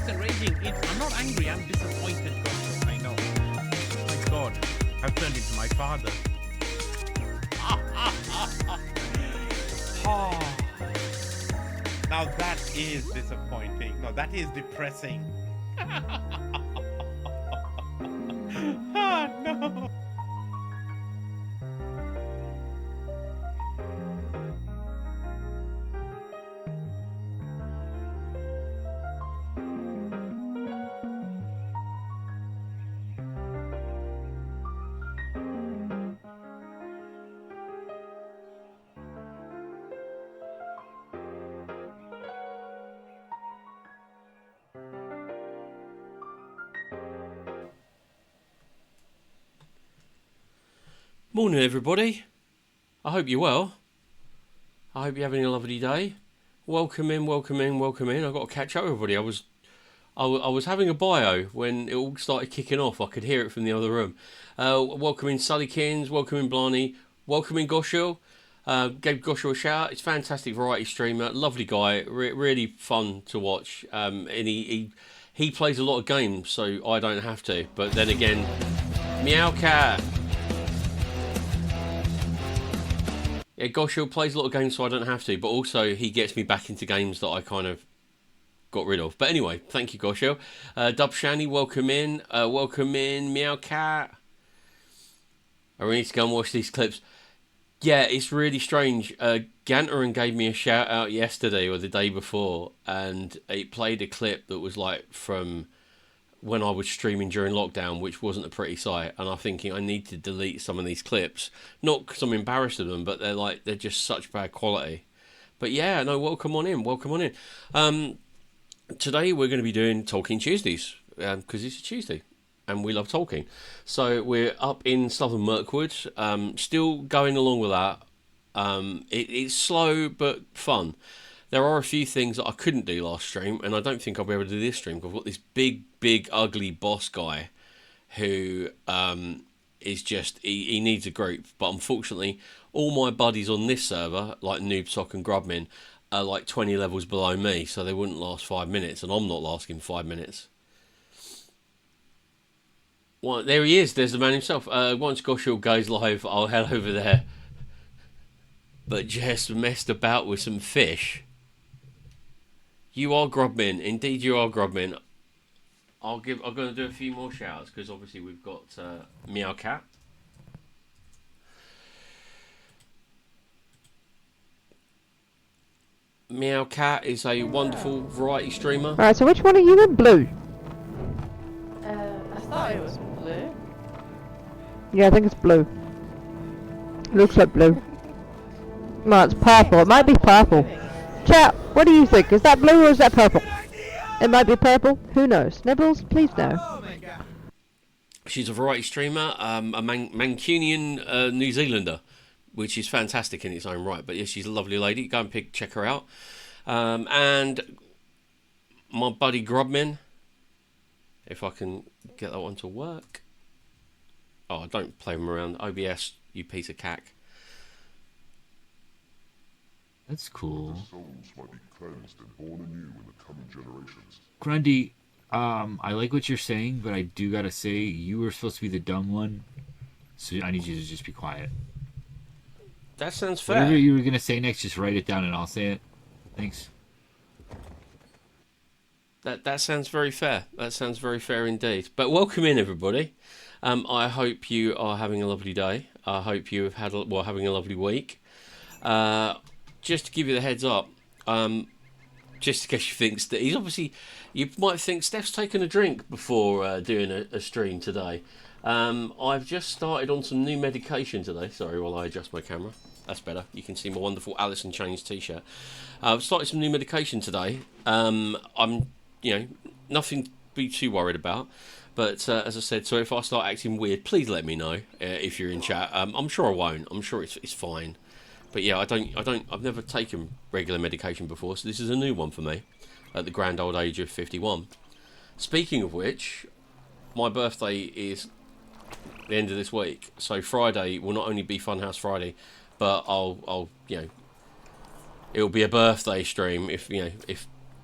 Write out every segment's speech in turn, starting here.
it's a raging. I'm not angry. I'm disappointed. I know. My God, I've turned into my father. Oh. Now that is disappointing. No, that is depressing. Ah, no. Morning everybody, I hope you're well. I hope you're having a lovely day. Welcome in. I've got to catch up with everybody. I was having a bio when it all started kicking off. I could hear it from the other room. Welcome in Sullykins, welcome in Blarney, welcome in Goshel. Gave Goshel a shout out. It's a fantastic variety streamer, lovely guy, really fun to watch. And he plays a lot of games, so I don't have to. But then again, Meow Cat. Yeah, Goshel plays a lot of games, so I don't have to. But also, he gets me back into games that I kind of got rid of. But anyway, thank you, Goshel. Dub Shani, welcome in. Meow Cat. I need to go and watch these clips. Yeah, it's really strange. Gantarin gave me a shout out yesterday or the day before, and it played a clip that was like from when I was streaming during lockdown, which wasn't a pretty sight. And I'm thinking I need to delete some of these clips, not because I'm embarrassed of them, but they're just such bad quality. But yeah, no, welcome on in. Today we're going to be doing Tolkien Tuesdays because it's a Tuesday and we love Tolkien. So we're up in Southern Mirkwood, still going along with that. It's slow but fun. There are a few things that I couldn't do last stream, and I don't think I'll be able to do this stream. I've got this big, ugly boss guy who is just, he needs a group. But unfortunately, all my buddies on this server, like Noob Sock and Grubmin, are like 20 levels below me, so they wouldn't last 5 minutes, and I'm not lasting 5 minutes. Well, there he is. There's the man himself. Once Goshel goes live, I'll head over there. But just messed about with some fish. You are Grubmin. Indeed, you are Grubmin. I'm going to do a few more shouts because obviously we've got Meow Cat. Meow Cat is a wonderful variety streamer. Alright, so which one are you in? Blue? I thought it was blue. Yeah, I think it's blue. Looks like blue. No, it's purple. It might be purple. Chat, what do you think? Is that blue or is that purple? It might be purple. Who knows? Nibbles, please know. She's a variety streamer, a Mancunian New Zealander, which is fantastic in its own right. But yeah, she's a lovely lady. Go and check her out. And my buddy Grubmin, if I can get that one to work. Oh, don't play them around. OBS, you piece of cack. That's cool. Souls might be cleansed and born anew in the coming generations. Grundy, I like what you're saying, but I do gotta say, you were supposed to be the dumb one, so I need you to just be quiet. That sounds fair. Whatever you were gonna say next, just write it down and I'll say it. Thanks. That sounds very fair. That sounds very fair indeed. But welcome in, everybody. I hope you are having a lovely day. I hope you have having a lovely week. Just to give you the heads up, just in case you think that he's obviously, you might think Steph's taken a drink before doing a stream today. I've just started on some new medication today. Sorry, while I adjust my camera. That's better. You can see my wonderful Alice in Chains t-shirt. I've started some new medication today. I'm, nothing to be too worried about. But as I said, so if I start acting weird, please let me know if you're in chat. I'm sure I won't. I'm sure it's fine. But yeah, I've never taken regular medication before, so this is a new one for me at the grand old age of 51. Speaking of which, my birthday is the end of this week, so Friday will not only be Funhouse Friday, but I'll it'll be a birthday stream if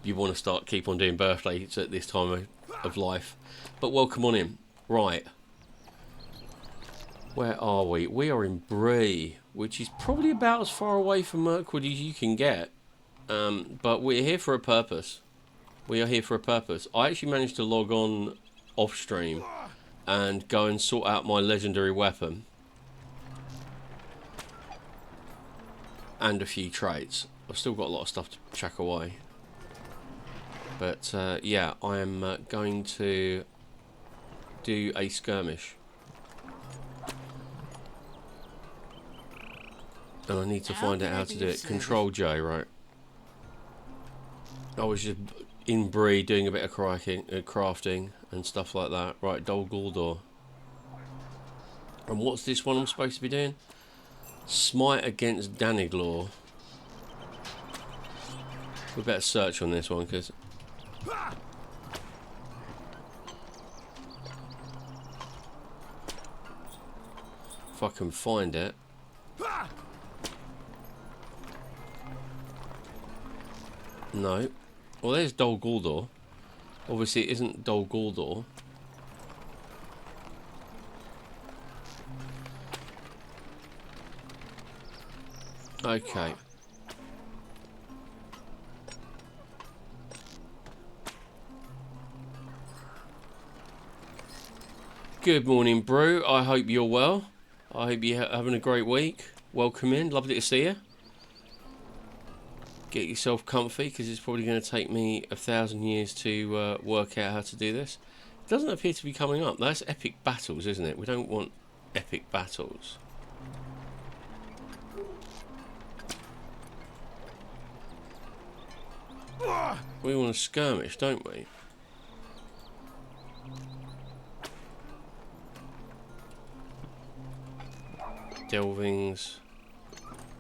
you want to keep on doing birthdays at this time of life. But welcome on in. Right. Where are we? We are in Bree, which is probably about as far away from Mirkwood as you can get. But we're here for a purpose. We are here for a purpose. I actually managed to log on off stream and go and sort out my legendary weapon. And a few traits. I've still got a lot of stuff to chuck away. But yeah, I am going to do a skirmish. And I need to find out how to do it. Control J, right. I was just in Bree doing a bit of crafting and stuff like that. Right, Dol Guldur. And what's this one I'm supposed to be doing? Smite against Daniglor. We better search on this one, because... if I can find it. No. Well, there's Dol Guldur. Obviously, it isn't Dol Guldur. Okay. Good morning, Brew. I hope you're well. I hope you're having a great week. Welcome in. Lovely to see you. Get yourself comfy, because it's probably going to take me 1,000 years to work out how to do this. It doesn't appear to be coming up. That's epic battles, isn't it? We don't want epic battles. We want to skirmish, don't we? Delvings.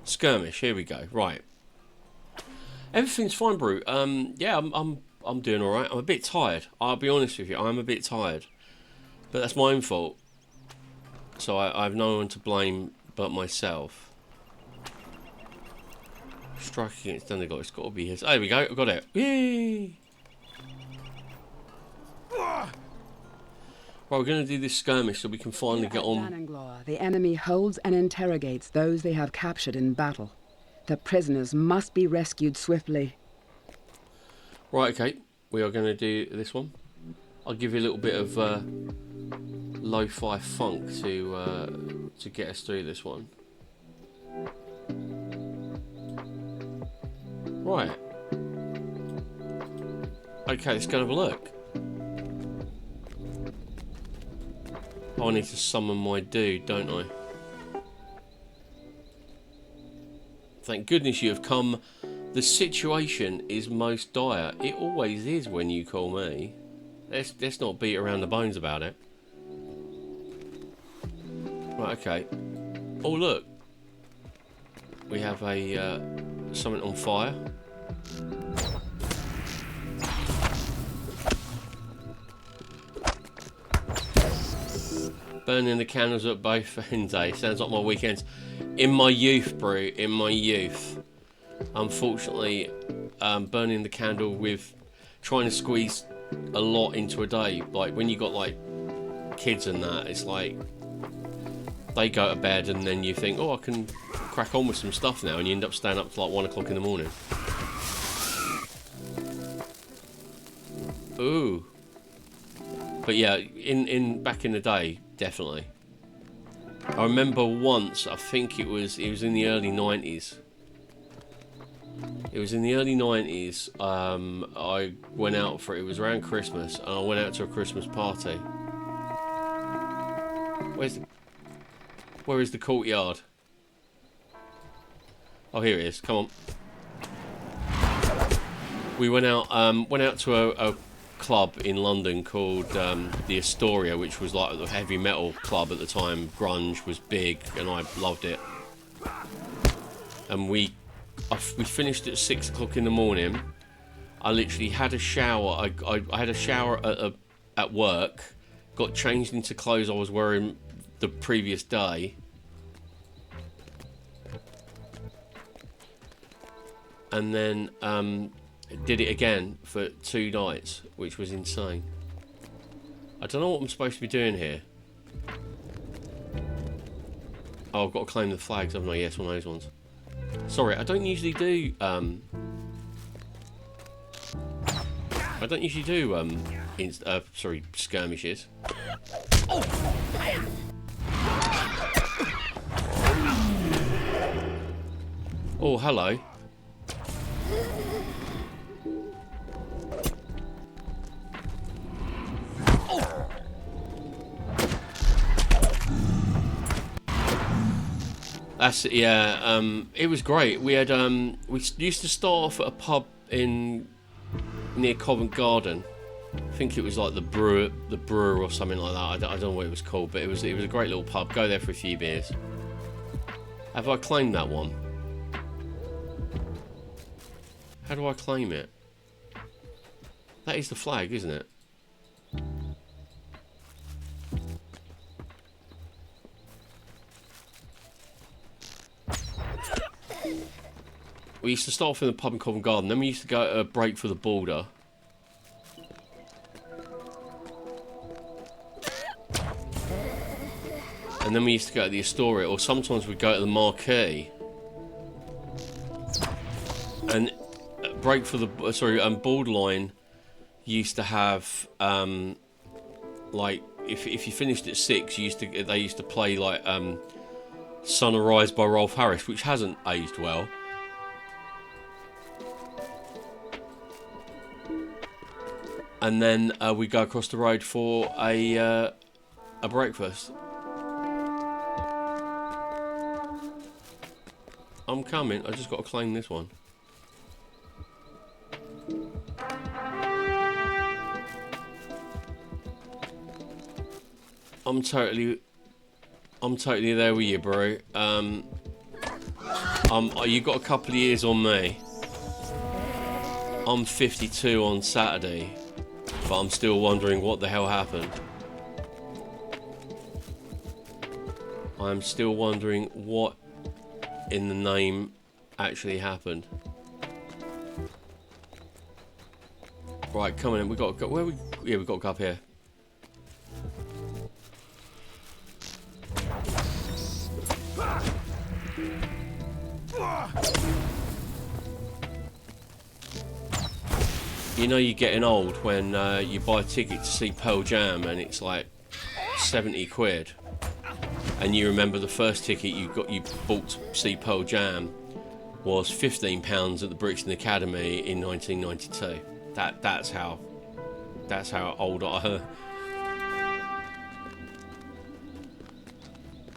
Skirmish, here we go. Right. Everything's fine, Brew. Yeah, I'm doing alright. I'm a bit tired. I'll be honest with you, I'm a bit tired. But that's my own fault. So I have no one to blame but myself. Strike against Daniglor. It's got to be his. There we go. I've got it. Yay! Right, we're going to do this skirmish so we can finally get on. Daniglor, the enemy holds and interrogates those they have captured in battle. The prisoners must be rescued swiftly. Right, okay. We are going to do this one. I'll give you a little bit of lo-fi funk to get us through this one. Right. Okay, let's go and have a look. Oh, I need to summon my dude, don't I? Thank goodness you have come. The situation is most dire. It always is when you call me. Let's not beat around the bones about it. Right, okay. Oh, look. We have a something on fire. Burning the candles at both ends, eh? Sounds like my weekends. In my youth, Brew, in my youth. Unfortunately, burning the candle with trying to squeeze a lot into a day. Like, when you got, like, kids and that, it's like they go to bed and then you think, oh, I can crack on with some stuff now, and you end up staying up till like 1 o'clock in the morning. Ooh. But yeah, back in the day, definitely. I remember once, I think it was in the early 90s. It was in the early 90s, I went out for, it was around Christmas, and I went out to a Christmas party. Where is the courtyard? Oh, here it is, come on. We went out to a club in London called the Astoria, which was like the heavy metal club at the time. Grunge was big, and I loved it. And we finished at 6 o'clock in the morning. I literally had a shower. I had a shower at work. Got changed into clothes I was wearing the previous day. And then did it again for 2 nights, which was insane. I don't know what I'm supposed to be doing here. Oh, I've got to claim the flags, haven't I? Yes, one of those ones. Sorry, I don't usually do sorry, skirmishes. Oh, hello. That's it, yeah. It was great. We had we used to start off at a pub near Covent Garden. I think it was like the brewer or something like that. I don't know what it was called, but it was a great little pub. Go there for a few beers. Have I claimed that one? How do I claim it? That is the flag, isn't it? We used to start off in the pub in Covent Garden, then we used to go break for the border. And then we used to go to the Astoria, or sometimes we'd go to the Marquee. And break for the borderline used to have like if you finished at 6, they used to play like Sunrise by Rolf Harris, which hasn't aged well. And then we go across the road for a breakfast. I'm coming. I just got to claim this one. I'm totally there with you, bro. You got a couple of years on me. I'm 52 on Saturday, but I'm still wondering what the hell happened. I'm still wondering what in the name actually happened. Right, come on in. We got to go. Where we? Yeah, we got to go up here. You know you're getting old when you buy a ticket to see Pearl Jam and it's like 70 quid, and you remember the first ticket you bought to see Pearl Jam was £15 at the Brixton Academy in 1992. That's how old I am.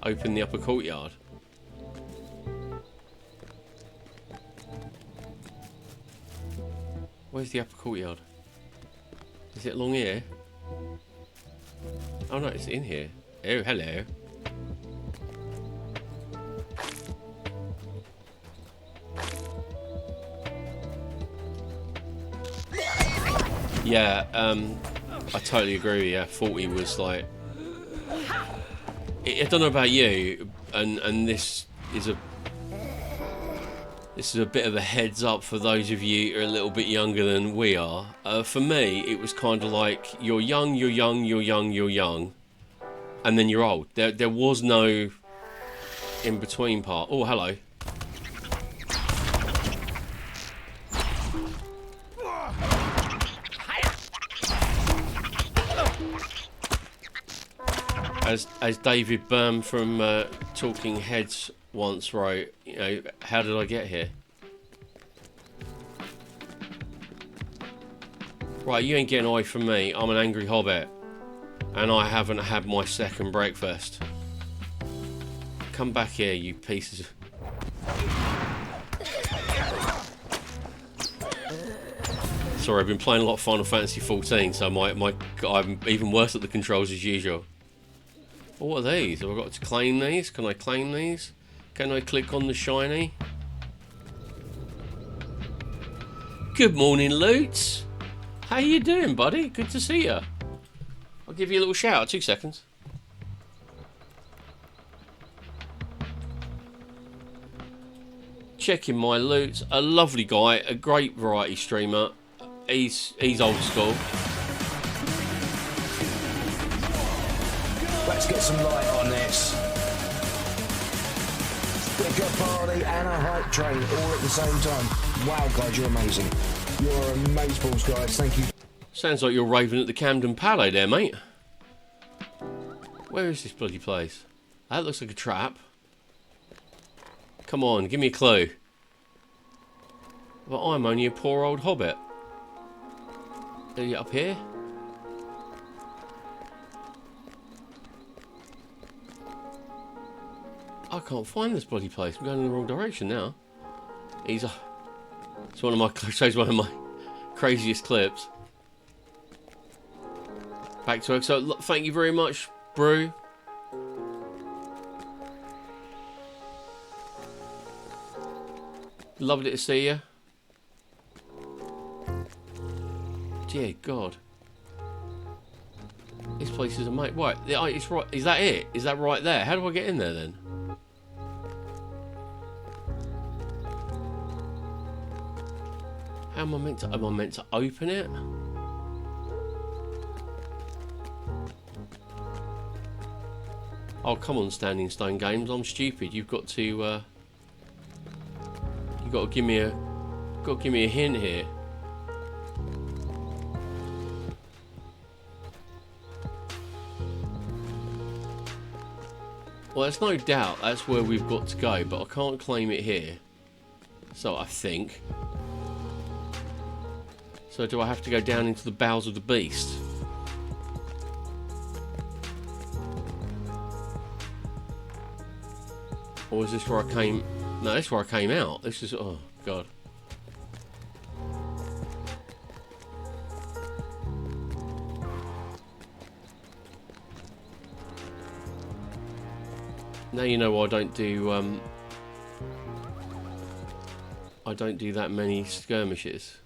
Open the upper courtyard. Where's the upper courtyard? Is it along here? Oh no, it's in here. Oh, hello. Yeah, I totally agree with you. 40 was like... I don't know about you, and this is a bit of a heads up for those of you who are a little bit younger than we are. For me, it was kind of like you're young, you're young, you're young, you're young, and then you're old. There was no in between part. Oh, hello. As David Byrne from Talking Heads once wrote, you know, how did I get here? Right, you ain't getting away from me. I'm an angry hobbit, and I haven't had my second breakfast. Come back here, you pieces of... Sorry, I've been playing a lot of Final Fantasy 14, so I'm even worse at the controls as usual. Oh, what are these? Have I got to claim these? Can I claim these? Can I click on the shiny? Good morning, Loots. How you doing, buddy? Good to see you. I'll give you a little shout out. 2 seconds. checking my loot. A lovely guy, a great variety streamer. He's old school. Let's get some light on this. Sticker party and a hype train all at the same time. Wow, guys, you're amazing. You're amazeballs, guys. Thank you. Sounds like you're raving at the Camden Palais there, mate. Where is this bloody place? That looks like a trap. Come on, give me a clue. But I'm only a poor old hobbit. Are you up here? I can't find this bloody place. I'm going in the wrong direction now. It's one of my shows one of my craziest clips. Back to work. So thank you very much, Brew. Lovely to see you. Dear God. This place is amazing. Right, it's right. Is that it? Is that right there? How do I get in there then? How am I meant to open it? Oh, come on, Standing Stone Games. I'm stupid. You've got to give me a hint here. Well, there's no doubt that's where we've got to go, but I can't claim it here. So I think. So do I have to go down into the bowels of the beast? Or is this where I came? No, this is where I came out. This is... oh, God. Now you know why I don't do that many skirmishes.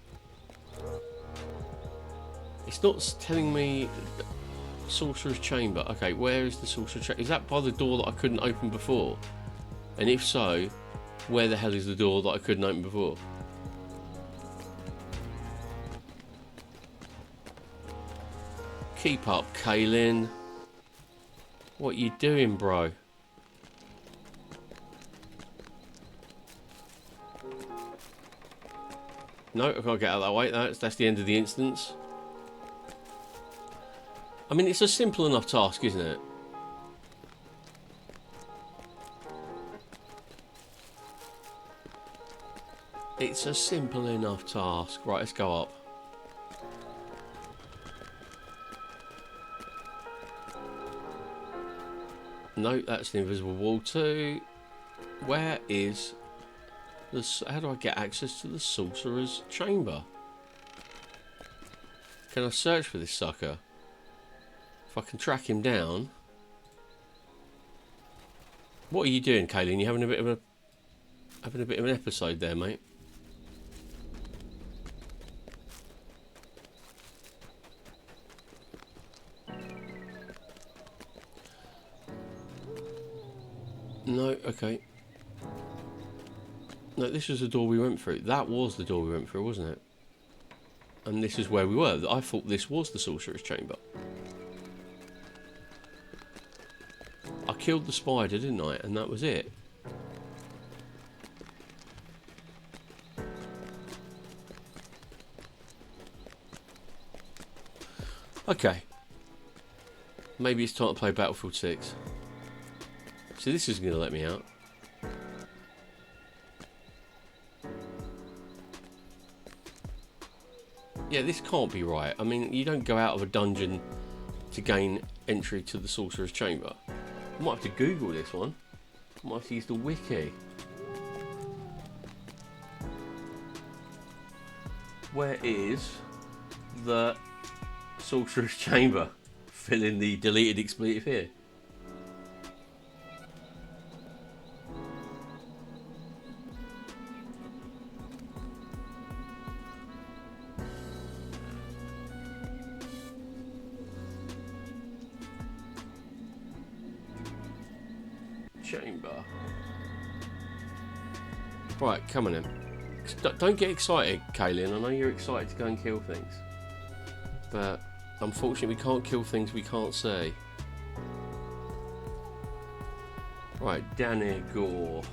It's not telling me Sorcerer's Chamber. Okay, where is the Sorcerer's Chamber? Is that by the door that I couldn't open before? And if so, where the hell is the door that I couldn't open before? Keep up, Kaylin. What you doing, bro? No, I can't get out of that way. That's the end of the instance. I mean, it's a simple enough task, isn't it? It's a simple enough task. Right, let's go up. No, that's the invisible wall too. Where is the... how do I get access to the Sorcerer's Chamber? Can I search for this sucker? If I can track him down. What are you doing, Kaylin? You having a bit of an episode there, mate? No, okay. No, this was the door we went through. That was the door we went through, wasn't it? And this is where we were. I thought this was the Sorcerer's Chamber. I killed the spider, didn't I? And that was it. Okay. Maybe it's time to play Battlefield 6. So this isn't going to let me out. Yeah, this can't be right. I mean, you don't go out of a dungeon to gain entry to the Sorcerer's Chamber. I might have to Google this one. I might have to use the wiki. Where is the Sorcerer's Chamber? Fill in the deleted expletive here. Chamber. Right, come on in. Don't get excited, Kaylin. I know you're excited to go and kill things. But unfortunately we can't kill things we can't see. Right, Danigor.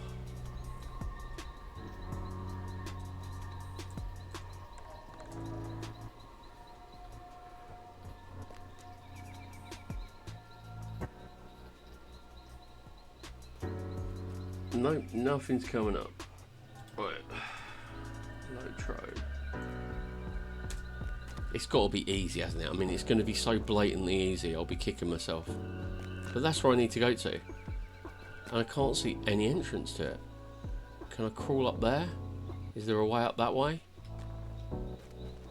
No, nothing's coming up. Right. Lotro. It's got to be easy, hasn't it? I mean, it's going to be so blatantly easy, I'll be kicking myself. But that's where I need to go to. And I can't see any entrance to it. Can I crawl up there? Is there a way up that way?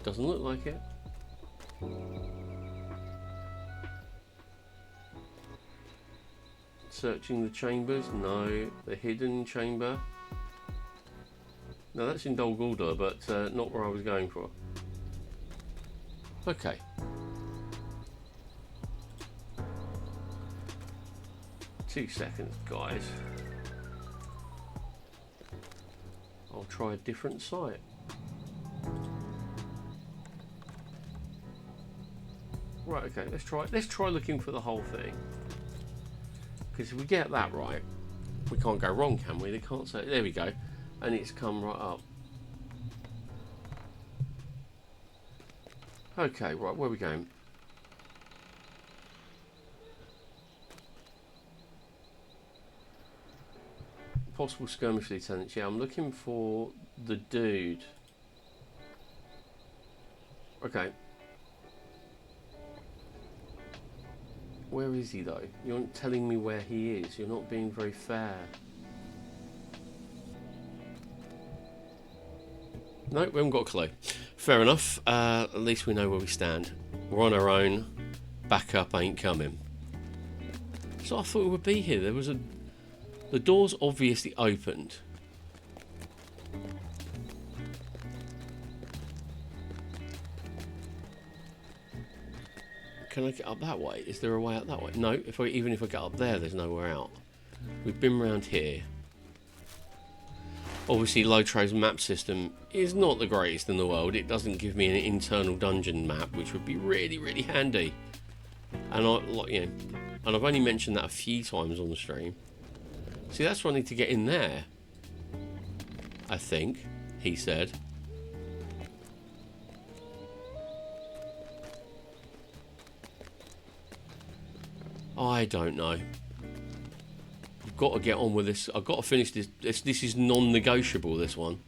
Doesn't look like it. Searching the chambers? No. The hidden chamber? No, that's in Dol Guldur, but not where I was going for. Okay. Two seconds, guys. I'll try a different site. Right, okay, let's try looking for the whole thing. Because if we get that right, we can't go wrong, can we? They can't say, there we go. And it's come right up. Okay, right, where are we going? Possible skirmish lieutenants. Yeah, I'm looking for the dude. Okay. Where is he though? You're not telling me where he is. You're not being very fair. No, we haven't got a clue. Fair enough. At least we know where we stand. We're on our own. Backup ain't coming. So I thought it would be here. There was a... The door's obviously opened. Can I get up that way? Is there a way out that way? No, even if I get up there, there's nowhere out. We've been round here. Obviously, Lotro's map system is not the greatest in the world. It doesn't give me an internal dungeon map, which would be really, really handy. And I've only mentioned that a few times on the stream. See, that's where I need to get in there. I think, he said. I don't know. I've got to get on with this. I've got to finish this. This is non-negotiable, this one.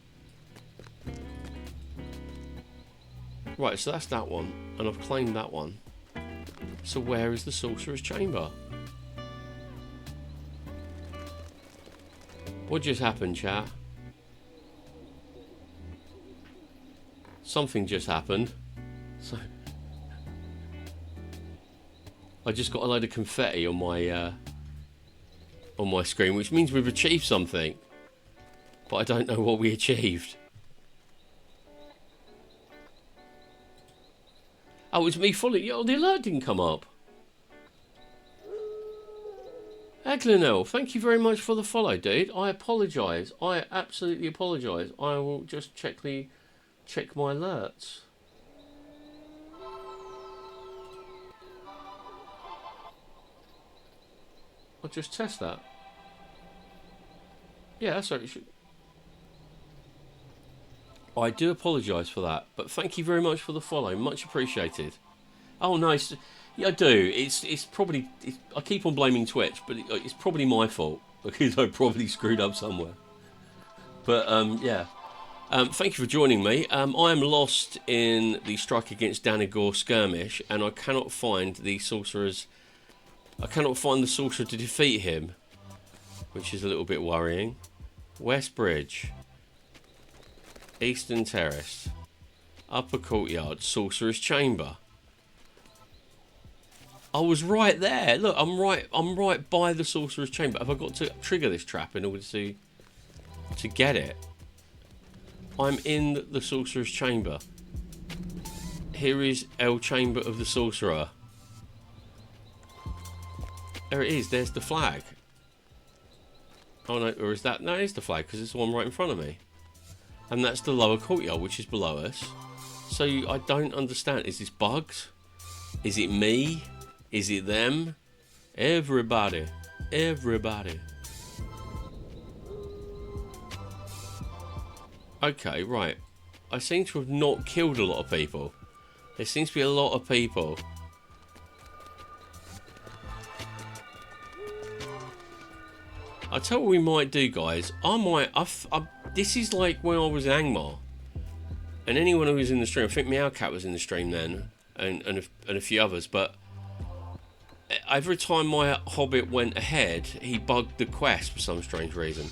Right, so that's that one. And I've claimed that one. So where is the Sorcerer's Chamber? What just happened, chat? Something just happened. So I just got a load of confetti on my screen, which means we've achieved something. But I don't know what we achieved. Oh, it's me fully. Oh, the alert didn't come up. Eglinel, thank you very much for the follow, dude. I apologise. I absolutely apologise. I will just check my alerts. I'll just test that. Yeah, that's right. I do apologise for that, but thank you very much for the follow. Much appreciated. Oh, nice. Yeah, I do. It's probably... I keep on blaming Twitch, but it's probably my fault, because I probably screwed up somewhere. But, yeah. Thank you for joining me. I am lost in the Strike Against Danigor skirmish, and I cannot find the sorcerer's... I cannot find the sorcerer to defeat him, which is a little bit worrying. West Bridge. Eastern Terrace. Upper Courtyard. Sorcerer's Chamber. I was right there. Look, I'm right by the Sorcerer's Chamber. Have I got to trigger this trap in order to get it? I'm in the Sorcerer's Chamber. Here is El Chamber of the Sorcerer. There it is. There's the flag. Oh no, or is that... No, it is the flag, because it's the one right in front of me. And that's the lower courtyard, which is below us. So I don't understand. Is this bugs? Is it me? Is it them? Everybody. Everybody. Okay, right. I seem to have not killed a lot of people. There seems to be a lot of people. I tell you what we might do, guys. This is like when I was in Angmar. And anyone who was in the stream, I think Meowcat was in the stream then, and a few others, but every time my Hobbit went ahead, he bugged the quest for some strange reason.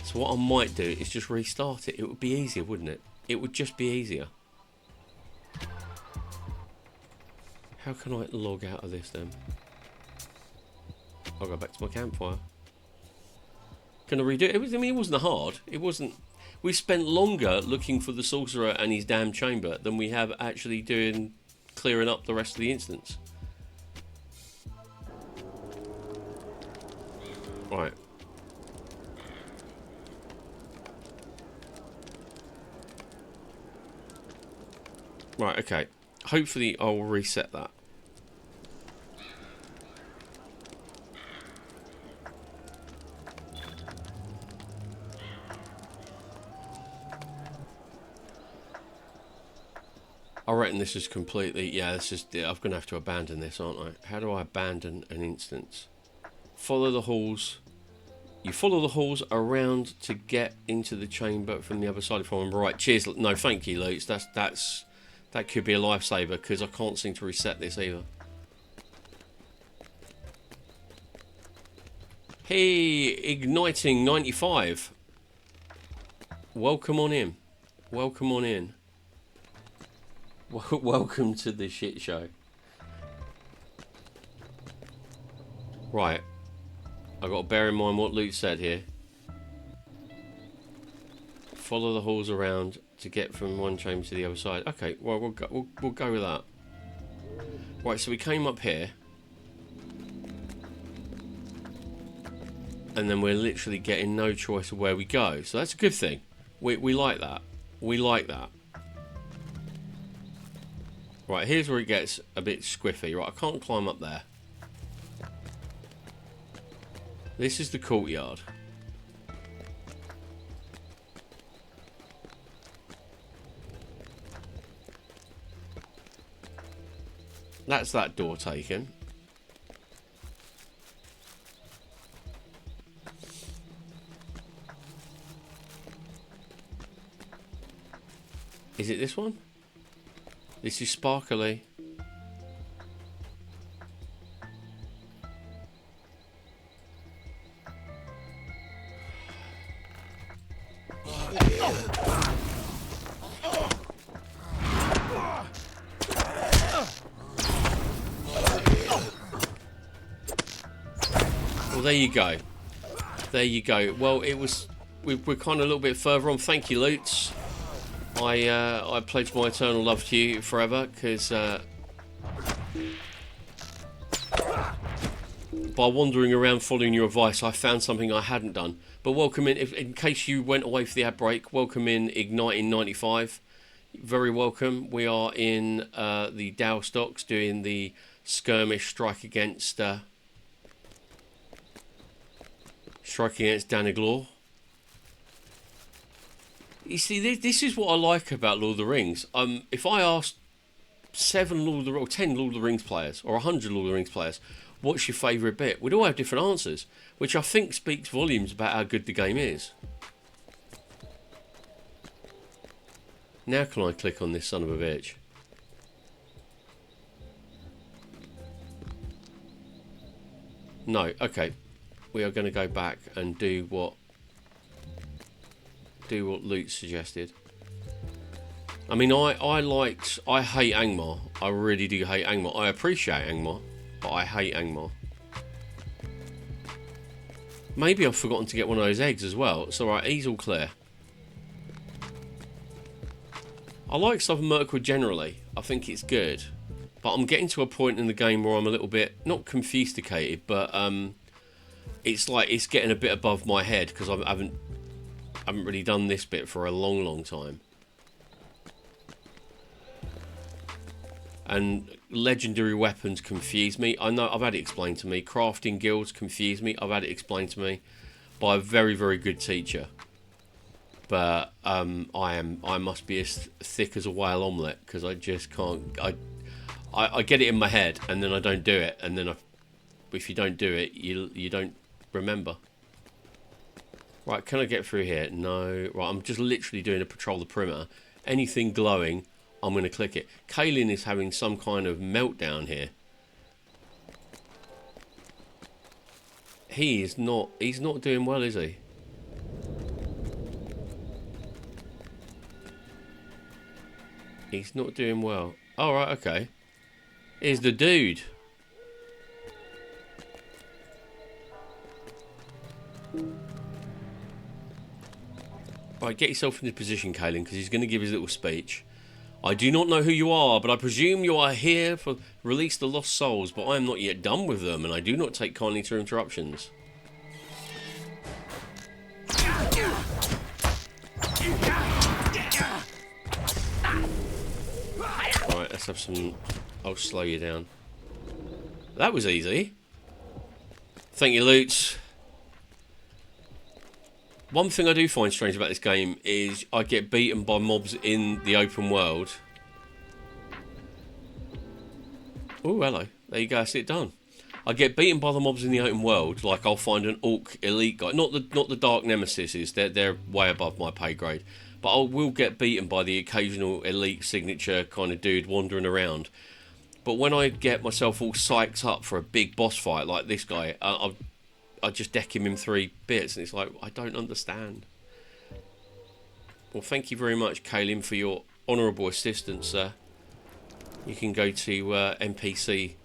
So what I might do is just restart it. It would be easier, wouldn't it? It would just be easier. How can I log out of this then? I'll go back to my campfire. Can I redo it? It wasn't hard. It wasn't... We spent longer looking for the sorcerer and his damn chamber than we have actually clearing up the rest of the instance. Right. Right, okay. Hopefully I'll reset that. I reckon this is completely... Yeah, this is... I'm going to have to abandon this, aren't I? How do I abandon an instance? Follow the halls. You follow the halls around to get into the chamber from the other side if I'm right. Cheers. No, thank you, Lutz. That could be a lifesaver because I can't seem to reset this either. Hey, Igniting 95. Welcome on in. Welcome on in. Welcome to the shit show. Right. I've got to bear in mind what Luke said here. Follow the halls around to get from one chamber to the other side. Okay, well, we'll go with that. Right, so we came up here. And then we're literally getting no choice of where we go. So that's a good thing. We like that. We like that. Right, here's where it gets a bit squiffy. Right, I can't climb up there. This is the courtyard. That's that door taken. Is it this one? This is sparkly. Well, there you go. There you go. Well, it was... We're kind of a little bit further on. Thank you, Lutz. I pledge my eternal love to you forever, because by wandering around following your advice, I found something I hadn't done. But welcome in, in case you went away for the ad break, welcome in Igniting 95. Very welcome. We are in the Dow stocks doing the skirmish strike against Danaglaw. You see, this is what I like about Lord of the Rings. If I asked 7 Lord of the Rings, or 10 Lord of the Rings players, or 100 Lord of the Rings players, what's your favourite bit? We'd all have different answers, which I think speaks volumes about how good the game is. Now can I click on this son of a bitch? No, okay. We are going to go back and do what Luke suggested. I mean, I hate Angmar. I really do hate Angmar. I appreciate Angmar, but I hate Angmar. Maybe I've forgotten to get one of those eggs as well. It's alright, he's all clear. I like Southern Mirkwood generally. I think it's good. But I'm getting to a point in the game where I'm a little bit, not confused-icated, but it's like it's getting a bit above my head because I haven't really done this bit for a long time. And legendary weapons confuse me. I know I've had it explained to me. Crafting guilds confuse me. I've had it explained to me by a very good teacher. But I must be as thick as a whale omelette because I just can't. I get it in my head and then I don't do it, and then if you don't do it, you don't remember. Right, can I get through here? No. Right, I'm just literally doing a patrol the perimeter. Anything glowing, I'm going to click it. Kaelin is having some kind of meltdown here. He's not doing well, is he? He's not doing well. All right, okay. Here's the dude. Right, get yourself into position, Kaelin, because he's going to give his little speech. I do not know who you are, but I presume you are here for release the lost souls, but I am not yet done with them, and I do not take kindly to interruptions. Right, let's have some... I'll slow you down. That was easy. Thank you, Lutz. One thing I do find strange about this game is I get beaten by mobs in the open world. Oh, hello. There you go, that's it done. I get beaten by the mobs in the open world, like I'll find an Orc elite guy. Not the Dark Nemesises, they're way above my pay grade. But I will get beaten by the occasional elite signature kind of dude wandering around. But when I get myself all psyched up for a big boss fight like this guy, I just deck him in 3 bits, and it's like, I don't understand. Well, thank you very much, Kaelin, for your honourable assistance, sir. You can go to NPC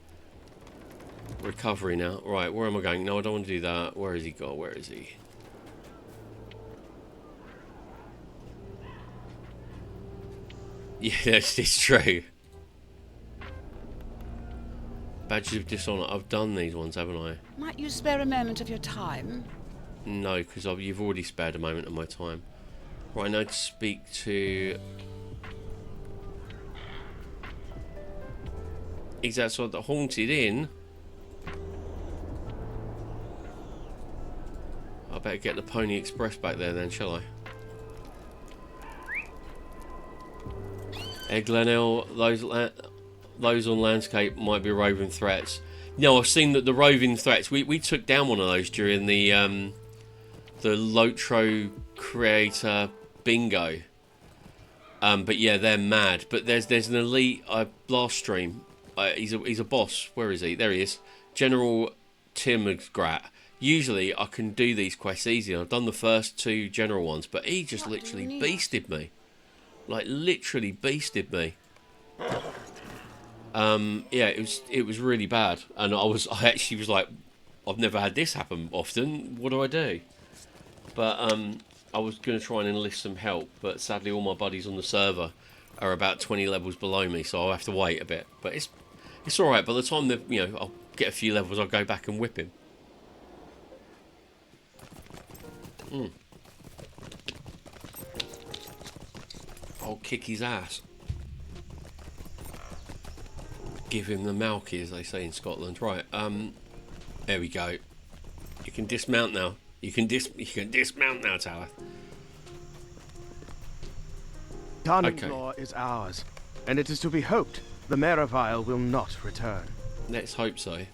recovery now. Right, where am I going? No, I don't want to do that. Where has he got? Where is he? Yes, it's true. Badges of Dishonour. I've done these ones, haven't I? Might you spare a moment of your time? No, because you've already spared a moment of my time. Right, now to speak to... He's outside the Haunted Inn. I better get the Pony Express back there then, shall I? Glenelg, those on landscape might be roving threats. No, I've seen that the roving threats. We took down one of those during the Lotro creator bingo. But yeah, they're mad. But there's an elite last stream. He's a boss. Where is he? There he is. General Timgrat. Usually I can do these quests easy. I've done the first 2 general ones, but he just literally beasted me. Like literally beasted me. Yeah, it was really bad, and I actually was like, I've never had this happen often. What do I do? But I was going to try and enlist some help, but sadly all my buddies on the server are about 20 levels below me, so I'll have to wait a bit. But it's all right. By the time I'll get a few levels, I'll go back and whip him. I'll kick his ass. Give him the malky, as they say in Scotland. Right, there we go. You can dismount now. You can dismount now, Tower. Darninglaw is ours, and it is to be hoped the Merivale will not return. Let's hope so.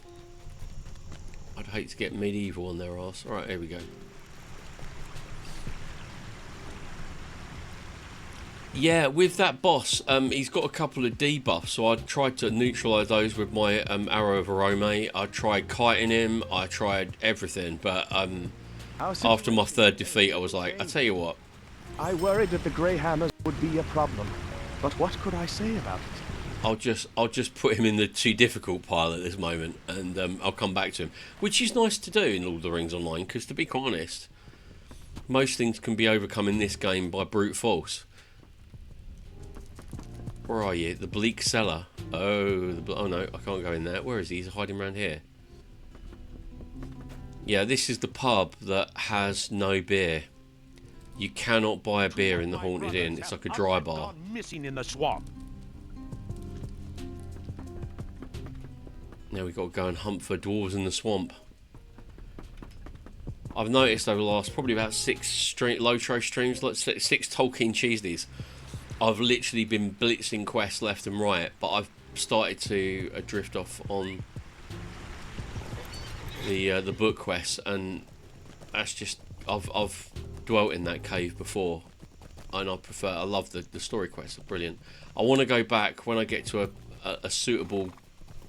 I'd hate to get medieval on their arse. Alright, here we go. Yeah, with that boss, he's got a couple of debuffs, so I tried to neutralise those with my Arrow of Arome. I tried kiting him, I tried everything, but after my 3rd defeat, I was like, I tell you what. I worried that the Grey Hammers would be a problem, but what could I say about it? I'll just put him in the too difficult pile at this moment, and I'll come back to him, which is nice to do in Lord of the Rings Online, because to be quite honest, most things can be overcome in this game by brute force. Where are you? The Bleak Cellar. Oh no, I can't go in there. Where is he? He's hiding around here. Yeah, this is the pub that has no beer. You cannot buy a beer in the Haunted Inn. It's like a dry bar. Missing in the swamp. Now we've got to go and hunt for dwarves in the swamp. I've noticed over the last probably about 6 Lotro streams, like 6 Tolkien Tuesdays, I've literally been blitzing quests left and right, but I've started to drift off on the book quests, and that's just I've dwelt in that cave before, and I love the story quests. They're brilliant. I want to go back when I get to a suitable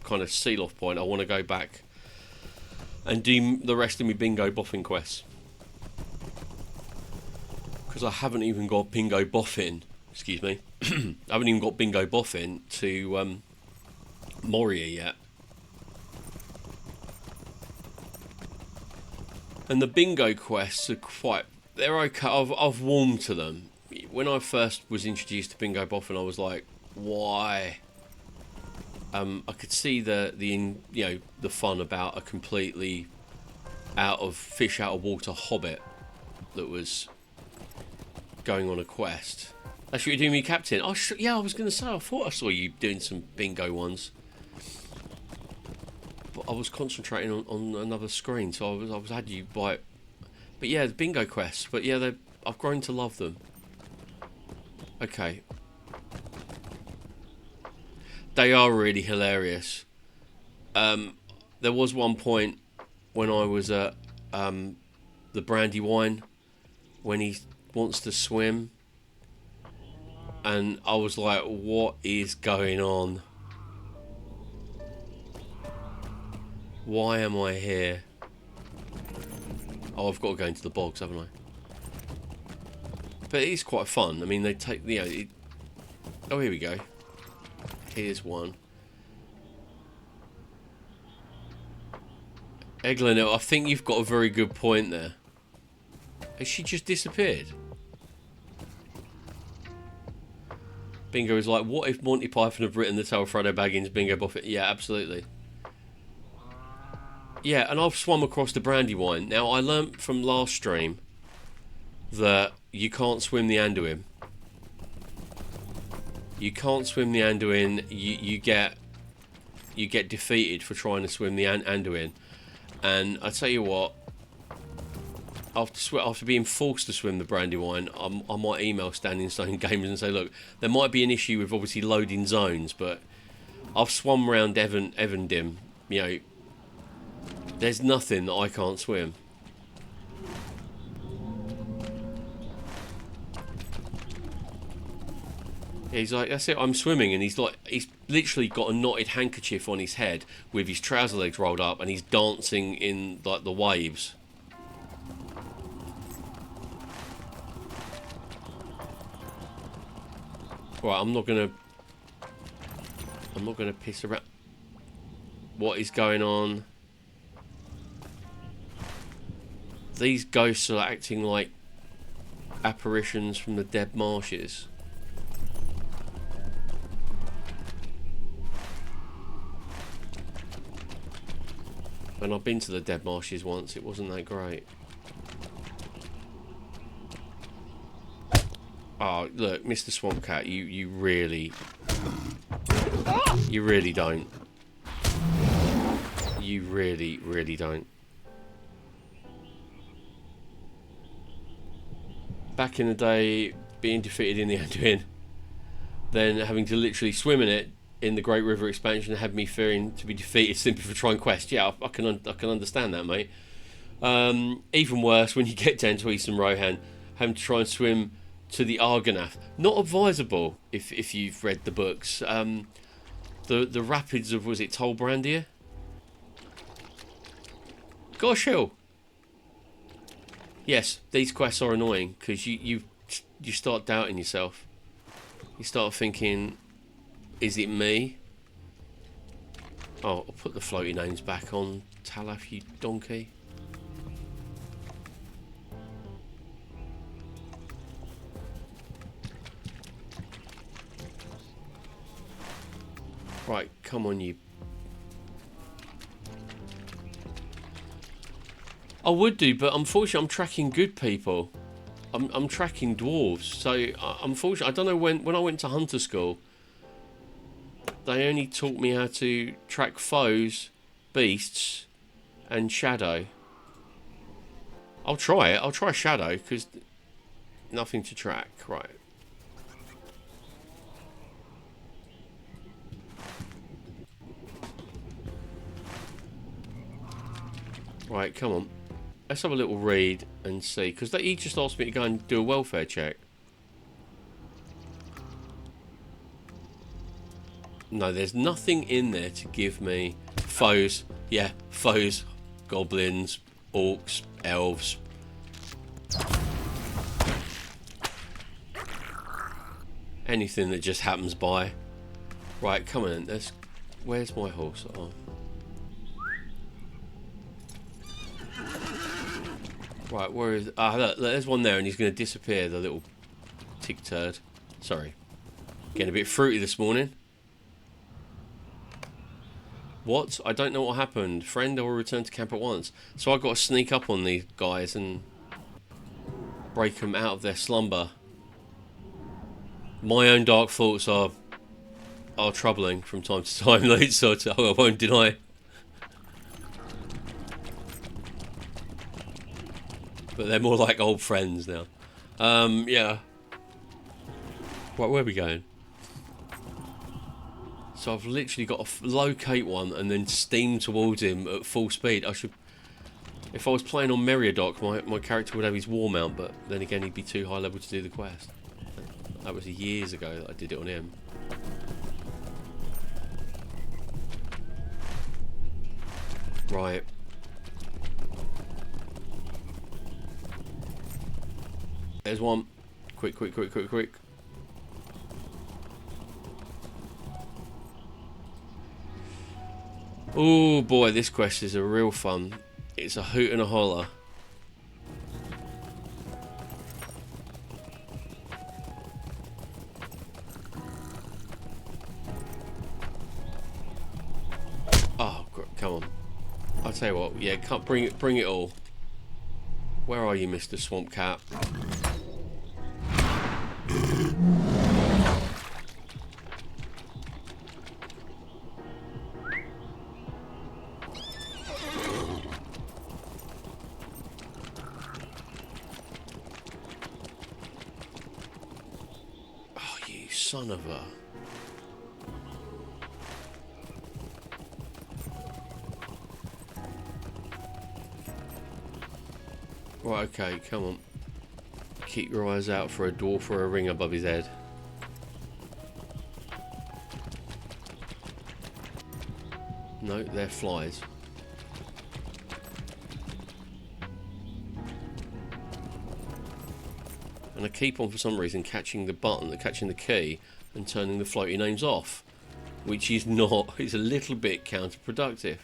kind of seal off point. I want to go back and do the rest of my bingo boffin quests, because I haven't even got bingo boffin. Excuse me. I haven't even got bingo boffin to Moria yet. And the bingo quests are they're okay. I've warmed to them. When I first was introduced to bingo boffin, I was like, why? I could see the fun about a completely fish out of water hobbit that was going on a quest. That's what you're doing, me captain. Oh, yeah, I was going to say, I thought I saw you doing some bingo ones, but I was concentrating on another screen, so I was had you by it. But yeah, the bingo quests. But yeah, I've grown to love them. Okay. They are really hilarious. There was one point when I was at the Brandywine when he wants to swim, and I was like, what is going on? Why am I here? Oh, I've got to go into the bogs, haven't I? But it is quite fun. I mean, they take, oh, here we go. Here's one. Eglin, I think you've got a very good point there. Has she just disappeared? Bingo is like, what if Monty Python have written the Tale of Frodo Baggins Bingo Buffett? Yeah, absolutely. Yeah, and I've swum across the Brandywine. Now, I learnt from last stream that you can't swim the Anduin. You can't swim the Anduin. You get defeated for trying to swim the Anduin. And I tell you what, after being forced to swim the Brandywine, I might email Standing Stone Gamers and say, look, there might be an issue with obviously loading zones, but I've swum around Evandim. You know, there's nothing that I can't swim. He's like, that's it, I'm swimming, and he's literally got a knotted handkerchief on his head with his trouser legs rolled up, and he's dancing in like the waves. Right, I'm not gonna piss around. What is going on? These ghosts are acting like apparitions from the dead marshes. And I've been to the dead marshes once, it wasn't that great. Oh, look, Mr. Swamp Cat, you really don't. You really don't. Back in the day, being defeated in the Anduin, then having to literally swim in it in the Great River expansion had me fearing to be defeated simply for trying quest. Yeah, I can understand that, mate. Even worse when you get down to Eastern Rohan, having to try and swim to the Argonath. Not advisable if you've read the books. The rapids of, was it Tolbrandir? Gosh, hill. Yes, these quests are annoying because you start doubting yourself. You start thinking, is it me? Oh, I'll put the floaty names back on, Talaf, you donkey. Right, come on, you. I would do, but unfortunately I'm tracking good people. I'm tracking dwarves, so unfortunately I don't know when I went to hunter school, they only taught me how to track foes, beasts, and shadow. I'll try it. I'll try shadow because nothing to track. Right. Right, come on. Let's have a little read and see, because he just asked me to go and do a welfare check. No, there's nothing in there to give me foes. Yeah, foes, goblins, orcs, elves. Anything that just happens by. Right, come on. Where's my horse? Oh. Right, where is... Ah, look, there's one there and he's going to disappear, the little tig turd. Sorry. Getting a bit fruity this morning. What? I don't know what happened. Friend, I will return to camp at once. So I've got to sneak up on these guys and break them out of their slumber. My own dark thoughts are troubling from time to time, so I won't deny. But they're more like old friends now. Yeah. Right, where are we going? So I've literally got to locate one and then steam towards him at full speed. I should... If I was playing on Meriadoc, my character would have his war mount, but then again he'd be too high level to do the quest. That was years ago that I did it on him. Right. There's one. Quick. Oh boy, this quest is a real fun. It's a hoot and a holler. Oh, come on. I'll tell you what, yeah, bring it all. Where are you, Mr. Swamp Cat? Oh, you son of a... Right, okay, come on. Keep your eyes out for a dwarf or a ring above his head. No, they're flies. And I keep on, for some reason, catching the key and turning the floaty names off. Which is not, it's a little bit counterproductive.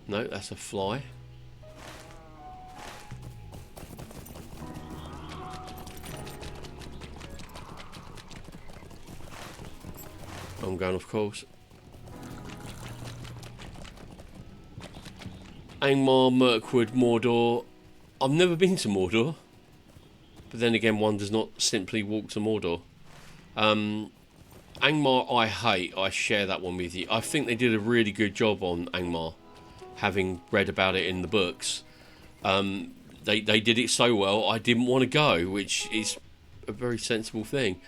No, that's a fly. I'm going, of course. Angmar, Mirkwood, Mordor. I've never been to Mordor. But then again, one does not simply walk to Mordor. Angmar I hate. I share that one with you. I think they did a really good job on Angmar. Having read about it in the books. They did it so well, I didn't want to go. Which is a very sensible thing.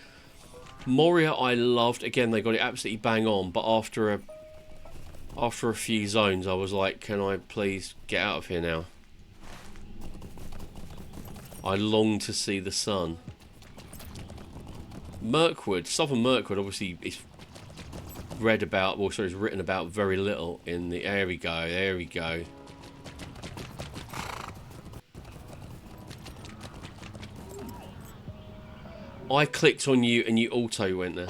Moria I loved. Again, they got it absolutely bang on. But after a few zones, I was like, can I please get out of here now? I long to see the sun. Mirkwood, Southern Mirkwood, obviously is read about, well, sorry, is written about very little in the... There we go. I clicked on you and you auto went there.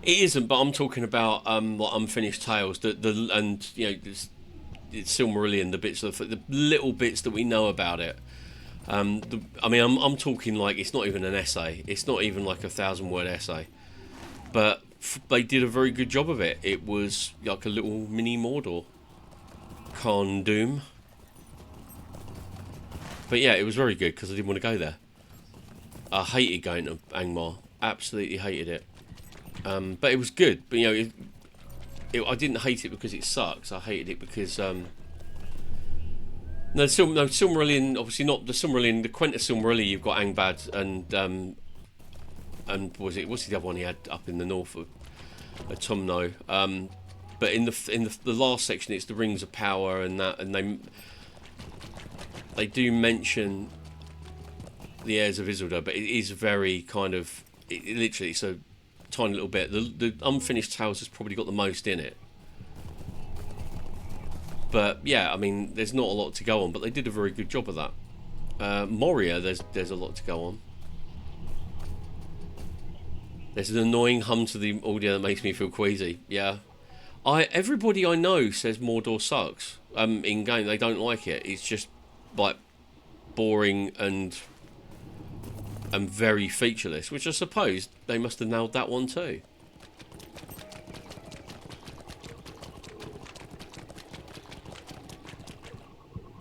It isn't, but I'm talking about like Unfinished Tales, and you know, it's Silmarillion, the little bits that we know about it. I mean, I'm talking like it's not even an essay. It's not even like a 1,000-word essay, but they did a very good job of it. It was like a little mini Mordor. Khan Doom. But yeah, it was very good because I didn't want to go there. I hated going to Angmar. Absolutely hated it. But it was good. But you know, I didn't hate it because it sucks. I hated it because no Silmarillion. Obviously not the Silmarillion. The Quenta Silmarillion. You've got Angband and what's the other one he had up in the north of Autumno. But in the last section, it's the Rings of Power and that, and they do mention the heirs of Isildur, but it is very kind of literally it's a tiny little bit. The Unfinished Tales has probably got the most in it. But yeah, I mean, there's not a lot to go on, but they did a very good job of that. Moria, there's a lot to go on. There's an annoying hum to the audio that makes me feel queasy. Yeah, everybody I know says Mordor sucks. In game, they don't like it. It's just like boring and very featureless, which I suppose they must have nailed that one too.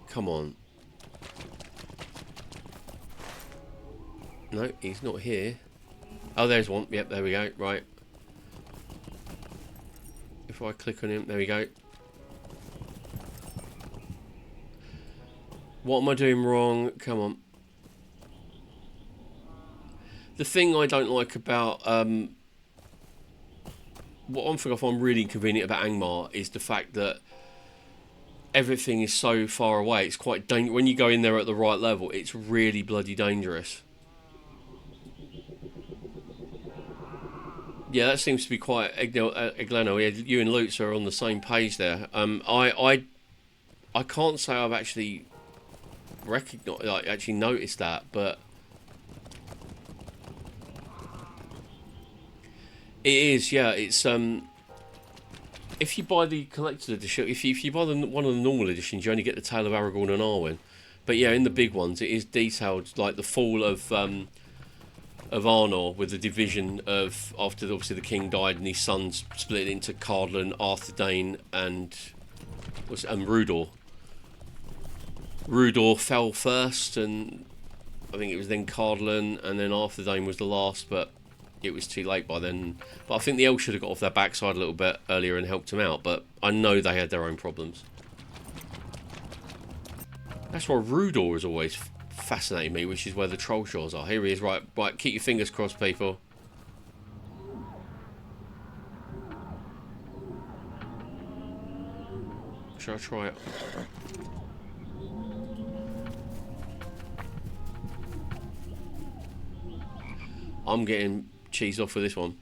Come on. No, he's not here. Oh, there's one. Yep, there we go. Right. If I click on him, there we go. What am I doing wrong? Come on. The thing I don't like about what I find really inconvenient about Angmar is the fact that everything is so far away. It's quite dangerous. When you go in there at the right level, it's really bloody dangerous. Yeah, that seems to be quite Eglano. Yeah, you and Lutz are on the same page there. I can't say I've actually actually noticed that, but it is. Yeah, it's if you buy the collector's edition, if you buy one of the normal editions, you only get the Tale of Aragorn and Arwen. But yeah, in the big ones, it is detailed, like the fall of Arnor, with the division of after obviously the king died and his sons split into Cardlan, Arthedain, and Rudor. Rudor fell first, and I think it was then Cardlan, and then Arthedain was the last, but it was too late by then. But I think the elves should have got off their backside a little bit earlier and helped him out, but I know they had their own problems. That's why Rudor has always fascinated me, which is where the troll shores are. Here he is. Right, keep your fingers crossed, people. Should I try it? I'm getting cheesed off for this one.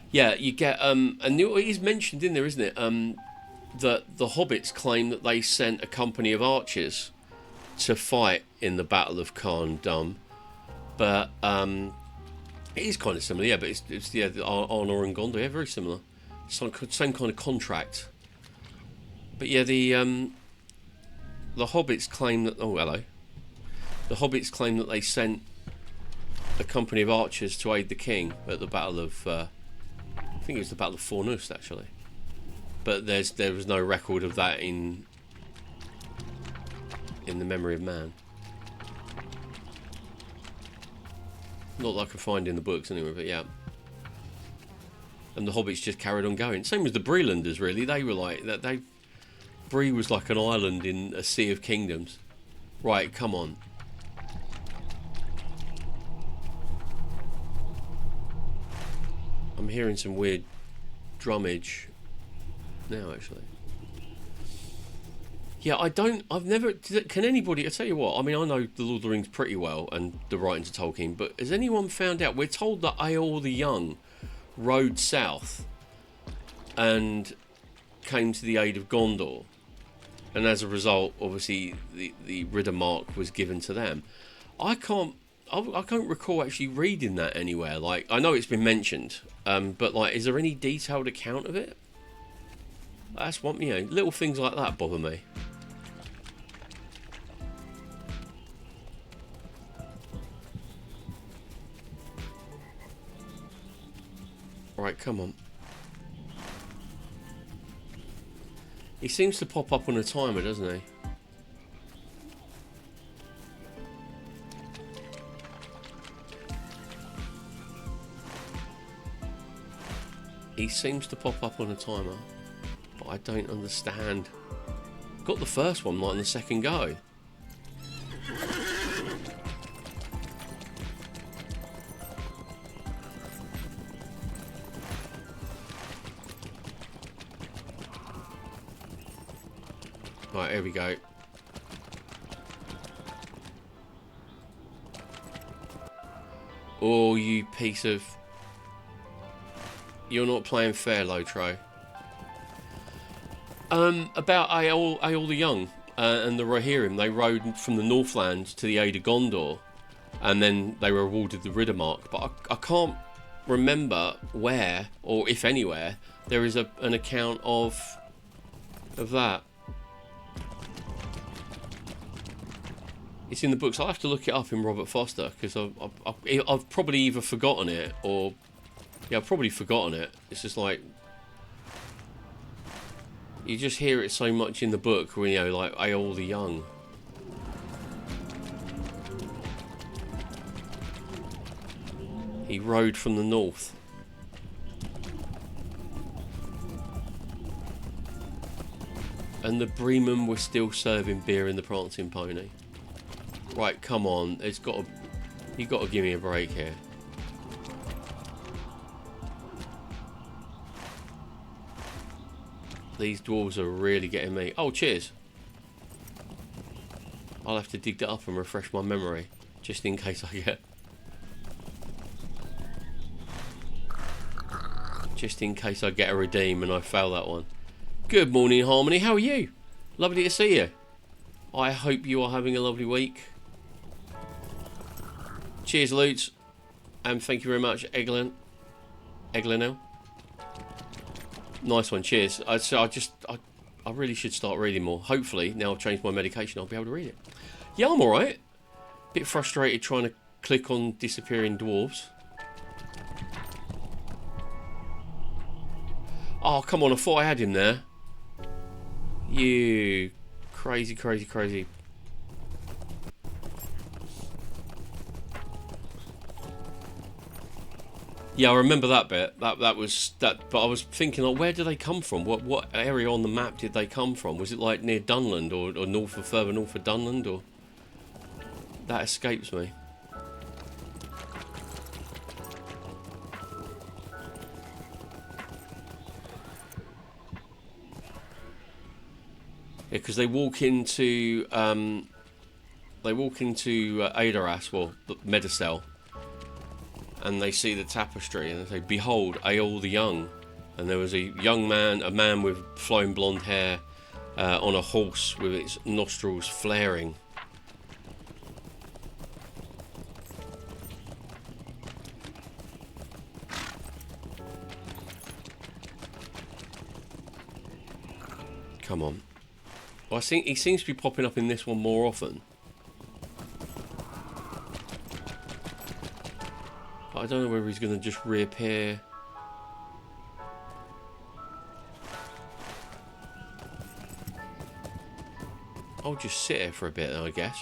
Yeah, you get and it is mentioned in there, isn't it? That the hobbits claim that they sent a company of archers to fight in the Battle of Khan Dum, but it is kind of similar. Yeah, but it's yeah, Arnor and Gondor, yeah, very similar. Same kind of contract. But yeah, the hobbits claim that. Oh, hello. The hobbits claim that they sent a company of archers to aid the king at the Battle of I think it was the Battle of Fornust, actually, but there was no record of that in the memory of man. Not that I can find in the books anyway, but yeah. And the hobbits just carried on going. Same as the Brelanders, really. They were like that. Bree was like an island in a sea of kingdoms. Right, come on. I'm hearing some weird drummage now, actually. Yeah, I've never... Can anybody... I tell you what, I mean, I know the Lord of the Rings pretty well and the writings of Tolkien, but has anyone found out... We're told that Eorl the Young rode south and came to the aid of Gondor, and as a result, obviously, the Ridder Mark was given to them. I can't recall actually reading that anywhere. Like, I know it's been mentioned, but like, is there any detailed account of it? That's what, you know, little things like that bother me. Right, come on. He seems to pop up on a timer, doesn't he? He seems to pop up on a timer, but I don't understand. Got the first one right on the second go. Right, here we go. Oh, you piece of... You're not playing fair, Lotro. About Aol the Young and the Rohirrim, they rode from the Northlands to the aid of Gondor, and then they were awarded the Riddermark. But I can't remember where, or if anywhere, there is an account of that. It's in the books. I'll have to look it up in Robert Foster, because I've probably either forgotten it or... Yeah, I've probably forgotten it. It's just like... You just hear it so much in the book, when, you know, like, Aol the Young. He rode from the north. And the Bremen were still serving beer in the Prancing Pony. Right, come on. It's got to... You've got to give me a break here. These dwarves are really getting me. Oh, cheers. I'll have to dig that up and refresh my memory, just in case I get... Just in case I get a redeem and I fail that one. Good morning, Harmony. How are you? Lovely to see you. I hope you are having a lovely week. Cheers, Lutz. And thank you very much, Eglin. Eglinel. Nice one, cheers. I really should start reading more. Hopefully, now I've changed my medication, I'll be able to read it. Yeah, I'm alright. Bit frustrated trying to click on disappearing dwarves. Oh, come on, I thought I had him there. You crazy, crazy, crazy. Yeah, I remember that bit. That was that. But I was thinking, like, where do they come from? What area on the map did they come from? Was it like near Dunland or north or further north of Dunland? Or that escapes me. Yeah, because they walk into Adoras, well, Medicel. And they see the tapestry and they say, "Behold, Aol the Young." And there was a young man, a man with flowing blonde hair, on a horse with its nostrils flaring. Come on. Well, I think he seems to be popping up in this one more often. I don't know whether he's going to just reappear. I'll just sit here for a bit, I guess.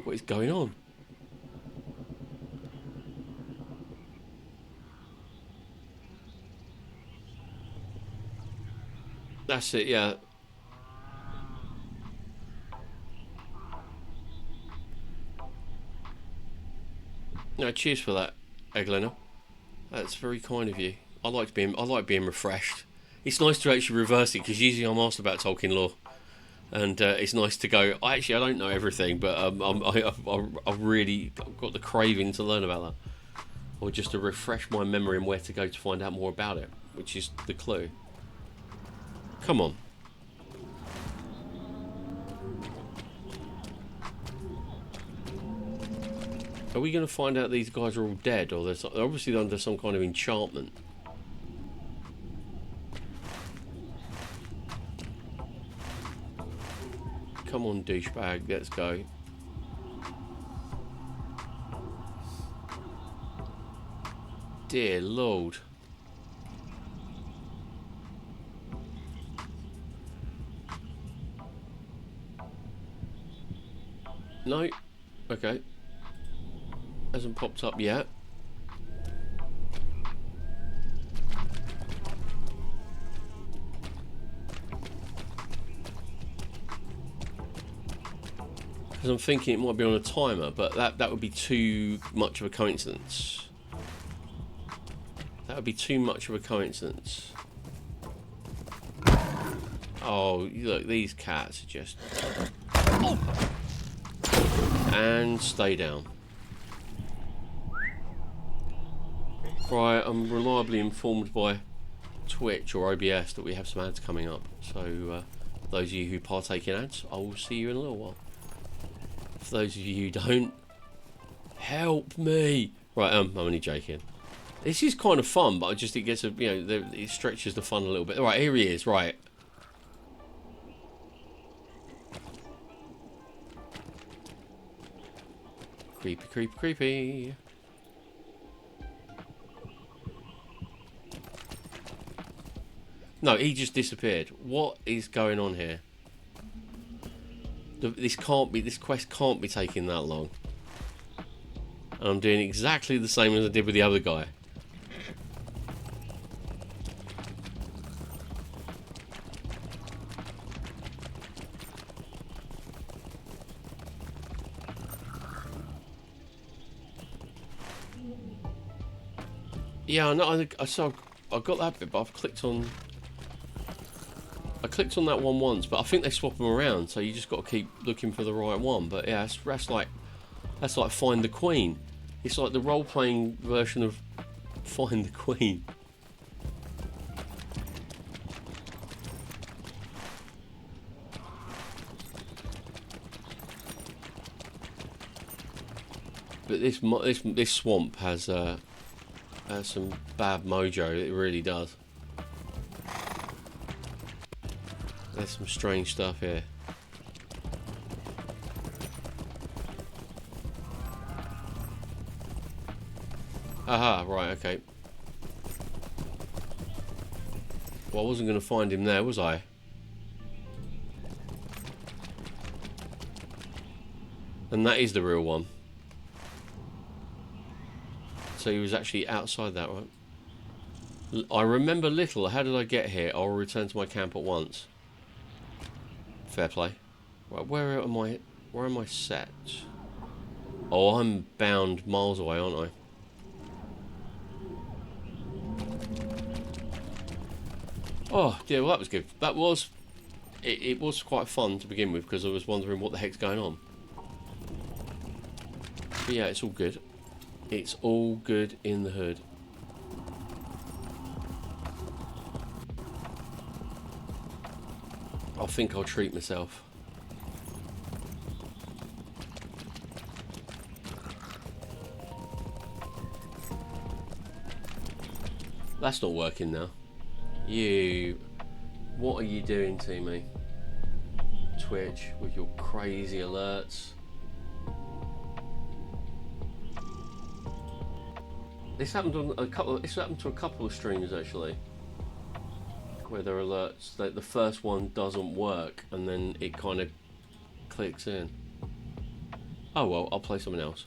What is going on? That's it, yeah. No, cheers for that, Eglina. That's very kind of you. I like being refreshed. It's nice to actually reverse it, because usually I'm asked about Tolkien lore, and it's nice to go. I don't know everything, but I've really got the craving to learn about that, or just to refresh my memory and where to go to find out more about it, which is the clue. Come on. Are we going to find out these guys are all dead, or they're obviously under some kind of enchantment? Come on, douchebag, let's go. dear lord. No. Okay. Hasn't popped up yet. Because I'm thinking it might be on a timer, but that would be too much of a coincidence. That would be too much of a coincidence. Oh, look, these cats are just... And stay down. Right, I'm reliably informed by Twitch or OBS that we have some ads coming up. So, those of you who partake in ads, I will see you in a little while. For those of you who don't, help me. Right, I'm only joking. This is kind of fun, but it gets a, it stretches the fun a little bit. Right, here he is. Right. Creepy, creepy, creepy. No, he just disappeared. What is going on here? This quest can't be taking that long. And I'm doing exactly the same as I did with the other guy. Yeah, no, so I got that bit, but I clicked on that one once, but I think they swap them around, so you just got to keep looking for the right one. But yeah, that's like Find the Queen. It's like the role-playing version of Find the Queen. But this swamp has some bad mojo. It really does. There's some strange stuff here. Aha, right, okay. Well, I wasn't going to find him there, was I? And that is the real one. So he was actually outside that, right? I remember little. How did I get here? I'll return to my camp at once. Fair play. Right, where am I set? Oh, I'm bound miles away, aren't I? Oh dear, well that was good. That was... It was quite fun to begin with, because I was wondering what the heck's going on. But yeah, it's all good. It's all good in the hood. I think I'll treat myself. That's not working now. What are you doing to me? Twitch, with your crazy alerts. This happened on a couple. This happened to a couple of streams actually, where there are alerts that the first one doesn't work, and then it kind of clicks in. Oh well, I'll play something else.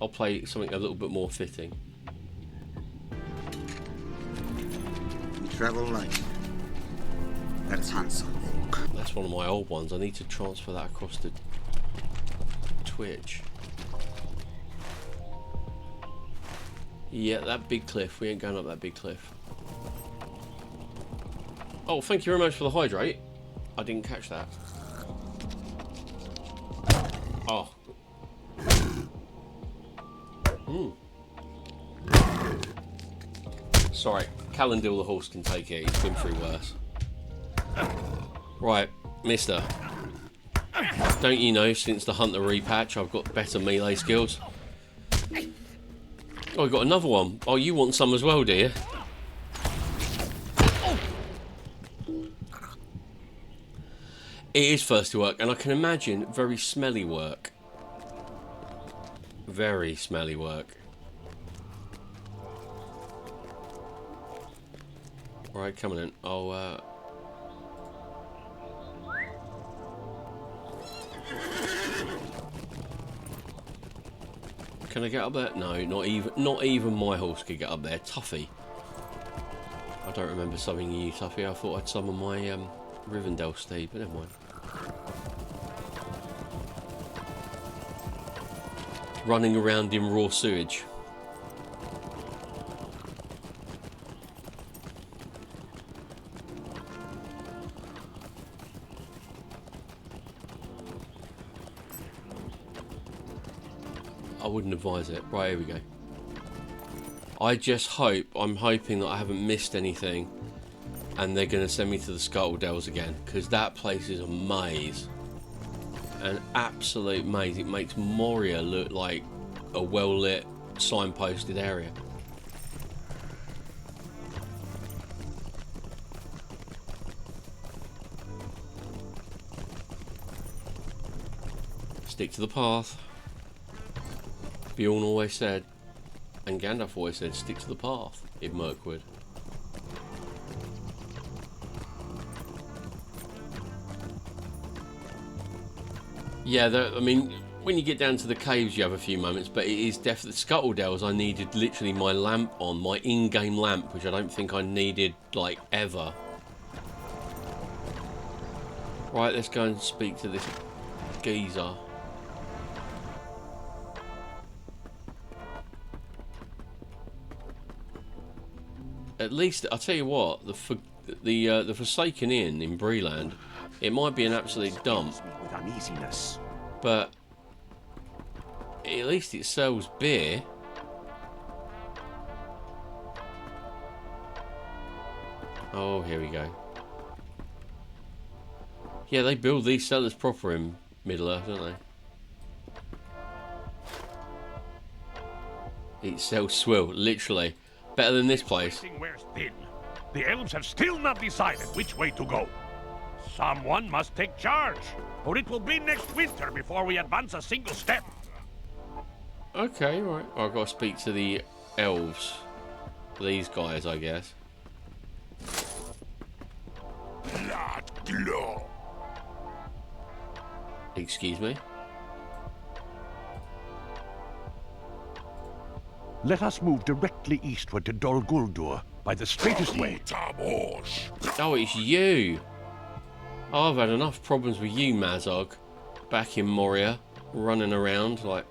I'll play something a little bit more fitting. We travel light. That's Hansel. That's one of my old ones. I need to transfer that across to Twitch. Yeah, that big cliff. We ain't going up that big cliff. Oh, thank you very much for the hydrate. I didn't catch that. Oh. Sorry, Calendil the horse can take it. He's been through worse. Right, mister. Don't you know, since the Hunter repatch, I've got better melee skills? Oh, I got another one. Oh, you want some as well, do you? It is thirsty work, and I can imagine very smelly work. Very smelly work. Right, come on in. I'll Can I get up there? No, not even my horse could get up there. Tuffy. I don't remember summoning you, Tuffy. I thought I'd summon my Rivendell steed, but never mind. Running around in raw sewage. I wouldn't advise it. Right, here we go. I'm hoping that I haven't missed anything and they're going to send me to the Scuttle Dells again, because that place is a maze. An absolute maze. It makes Moria look like a well-lit, signposted area. Stick to the path. Bjorn always said, and Gandalf always said, stick to the path in Mirkwood. Yeah, I mean, when you get down to the caves you have a few moments, but it is definitely Scuttle Dells. I needed literally my lamp on, my in-game lamp, which I don't think I needed, like, ever. Right, let's go and speak to this geezer. At least, I'll tell you what, the Forsaken Inn in Breeland, it might be an absolute dump, but at least it sells beer. Oh, here we go. Yeah, they build these cellars proper in Middle-earth, don't they? It sells swill, literally. Better than this place. Wears thin. The elves have still not decided which way to go. Someone must take charge, or it will be next winter before we advance a single step. Okay, right. I've got to speak to the elves. These guys, I guess. Excuse me? Let us move directly eastward to Dol Guldur by the straightest way. Oh, it's you! Oh, I've had enough problems with you, Mazog. Back in Moria, running around like...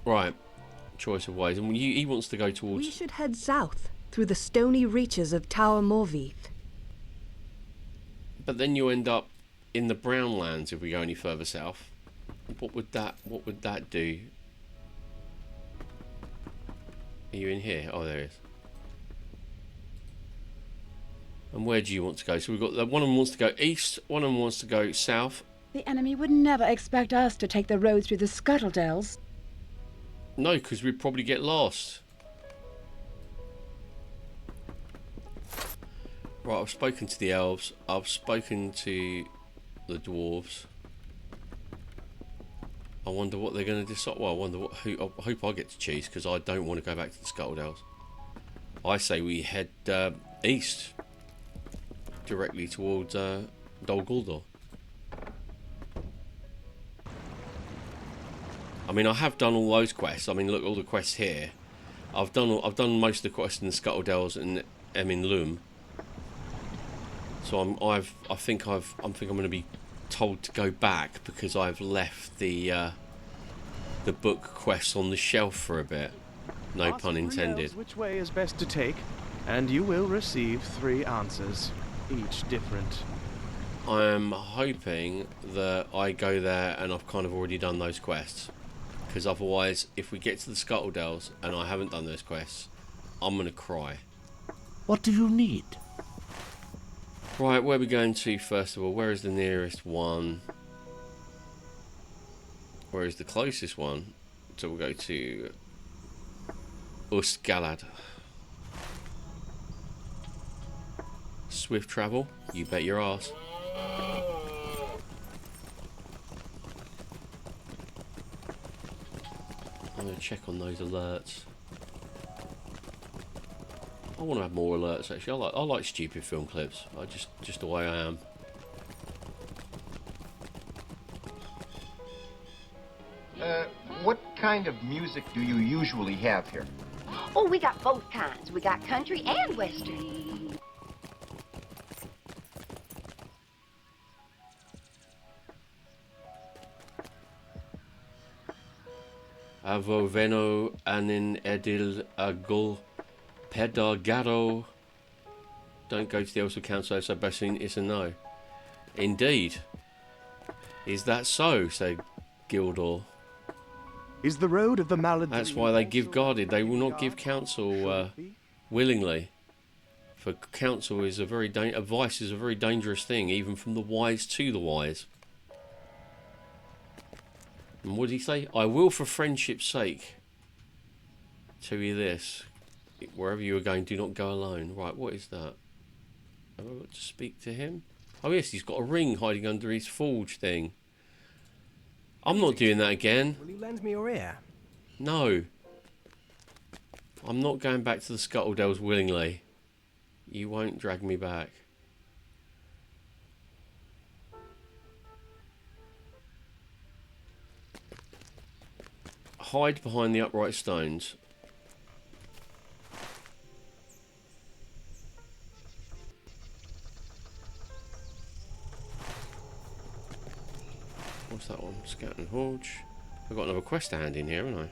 Right, choice of ways. And he wants to go towards... We should head south, through the stony reaches of Tower Morveith. But then you end up in the Brownlands if we go any further south. What would that do? Are you in here? Oh, there it is. And where do you want to go? So we've got one of them wants to go east, one of them wants to go south. The enemy would never expect us to take the road through the Scuttle Dells. No, because we'd probably get lost. Right, I've spoken to the elves. I've spoken to the dwarves. I wonder what they're going to decide. Well, I wonder who. I hope I get to choose, because I don't want to go back to the Scuttle Dells. I say we head east, directly towards Dol Guldur. I mean, I have done all those quests. I mean, look, all the quests here. I've done most of the quests in the Scuttle Dells and in Loom. So I think I'm going to be told to go back because I've left the book quests on the shelf for a bit. No pun intended. Which way is best to take, and you will receive 3 answers, each different. I'm hoping that I go there and I've kind of already done those quests, because otherwise, if we get to the Scuttle Dells and I haven't done those quests, I'm gonna cry. What do you need? Right, where are we going to first of all? Where is the nearest one? Where is the closest one? So we'll go to Ustgalad. Swift travel? You bet your ass. I'm going to check on those alerts. I want to have more alerts actually. I like stupid film clips. Just the way I am. What kind of music do you usually have here? Oh, we got both kinds. We got country and western. Avo veno anin edil agul pedagado. Don't go to the Elsa Council, so Bassin is a no. Indeed. Is that so? Said Gildur. Is the road of the Maladrim? That's why they give guarded. They will not give counsel willingly. For counsel is advice is a very dangerous thing, even from the wise to the wise. And what did he say? I will for friendship's sake tell you this. Wherever you are going, do not go alone. Right, what is that? Have I got to speak to him? Oh yes, he's got a ring hiding under his forge thing. I'm not doing that again. Will you lend me your ear? No. I'm not going back to the Scuttledells willingly. You won't drag me back. Hide behind the upright stones. What's that one? Scout and Horge. I've got another quest to hand in here, haven't I?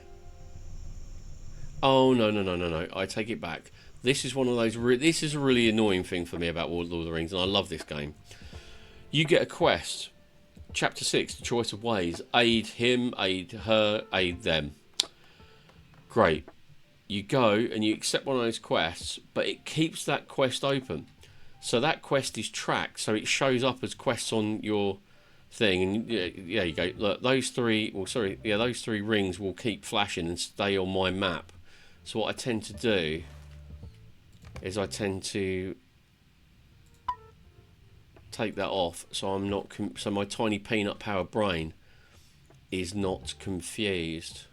Oh, no. I take it back. This is one of those... this is a really annoying thing for me about Lord of the Rings, and I love this game. You get a quest. Chapter 6, The Choice of Ways. Aid him, aid her, aid them. Great. You go and you accept one of those quests, but it keeps that quest open. So that quest is tracked, so it shows up as quests on your... thing, and yeah, you go. Look, those three. Well, sorry, yeah, those three rings will keep flashing and stay on my map. So what I tend to do is I tend to take that off, so I'm not. So my tiny peanut-powered brain is not confused.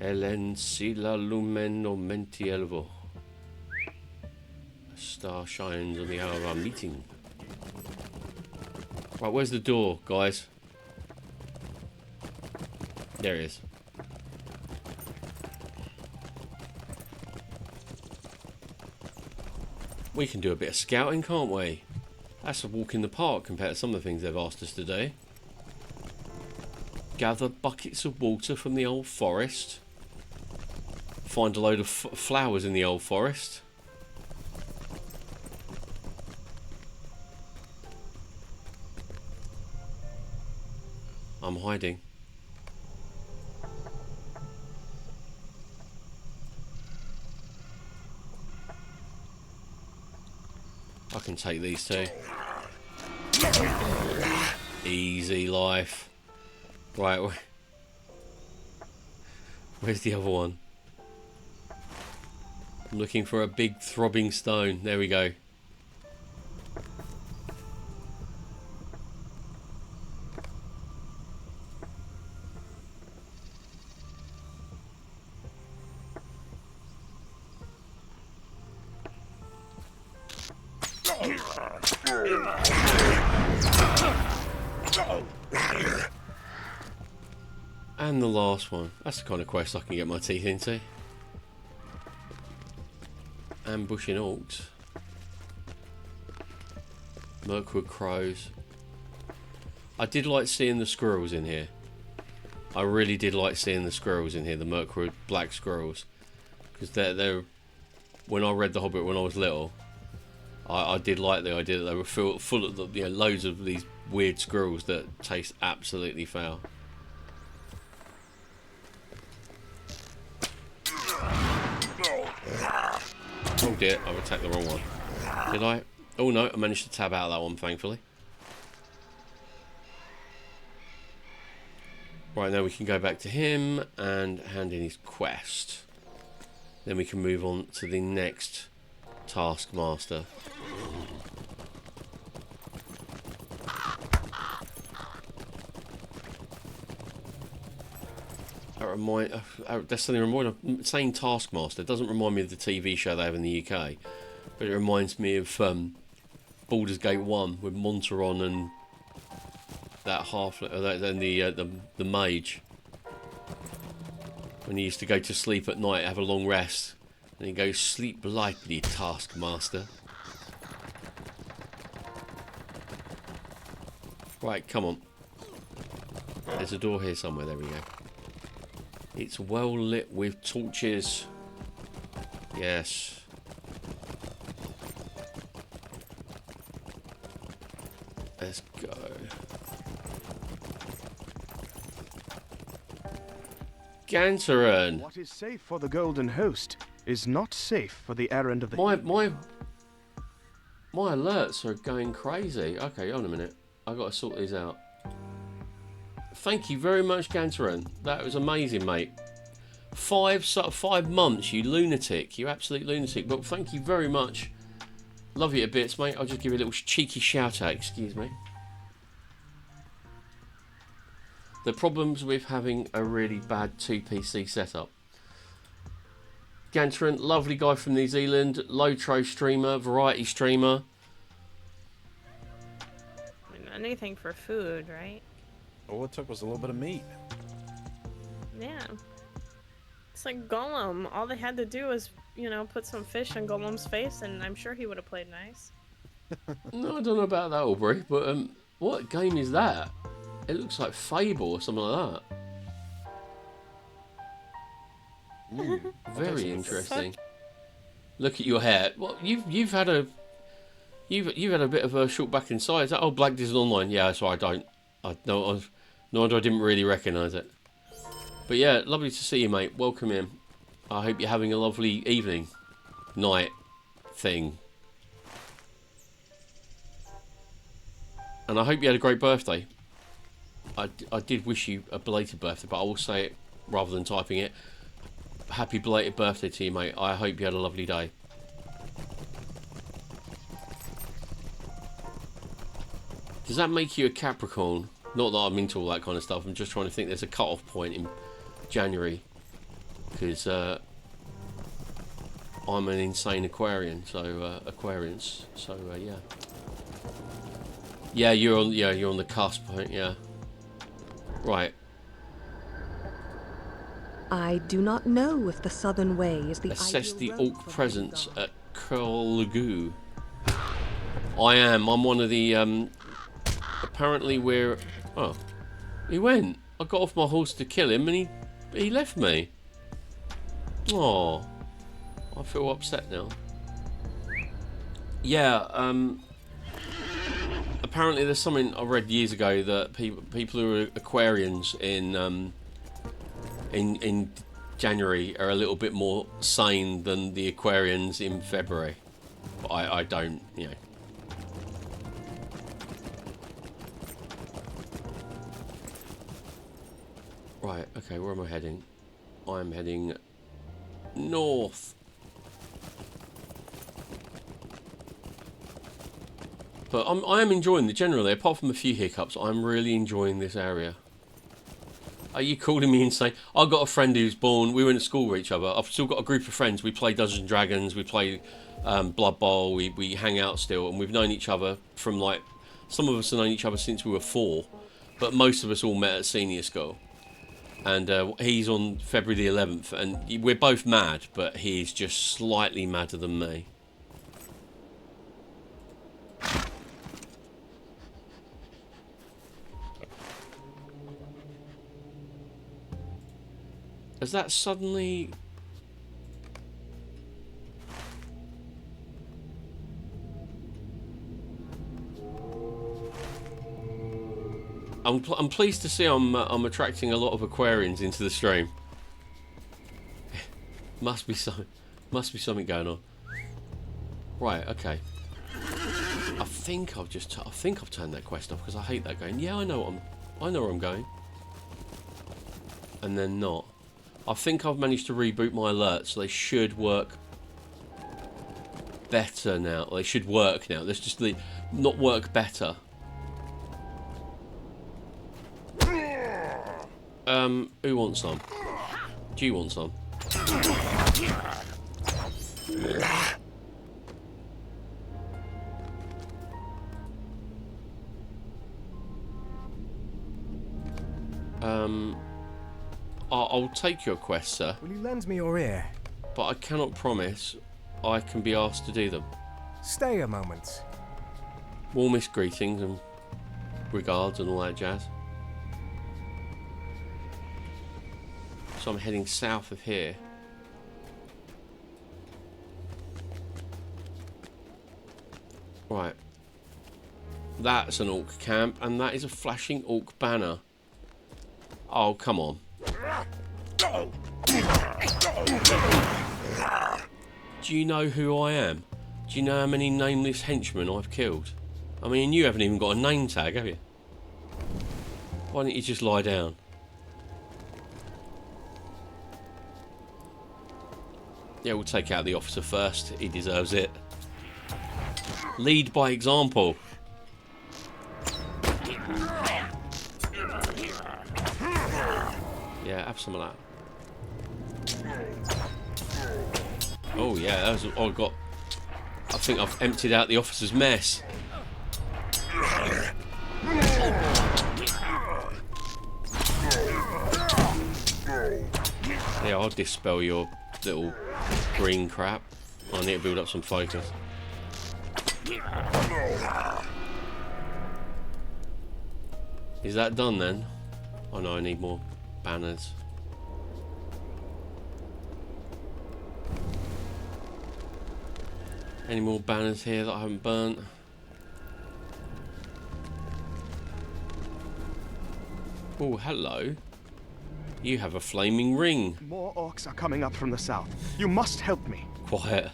Elen sila lumen no menti elvo. Star shines on the hour of our meeting. Right, where's the door, guys? There it is. We can do a bit of scouting, can't we? That's a walk in the park compared to some of the things they've asked us to do. Gather buckets of water from the old forest. Find a load of flowers in the old forest. I'm hiding. I can take these two. Easy life. Right, where's the other one? I'm looking for a big throbbing stone. There we go. And the last one. That's the kind of quest I can get my teeth into. Ambushing orcs. Mirkwood crows. I did like seeing the squirrels in here. I really did like seeing the squirrels in here, the Mirkwood black squirrels. Because they're when I read The Hobbit when I was little, I did like the idea that they were full of loads of these weird squirrels that taste absolutely foul. Oh dear, I've attacked the wrong one. Did I? Oh no, I managed to tab out of that one, thankfully. Right, now we can go back to him and hand in his quest. Then we can move on to the next taskmaster. That's something remind. Saying Taskmaster doesn't remind me of the TV show they have in the UK, but it reminds me of Baldur's Gate 1 with Monteron and that then the mage. When he used to go to sleep at night, have a long rest, and he goes, "Sleep lightly, Taskmaster." Right, come on. There's a door here somewhere. There we go. It's well lit with torches. Yes. Let's go. Gantaran. What is safe for the Golden Host is not safe for the errand of the... My alerts are going crazy. Okay, hold on a minute. I've got to sort these out. Thank you very much, Gantaran. That was amazing, mate. 5 months, you lunatic. You absolute lunatic. But thank you very much. Love you to bits, mate. I'll just give you a little cheeky shout out. Excuse me. The problems with having a really bad 2PC setup. Gantaran, lovely guy from New Zealand. Lotro streamer, variety streamer. I mean, anything for food, right? All it took was a little bit of meat. Yeah. It's like Gollum. All they had to do was, you know, put some fish in Gollum's face, and I'm sure he would have played nice. No, I don't know about that, Aubrey, but what game is that? It looks like Fable or something like that. Ooh, very interesting. Look at your hair. Well, you've had a bit of a short back and sides. Oh, Black Dizzle Online. Yeah, that's why no wonder I didn't really recognise it. But yeah, lovely to see you, mate. Welcome in. I hope you're having a lovely evening, night thing. And I hope you had a great birthday. I did wish you a belated birthday, but I will say it rather than typing it. Happy belated birthday to you, mate. I hope you had a lovely day. Does that make you a Capricorn? Not that I'm into all that kind of stuff. I'm just trying to think there's a cut-off point in January. Because I'm an insane Aquarian, so Aquarians. So yeah. Yeah, you're on the cusp, yeah. Right. I do not know if the Southern Way is the Assess the ideal orc presence at Kurlagu. I'm one of the apparently we're oh, he went. I got off my horse to kill him and he left me. Oh, I feel upset now. Yeah, apparently there's something I read years ago that people who are Aquarians in January are a little bit more sane than the Aquarians in February. But I don't, you know. Right, okay, where am I heading? I'm heading north. But I am enjoying it generally, apart from a few hiccups. I'm really enjoying this area. Are you calling me insane? I've got a friend who's born. We went to school with each other. I've still got a group of friends. We play Dungeons and Dragons. We play Blood Bowl. We hang out still, and we've known each other from like some of us have known each other since we were 4, but most of us all met at senior school. And he's on February the 11th, and we're both mad, but he's just slightly madder than me. Has that suddenly... I'm pleased to see I'm attracting a lot of Aquarians into the stream. must be something going on. Right, okay. I think I've turned that quest off because I hate that game. Yeah, I know where I'm going. And then not. I think I've managed to reboot my alerts, so they should work better now. They should work now. Let's just not work better. Who wants some? Do you want some? I'll take your quest, sir. Will you lend me your ear? But I cannot promise I can be asked to do them. Stay a moment. Warmest greetings and regards and all that jazz. So I'm heading south of here. Right. That's an orc camp, and that is a flashing orc banner. Oh, come on. Do you know who I am? Do you know how many nameless henchmen I've killed? I mean, you haven't even got a name tag, have you? Why don't you just lie down? Yeah, we'll take out the officer first. He deserves it. Lead by example. Yeah, have some of that. Oh yeah, that was all I got. I think I've emptied out the officer's mess. Yeah, I'll dispel your little green crap. I need to build up some focus. Is that done then? Oh no, I need more banners. Any more banners here that I haven't burnt? Oh, hello. You have a flaming ring. More orcs are coming up from the south. You must help me. Quiet.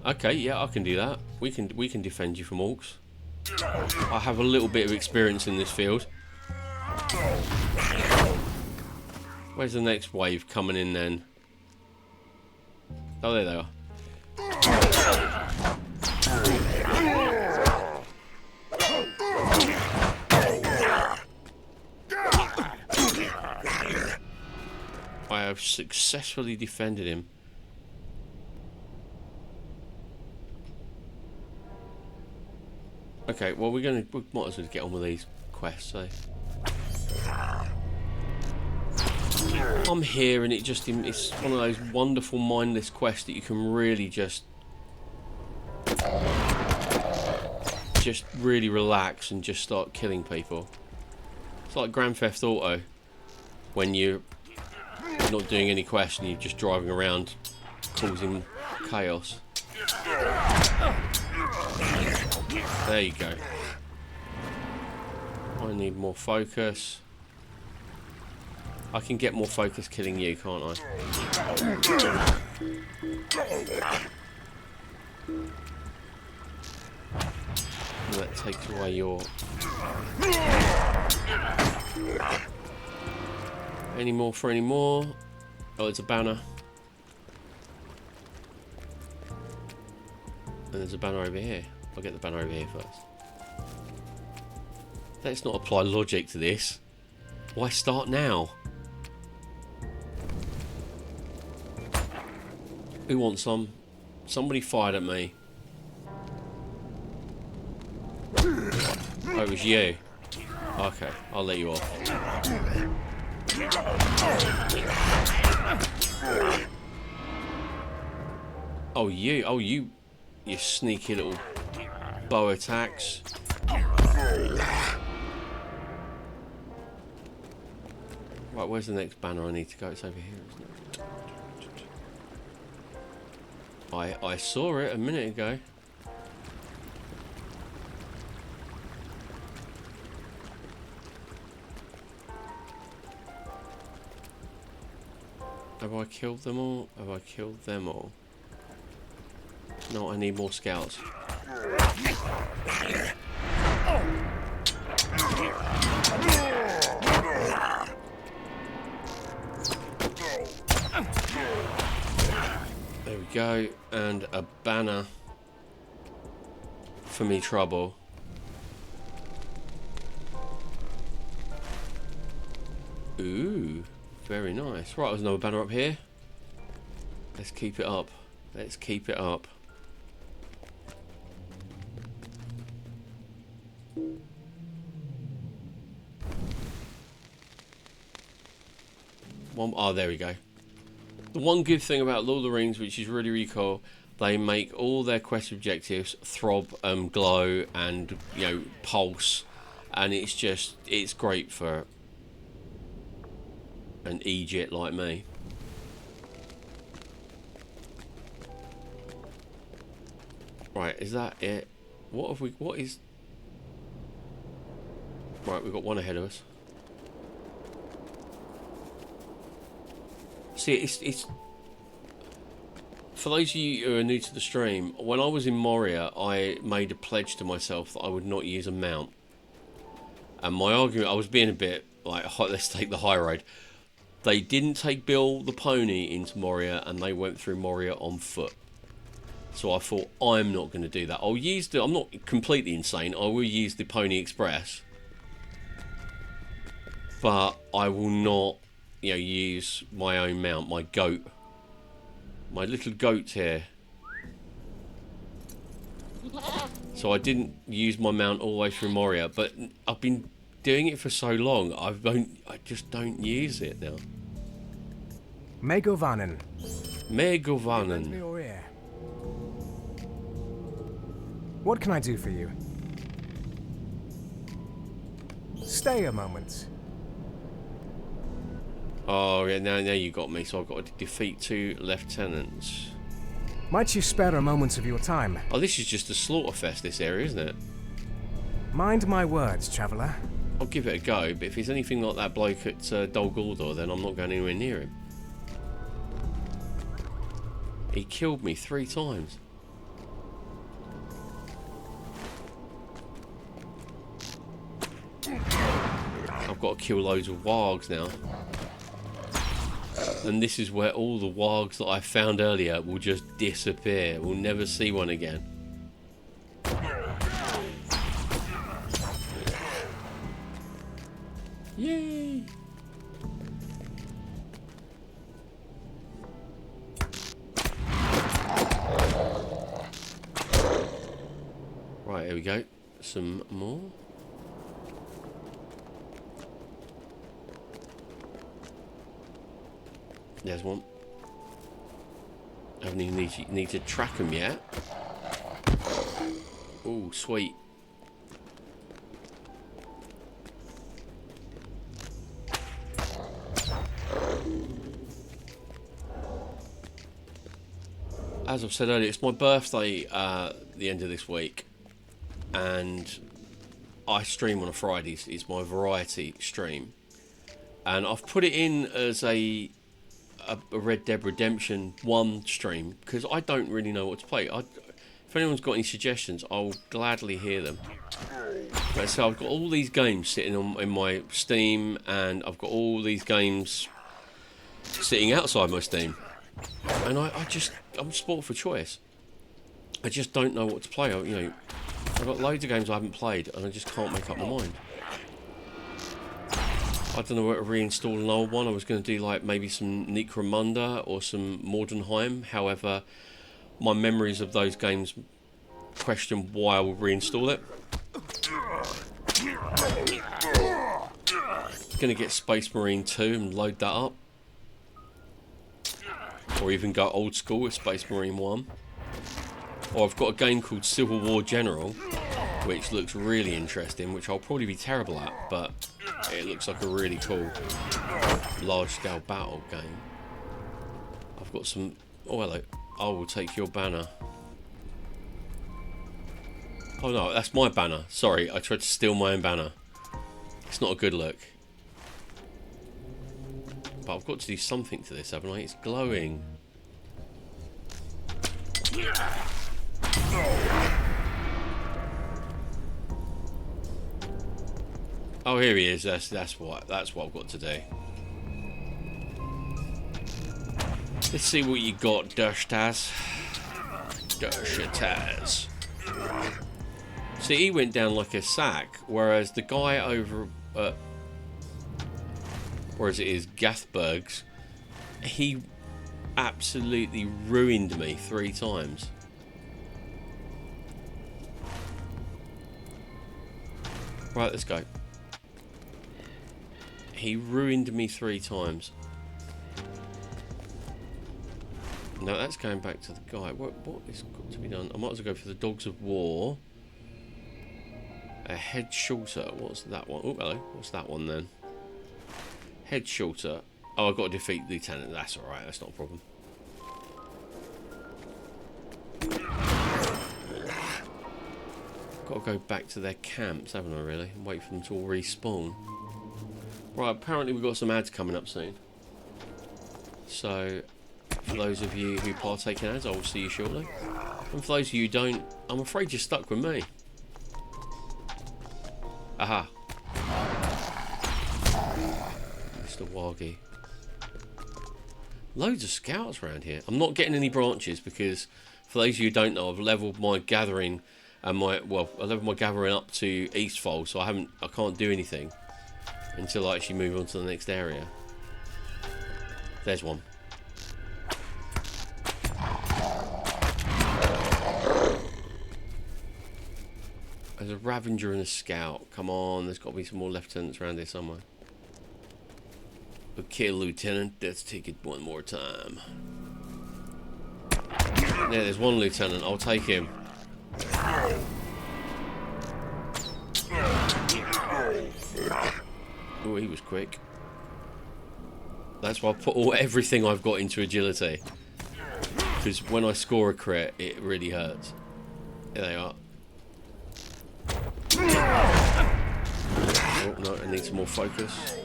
Okay, yeah, I can do that. We can defend you from orcs. I have a little bit of experience in this field. Where's the next wave coming in then? Oh, there they are. I have successfully defended him. Okay, well we might as well get on with these quests, eh? I'm here and it's one of those wonderful mindless quests that you can really just really relax and just start killing people. It's like Grand Theft Auto when you're not doing any quests and you're just driving around causing chaos. There you go. I need more focus. I can get more focus killing you, can't I? That takes away your... Any more for any more? Oh, it's a banner. And there's a banner over here. I'll get the banner over here first. Let's not apply logic to this. Why start now? Who wants some? Somebody fired at me. Oh, it was you. Okay, I'll let you off. Oh, you sneaky little bow attacks. Right, where's the next banner I need to go? It's over here, isn't it? I saw it a minute ago. Have I killed them all? Have I killed them all? No, I need more scouts. There we go, and a banner for me trouble. Ooh, very nice. Right, there's another banner up here. Let's keep it up. Let's keep it up. Oh, there we go. The one good thing about Lord of the Rings, which is really, really cool, they make all their quest objectives throb, glow, and, you know, pulse. And it's great for an Egypt like me. Right, is that it? What is... Right, we've got one ahead of us. See, it's... For those of you who are new to the stream, when I was in Moria, I made a pledge to myself that I would not use a mount. And my argument, I was being a bit like, let's take the high road. They didn't take Bill the pony into Moria, and they went through Moria on foot. So I thought, I'm not going to do that. I'm not completely insane. I will use the Pony Express. But I will not, you know, use my own mount, my goat. My little goat here. So I didn't use my mount all the way through Moria, but I've been doing it for so long, I just don't use it now. Megovanen. Megovanen. What can I do for you? Stay a moment. Oh, yeah, now you got me, so I've got to defeat 2 lieutenants. Might you spare a moment of your time? Oh, this is just a slaughterfest, this area, isn't it? Mind my words, traveller. I'll give it a go, but if he's anything like that bloke at Dol Guldur, then I'm not going anywhere near him. He killed me 3 times. I've got to kill loads of wargs now. And this is where all the wargs that I found earlier will just disappear. We'll never see one again. Yay! Right, here we go. Some more. There's one. I haven't even need to track them yet. Oh, sweet. As I've said earlier, it's my birthday the end of this week, and I stream on a Friday. It's my variety stream, and I've put it in as a Red Dead Redemption 1 stream because I don't really know what to play. If anyone's got any suggestions, I'll gladly hear them. Right, so I've got all these games sitting in my Steam, and I've got all these games sitting outside my Steam, and I'm spoiled for choice. I just don't know what to play. I've got loads of games I haven't played, and I just can't make up my mind. I don't know where to reinstall an old one. I was going to do like maybe some Necromunda or some Mordenheim. However, my memories of those games question why I would reinstall it. Going to get Space Marine 2 and load that up. Or even go old school with Space Marine 1. Or I've got a game called Civil War General, which looks really interesting, which I'll probably be terrible at, but it looks like a really cool large-scale battle game. I've got some... Oh, hello. I will take your banner. Oh, no, that's my banner. Sorry, I tried to steal my own banner. It's not a good look. But I've got to do something to this, haven't I? It's glowing. Oh, here he is. That's what I've got to do. Let's see what you got, Dushtaz. Dushtaz. See, he went down like a sack, whereas the guy over at or as it is, Gathbergs, he absolutely ruined me 3 times. Right, let's go. He ruined me 3 times. No, that's going back to the guy. What is got to be done? I might as well go for the Dogs of War. A head shorter. What's that one? Oh, hello. What's that one then? Head shorter. Oh, I've got to defeat Lieutenant. That's alright. That's not a problem. Got to go back to their camps, haven't I, really? And wait for them to all respawn. Right, apparently we've got some ads coming up soon. So, for those of you who partake in ads, I will see you shortly. And for those of you who don't, I'm afraid you're stuck with me. Aha. Mr. Wagi. Loads of scouts around here. I'm not getting any branches because, for those of you who don't know, I've leveled my gathering and I leveled my gathering up to Eastfold, so I can't do anything until I actually move on to the next area. There's one. There's a Ravager and a Scout. Come on, there's got to be some more lieutenants around here somewhere. Okay, Lieutenant, let's take it one more time. Yeah, there's one Lieutenant. I'll take him. Oh, he was quick. That's why I put everything I've got into agility. Because when I score a crit, it really hurts. Here they are. Oh, no, I need some more focus.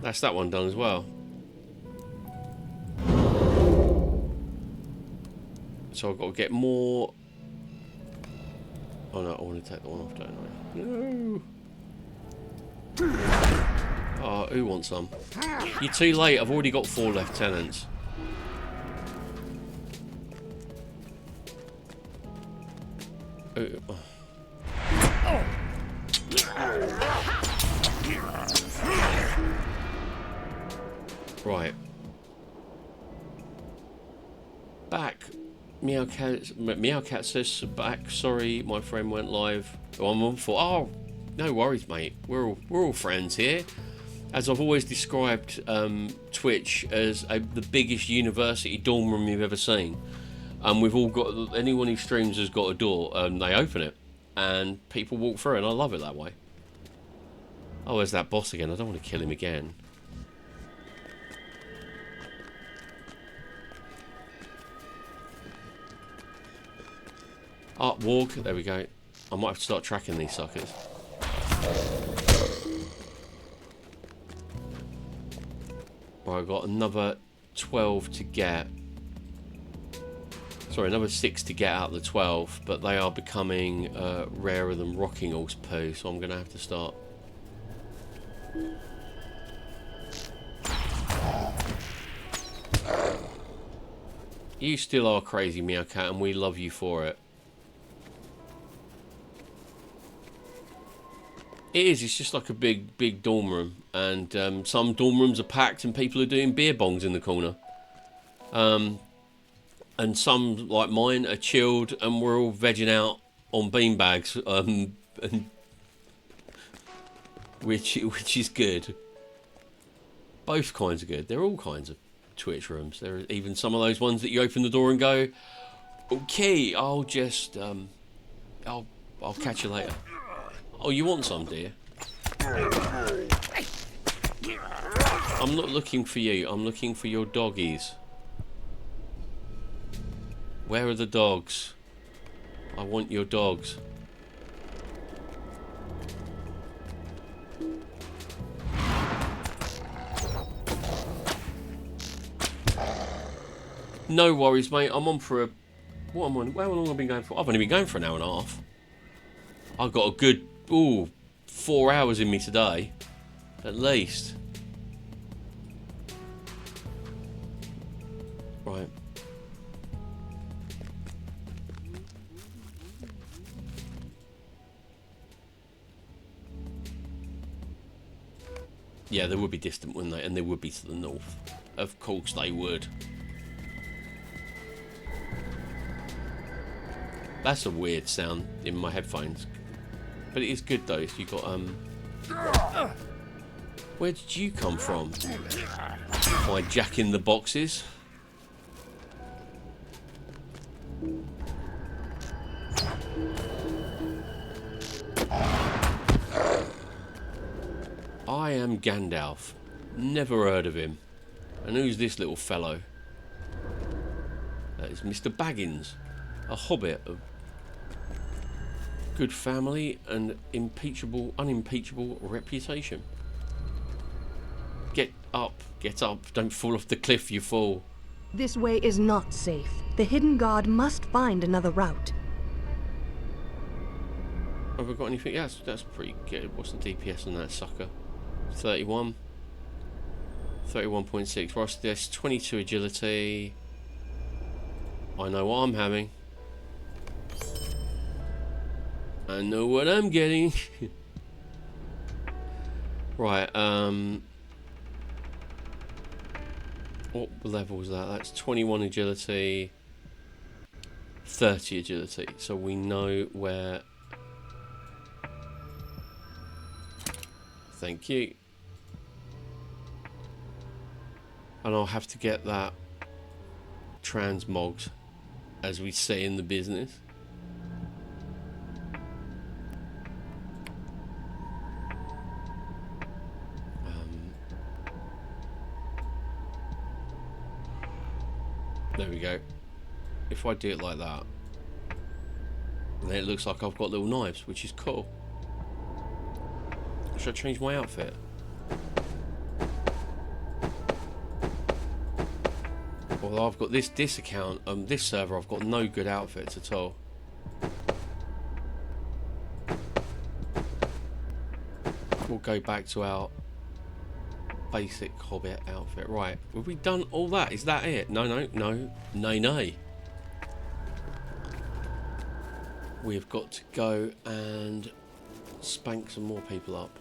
That's that one done as well. So I've got to get more. Oh no, I want to take that one off, don't I? No. Oh, who wants some? You're too late. I've already got 4 lieutenants. Right. Back. Meowcat says back. Sorry, my friend went live. Oh, I'm on for. Oh, no worries, mate. We're all friends here. As I've always described Twitch as the biggest university dorm room you've ever seen. We've all got, anyone who streams has got a door, they open it and people walk through, and I love it that way. Oh, there's that boss again. I don't want to kill him again. Art Warg, there we go. I might have to start tracking these suckers. Right, I've got another 12 to get. Sorry, another 6 to get out of the 12, but they are becoming rarer than rocking horse poo, so I'm going to have to start. You still are crazy, Meowcat, and we love you for it. It is, it's just like a big dorm room, and some dorm rooms are packed and people are doing beer bongs in the corner. And some, like mine, are chilled and we're all vegging out on beanbags, and which is good. Both kinds are good. There are all kinds of Twitch rooms. There are even some of those ones that you open the door and go, okay, I'll just I'll catch you later. Oh, you want some, dear? I'm not looking for you. I'm looking for your doggies. Where are the dogs? I want your dogs. No worries, mate. I'm on for a... What am I... How long have I been going for? I've only been going for an hour and a half. I've got a good... Ooh, 4 hours in me today. At least. Right. Yeah, they would be distant, wouldn't they? And they would be to the north. Of course they would. That's a weird sound in my headphones. But it is good though if you got Where did you come from? My jack in the boxes. I am Gandalf. Never heard of him. And who's this little fellow? That is Mr. Baggins, a hobbit of good family and unimpeachable reputation. Get up, don't fall off the cliff, you fool. This way is not safe. The hidden guard must find another route. Have I got anything? That's pretty good. What's the DPS on that sucker? 31. 31.6. What's this? 22 agility. I know what I'm having. I know what I'm getting. Right, what level is that? That's 21 agility, 30 agility. So we know where. Thank you. And I'll have to get that transmogged, as we say in the business. There we go. If I do it like that, then it looks like I've got little knives, which is cool. Should I change my outfit? Although I've got this account, this server, I've got no good outfits at all. We'll go back to our basic hobbit outfit. Right, have we done all that? Is that it? No. We've got to go and spank some more people up.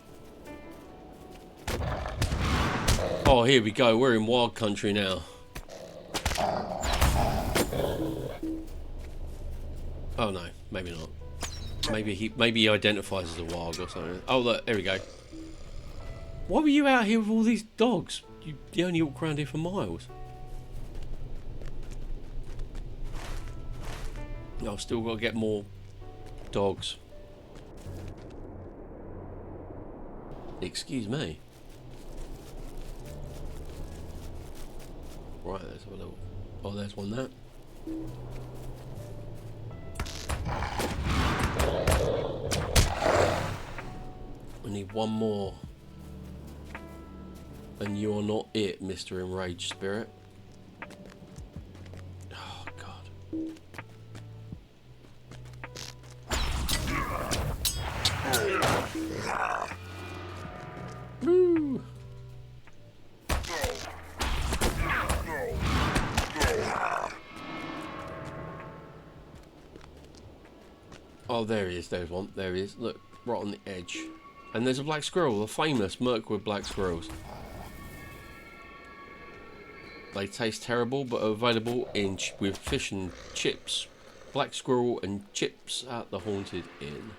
Oh, here we go. We're in wild country now. Oh no, maybe not. Maybe he identifies as a warg or something. Oh look, there we go. Why were you out here with all these dogs? You only walk around here for miles. I've still got to get more dogs. Excuse me. Right, let's have a little. Oh, there's one there. We need one more. And you're not it, Mr. Enraged Spirit. Oh, God. Woo! Oh, there he is. There's one. There he is. Look, right on the edge. And there's a black squirrel, the famous Mirkwood black squirrels. They taste terrible, but are available with fish and chips. Black squirrel and chips at the Haunted Inn.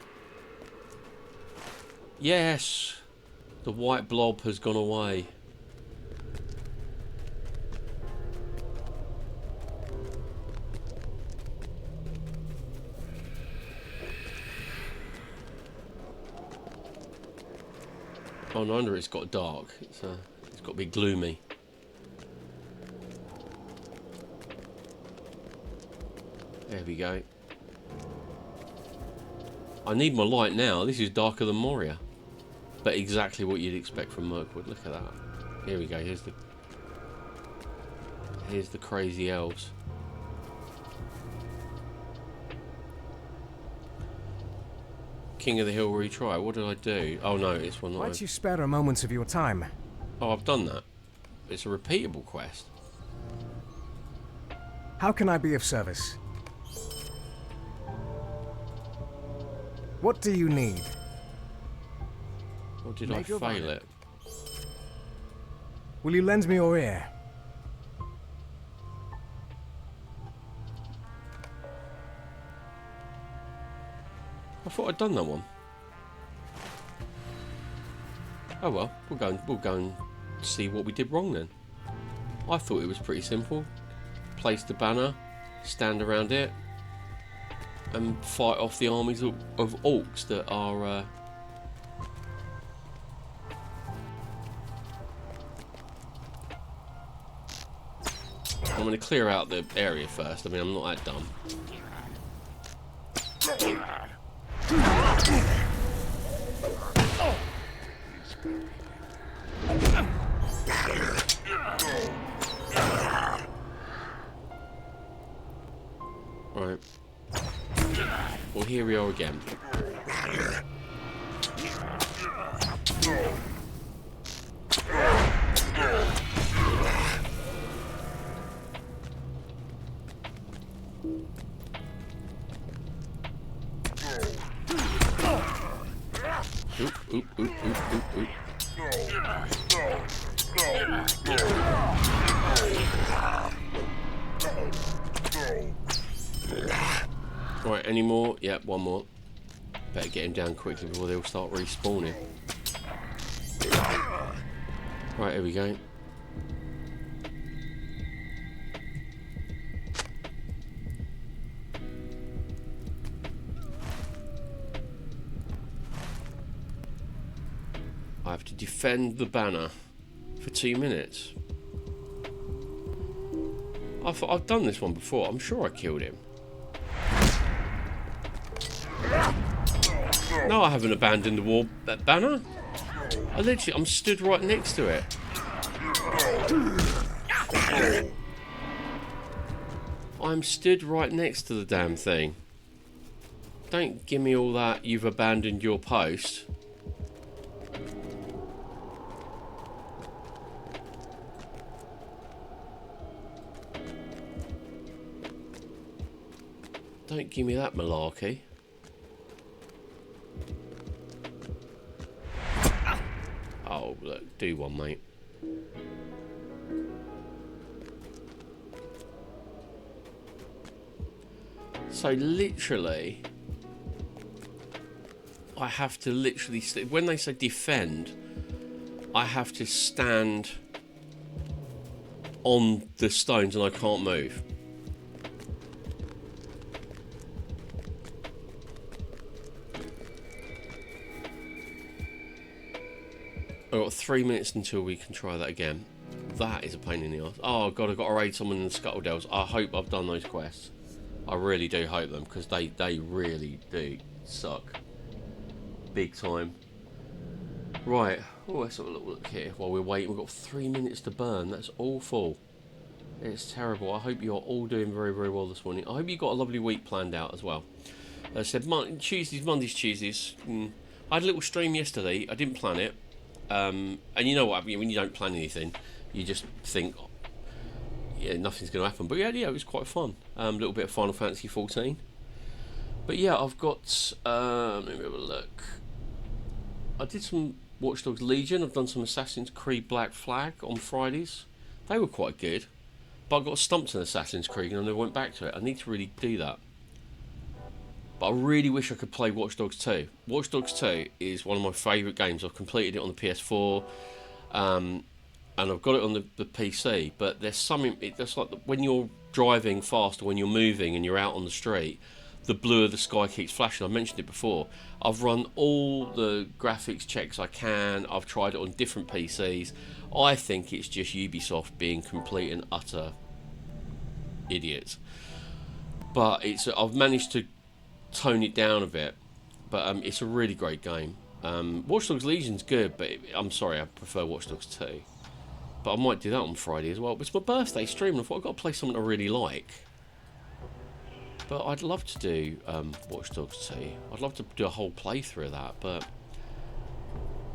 Yes! The white blob has gone away. Oh, no wonder it's got dark. It's got to be gloomy. There we go. I need my light now. This is darker than Moria. But exactly what you'd expect from Mirkwood. Look at that. Here we go. Here's the crazy elves. King of the Hill retry. What did I do? Oh no, it's one that Might you spare a moment of your time? Oh, I've done that. It's a repeatable quest. How can I be of service? What do you need? Or did I fail it? Will you lend me your ear? I thought I'd done that one. Oh well, we'll go and see what we did wrong then. I thought it was pretty simple. Place the banner, stand around it, and fight off the armies of orcs that are I'm going to clear out the area first. I mean, I'm not that dumb. Right. Well, here we are again. Oop. Right, any more? Yep, one more. Better get him down quickly before they all start respawning. Right, here we go. I have to defend the banner for 2 minutes. I've done this one before. I'm sure I killed him. No, I haven't abandoned the war banner. I'm stood right next to it. I'm stood right next to the damn thing. Don't give me all that you've abandoned your post. Don't give me that malarkey. Oh, look, do one, mate. So, literally, I have to literally... when they say defend, I have to stand on the stones and I can't move. I've got 3 minutes until we can try that again. That is a pain in the arse. Oh god, I've got to raid someone in the Scuttle Dells. I hope I've done those quests. I really do hope them, because they really do suck. Big time. Right, oh, let's have a little look here while we're waiting. We've got 3 minutes to burn. That's awful. It's terrible. I hope you're all doing very, very well this morning. I hope you've got a lovely week planned out as well. As I said, Mondays, Tuesdays. I had a little stream yesterday. I didn't plan it. And you know what, when you don't plan anything, you just think, yeah, nothing's going to happen. But yeah, it was quite fun. A little bit of Final Fantasy 14. But yeah, I've got, let me have a look. I did some Watch Dogs Legion. I've done some Assassin's Creed Black Flag on Fridays. They were quite good. But I got stumped in Assassin's Creed and I never went back to it. I need to really do that. But I really wish I could play Watch Dogs 2. Watch Dogs 2 is one of my favourite games. I've completed it on the PS4, and I've got it on the PC. But there's something, it's like when you're driving fast or when you're moving and you're out on the street, the blue of the sky keeps flashing. I've mentioned it before. I've run all the graphics checks I can. I've tried it on different PCs. I think it's just Ubisoft being complete and utter idiots. But I've managed to tone it down a bit, but it's a really great game. Watch Dogs Legion's good, but I'm sorry, I prefer Watch Dogs 2. But I might do that on Friday as well. It's my birthday stream, and I thought I've got to play something I really like. But I'd love to do Watch Dogs 2. I'd love to do a whole playthrough of that, but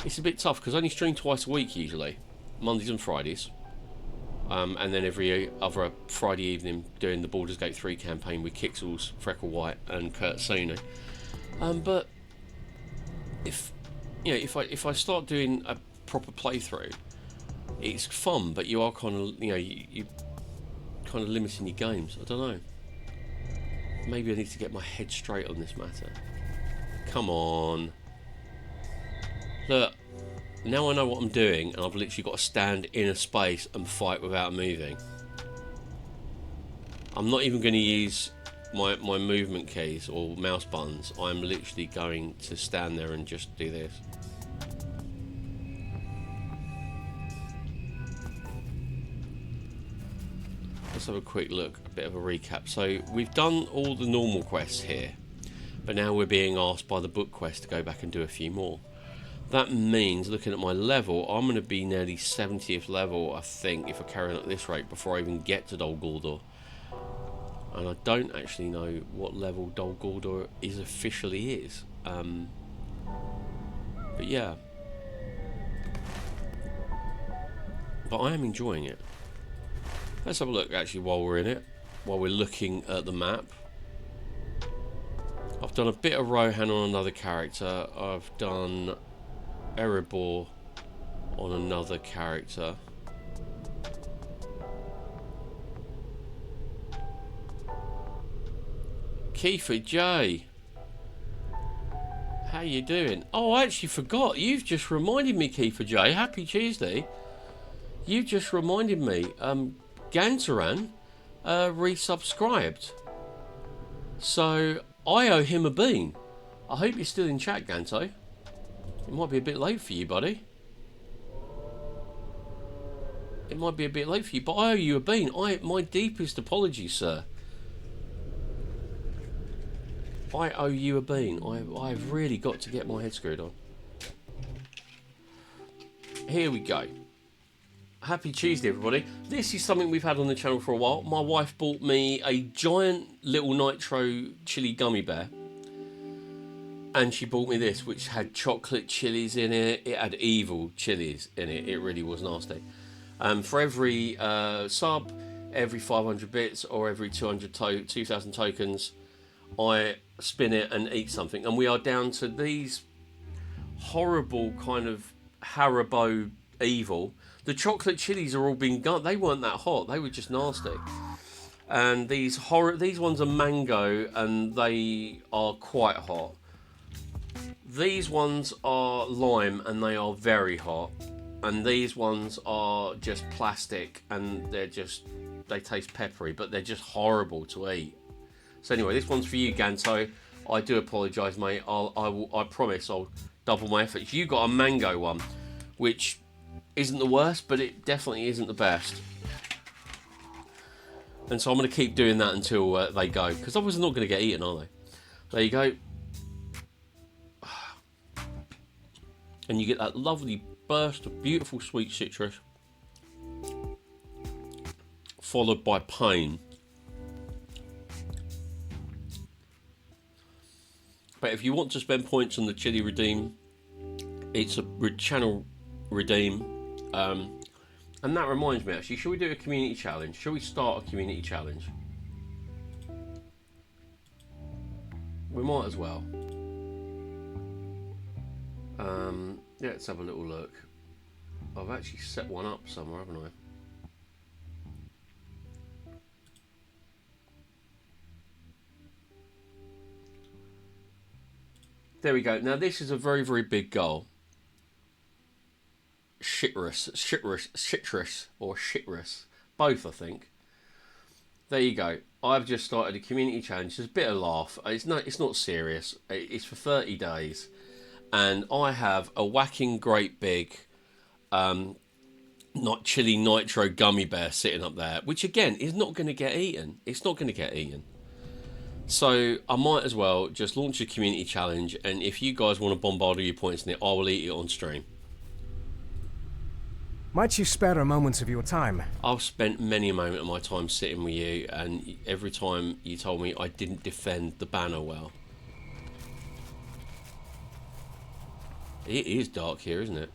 it's a bit tough because I only stream twice a week usually, Mondays and Fridays. And then every other Friday evening doing the Baldur's Gate 3 campaign with Kixels, Freckle White and Kurt Sunu. But if I start doing a proper playthrough, it's fun, but you are kind of, you know, you kind of limiting your games. I don't know. Maybe I need to get my head straight on this matter. Come on. Look, now I know what I'm doing, and I've literally got to stand in a space and fight without moving. I'm not even going to use my movement keys or mouse buttons. I'm literally going to stand there and just do this. Let's have a quick look, a bit of a recap. So we've done all the normal quests here, but now we're being asked by the book quest to go back and do a few more. That means, looking at my level, I'm going to be nearly 70th level, I think, if I carry on at this rate before I even get to Dol Guldur. And I don't actually know what level Dol Guldur officially is. But yeah. But I am enjoying it. Let's have a look actually while we're in it, while we're looking at the map. I've done a bit of Rohan on another character. I've done Erebor on another character. Kiefer J, how you doing? Oh, I actually forgot. You've just reminded me, Kiefer J. Happy Tuesday. You've just reminded me. Gantaran resubscribed, so I owe him a bean. I hope you're still in chat, Ganto. It might be a bit late for you, buddy. It might be a bit late for you, but I owe you a bean. My deepest apologies, sir. I owe you a bean. I've really got to get my head screwed on. Here we go. Happy Tuesday, everybody. This is something we've had on the channel for a while. My wife bought me a giant little nitro chili gummy bear. And she bought me this, which had chocolate chilies in it. It had evil chilies in it. It really was nasty. For every sub, every 500 bits, or every 2,000 tokens, I spin it and eat something. And we are down to these horrible kind of Haribo evil. The chocolate chilies are all being gone. They weren't that hot. They were just nasty. And these ones are mango, and they are quite hot. These ones are lime, and they are very hot. And these ones are just plastic, and they taste peppery, but they're just horrible to eat. So anyway, this one's for you, Ganto. I do apologise, mate. I promise I'll double my efforts. You got a mango one, which isn't the worst, but it definitely isn't the best. And so I'm going to keep doing that until they go, because otherwise they're not going to get eaten, are they? There you go. And you get that lovely burst of beautiful sweet citrus, followed by pain. But if you want to spend points on the chili redeem, it's a channel redeem. And that reminds me, actually, should we do a community challenge? Shall we start a community challenge? We might as well. Yeah, let's have a little look. I've actually set one up somewhere, haven't I? There we go. Now this is a very, very big goal. Citrus, both, I think. There you go. I've just started a community challenge. There's a bit of laugh. It's not serious. It's for 30 days, and I have a whacking great big, not chili nitro gummy bear sitting up there, which again is not going to get eaten. It's not going to get eaten. So I might as well just launch a community challenge, and if you guys want to bombard all your points in it, I will eat it on stream. Might you spare a moment of your time? I've spent many a moment of my time sitting with you, and every time you told me I didn't defend the banner well. It is dark here, isn't it?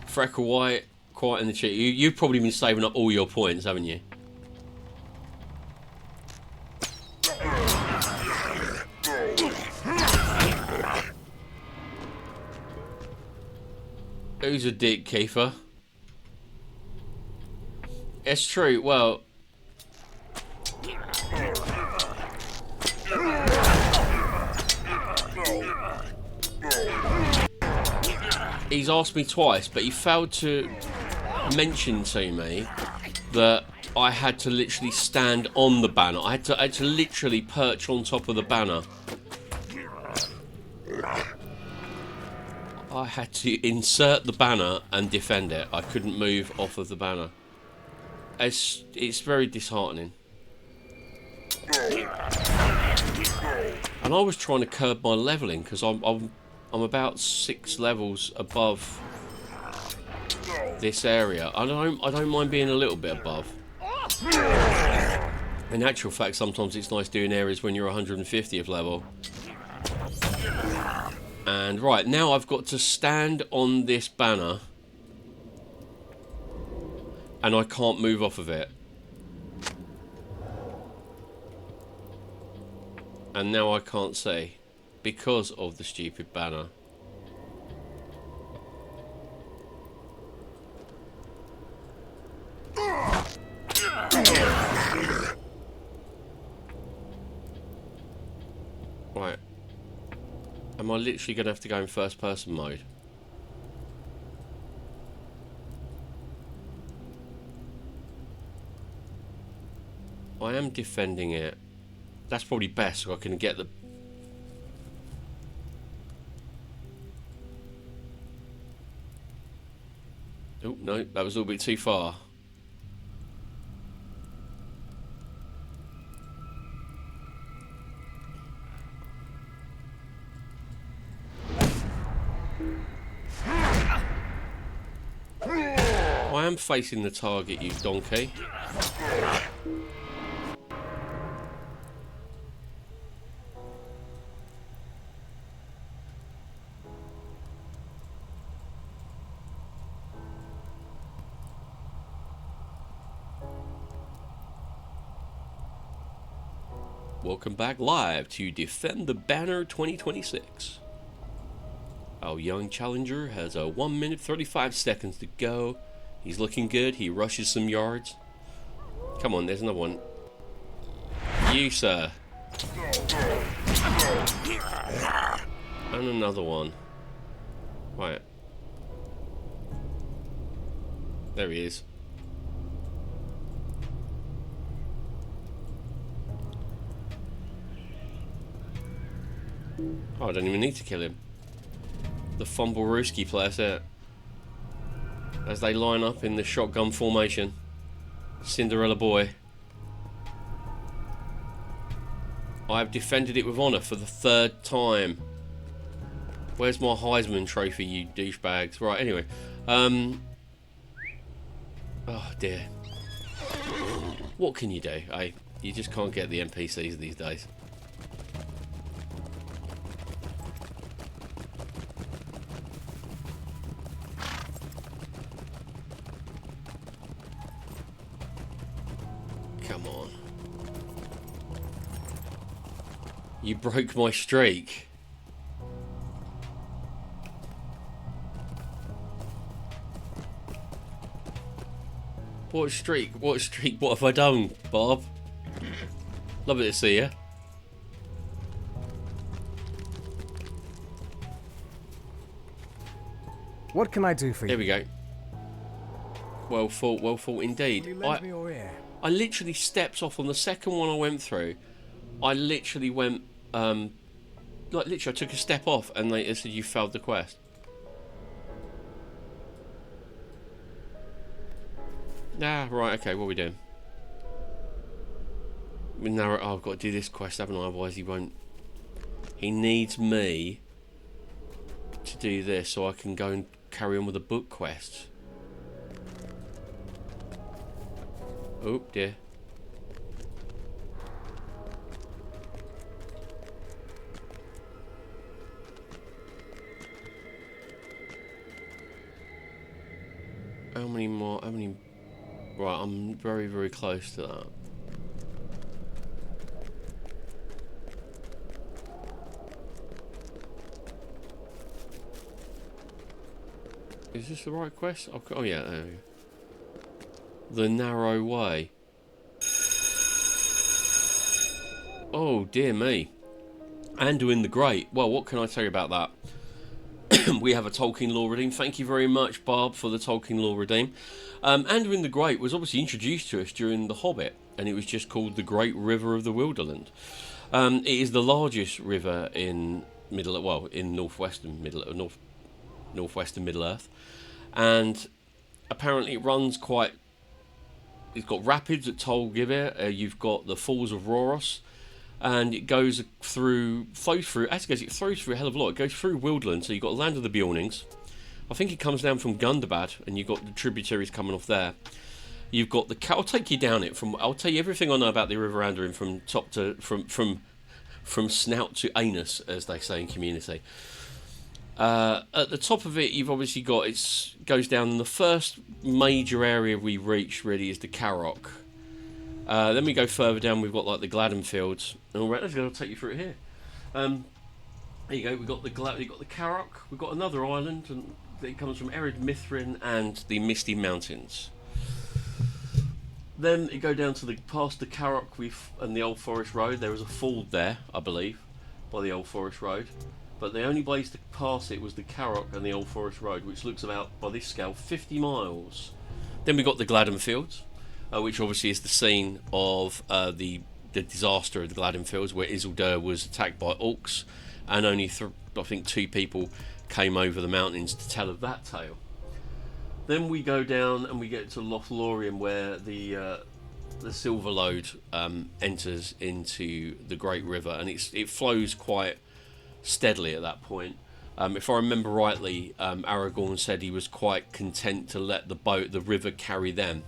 Freckle White, quiet in the chat. You've probably been saving up all your points, haven't you? Who's a dick, Kiefer? It's true. Well, he's asked me twice, but he failed to mention to me that I had to literally stand on the banner. I had to literally perch on top of the banner. I had to insert the banner and defend it. I couldn't move off of the banner. It's very disheartening. And I was trying to curb my leveling because I'm about 6 levels above this area. I don't mind being a little bit above. In actual fact, sometimes it's nice doing areas when you're 150th level. And right, now I've got to stand on this banner and I can't move off of it. And now I can't see because of the stupid banner. Right. Am I literally going to have to go in first person mode? I am defending it. That's probably best so I can get the... Oh, no, that was a little bit too far. I am facing the target, you donkey. Welcome back live to Defend the Banner 2026. Our young challenger has a 1 minute 35 seconds to go. He's looking good. He rushes some yards. Come on, there's another one. You, sir. And another one. Right. There he is. Oh, I don't even need to kill him. The Fumblerooski player set. As they line up in the shotgun formation. Cinderella boy. I've defended it with honour for the 3rd time. Where's my Heisman trophy, you douchebags? Right, anyway. Oh dear. What can you do? You just can't get the NPCs these days. Come on. You broke my streak. What streak? What streak? What have I done, Bob? Lovely to see you. What can I do for you? Here we go. Well fought indeed. Will you lend me your ear? I literally stepped off on the second one I went through. I literally went, like literally I took a step off and they said you failed the quest. Ah, right, okay, what are we doing? Now, oh, I've got to do this quest, haven't I? Otherwise he won't. He needs me to do this so I can go and carry on with the book quest. Oh dear. How many more? How many? Right, I'm very, very close to that. Is this the right quest? Oh yeah, there we go. The narrow way. Oh, dear me. Anduin the Great. Well, what can I tell you about that? We have a Tolkien Lore Redeem. Thank you very much, Barb, for the Tolkien Lore Redeem. Anduin the Great was obviously introduced to us during The Hobbit, and it was just called the Great River of the Wilderland. It is the largest river in northwestern Middle Earth, and apparently it runs quite. It's got rapids at Tol Guldur. You've got the Falls of Rhoros. And it flows through a hell of a lot. It goes through Wildland, so you've got Land of the Beornings. I think it comes down from Gundabad, and you've got the tributaries coming off there. You've got I'll take you down it. I'll tell you everything I know about the River Anduin from top to from snout to anus, as they say in Community. At the top of it, you've obviously got goes down. The first major area we reach really is the Carrock. Then we go further down. We've got like the Gladden Fields. All right, let's go. I'll take you through it here. There you go. We've got the Carrock. We've got another island, and it comes from Ered Mithrin and the Misty Mountains. Then you go down to past the Carrock and the Old Forest Road. There was a ford there, I believe, by the Old Forest Road. But the only place to pass it was the Carrock and the Old Forest Road, which looks about, by this scale, 50 miles. Then we got the Gladden Fields. Which obviously is the scene of the disaster of the Gladden Fields, where Isildur was attacked by orcs, and only I think 2 people came over the mountains to tell of that tale. Then we go down and we get to Lothlorien, where the Silverlode enters into the Great River, and it flows quite steadily at that point. If I remember rightly, Aragorn said he was quite content to let the river carry them.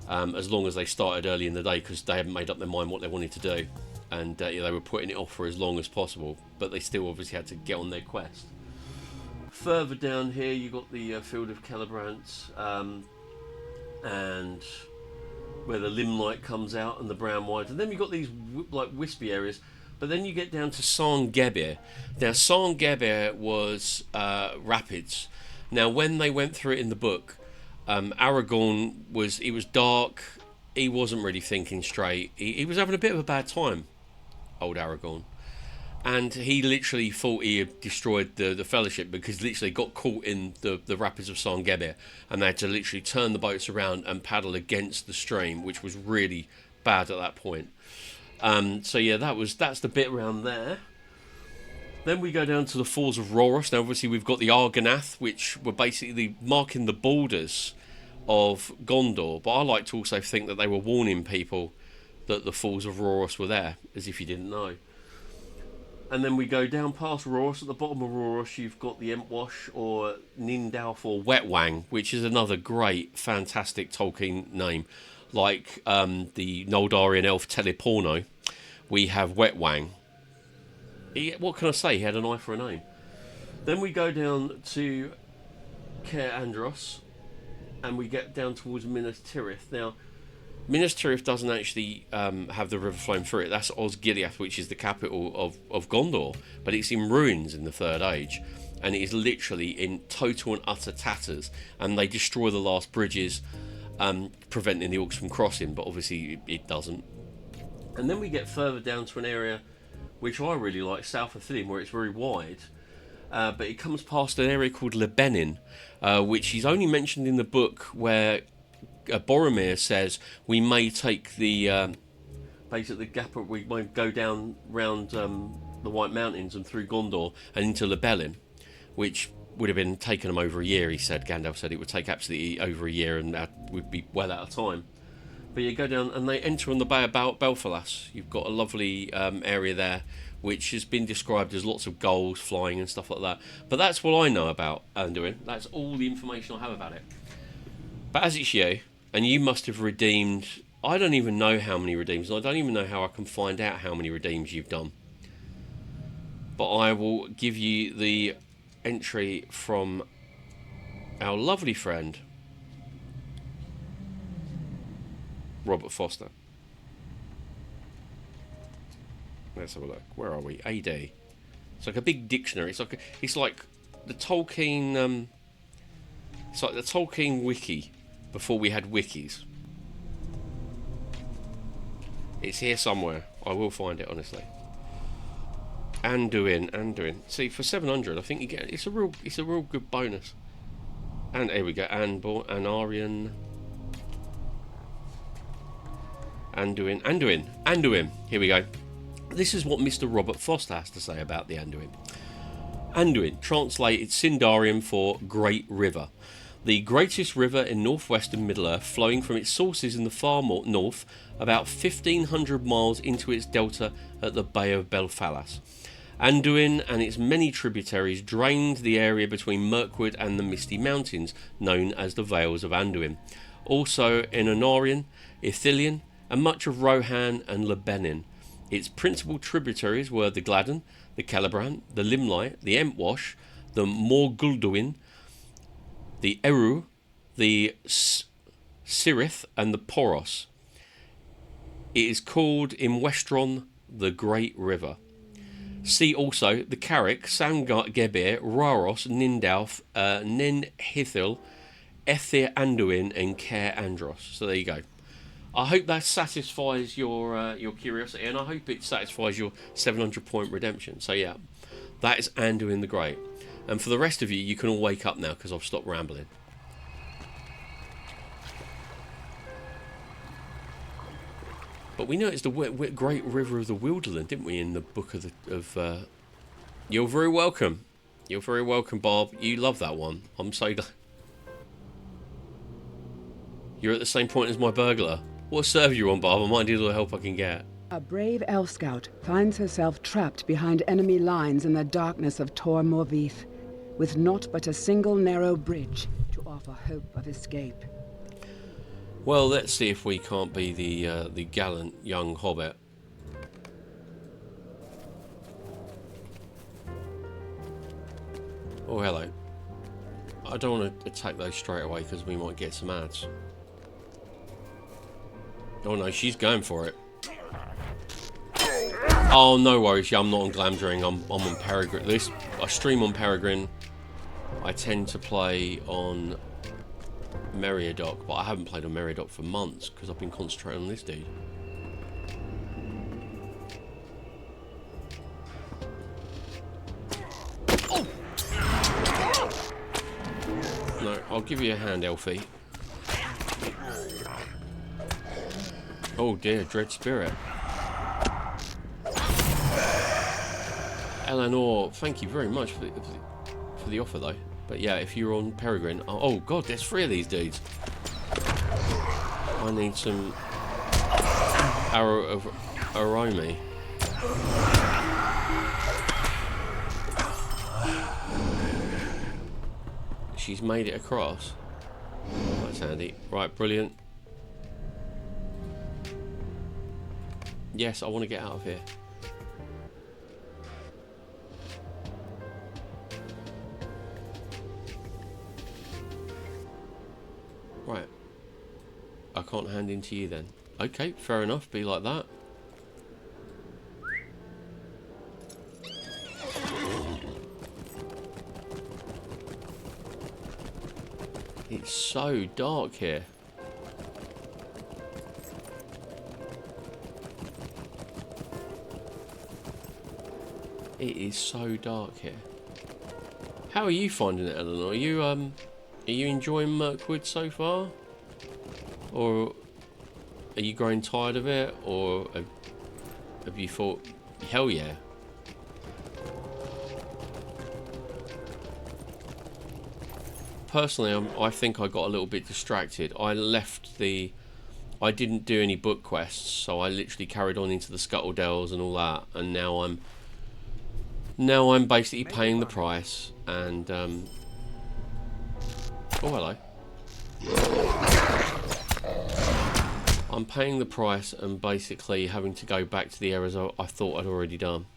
As long as they started early in the day, because they hadn't made up their mind what they wanted to do, and they were putting it off for as long as possible, but they still obviously had to get on their quest. Further down here you got the Field of Celebrant, and where the Limelight comes out and the Brown Wide, and then you got these like wispy areas. But then you get down to Sarn Gebir. Now Sarn Gebir was rapids. Now when they went through it in the book, Aragorn was dark. He wasn't really thinking straight. He was having a bit of a bad time, old Aragorn, and he literally thought he had destroyed the Fellowship, because literally got caught in the rapids of Sarn Gebir, and they had to literally turn the boats around and paddle against the stream, which was really bad at that point. So yeah, that's the bit around there. Then we go down to the Falls of Rhoros. Now, obviously, we've got the Argonath, which were basically marking the borders of Gondor. But I like to also think that they were warning people that the Falls of Rhoros were there, as if you didn't know. And then we go down past Rhoros. At the bottom of Rhoros, you've got the Entwash, or Nindalf, or Wetwang, which is another great, fantastic Tolkien name. Like the Noldarian elf Teleporno, we have Wetwang. What can I say? He had an eye for a name. Then we go down to Caer Andros, and we get down towards Minas Tirith. Now, Minas Tirith doesn't actually have the river flowing through it. That's Osgiliath, which is the capital of Gondor, but it's in ruins in the Third Age, and it is literally in total and utter tatters, and they destroy the last bridges, preventing the orcs from crossing, but obviously it doesn't. And then we get further down to an area which I really like, south of Thilin, where it's very wide, but it comes past an area called Lebenin, which is only mentioned in the book, where Boromir says we may take the basically the gap, we might go down round the White Mountains and through Gondor and into Lebelin, which would have been taken them over a year. He said, Gandalf said it would take absolutely over a year, and that would be well out of time. But you go down and they enter on the Bay of Belfalas. You've got a lovely area there, which has been described as lots of gulls flying and stuff like that. But that's what I know about Anduin. That's all the information I have about it. But as it's you, and you must have redeemed, I don't even know how many redeems, and I don't even know how I can find out how many redeems you've done. But I will give you the entry from our lovely friend Robert Foster. Let's have a look. Where are we? AD. It's like a big dictionary. It's like the Tolkien. It's like the Tolkien wiki, before we had wikis. It's here somewhere. I will find it, honestly. Anduin. See, for 700, I think you get it's a real good bonus. And here we go. Anarian. Anduin. Here we go. This is what Mr. Robert Foster has to say about the Anduin. Anduin, translated Sindarian for Great River. The greatest river in northwestern Middle-earth, flowing from its sources in the far north, about 1,500 miles into its delta at the Bay of Belfalas. Anduin and its many tributaries drained the area between Mirkwood and the Misty Mountains, known as the Vales of Anduin. Also in Anarian, Ithilien, and much of Rohan and Lebanon. Its principal tributaries were the Gladden, the Celebrant, the Limelight, the Entwash, the Morgulduin, the Eru, the Sirith, and the Poros. It is called in Westron the Great River. See also the Carrick, Samgebir, Raros, Nindalf, Ninhithil, Ethir Anduin, and Care Andros. So there you go. I hope that satisfies your curiosity, and I hope it satisfies your 700 point redemption. So yeah, that is Anduin the Great. And for the rest of you, you can all wake up now because I've stopped rambling. But we know it's the Great River of the Wilderland, didn't we, in the book of You're very welcome. You're very welcome, Bob. You love that one. I'm so glad. You're at the same point as my burglar. What serve you on, Bob? I might need all the help I can get. A brave elf scout finds herself trapped behind enemy lines in the darkness of Tor Morvith, with naught but a single narrow bridge to offer hope of escape. Well, let's see if we can't be the gallant young hobbit. Oh, hello. I don't want to attack those straight away because we might get some ads. Oh no, she's going for it. Oh, no worries. Yeah, I'm not on Glamdring. I'm on Peregrine. I stream on Peregrine. I tend to play on Meriadoc, but I haven't played on Meriadoc for months because I've been concentrating on this dude. Oh! No, I'll give you a hand, Elfie. Oh dear, Dread Spirit. Eleanor, thank you very much for the offer though. But yeah, if you're on Peregrine... Oh god, there's 3 of these dudes. I need some Arrow of Aromi. She's made it across. That's handy. Right, brilliant. Yes, I want to get out of here. Right. I can't hand in to you then. Okay, fair enough. Be like that. It's so dark here. It is so dark here. How are you finding it, Eleanor? Are you enjoying Mirkwood so far? Or are you growing tired of it? Or have you thought, hell yeah? Personally, I think I got a little bit distracted. I didn't do any book quests, so I literally carried on into the Scuttle Dells and all that, and now I'm basically paying the price, and oh hello. I'm paying the price and basically having to go back to the areas I thought I'd already done.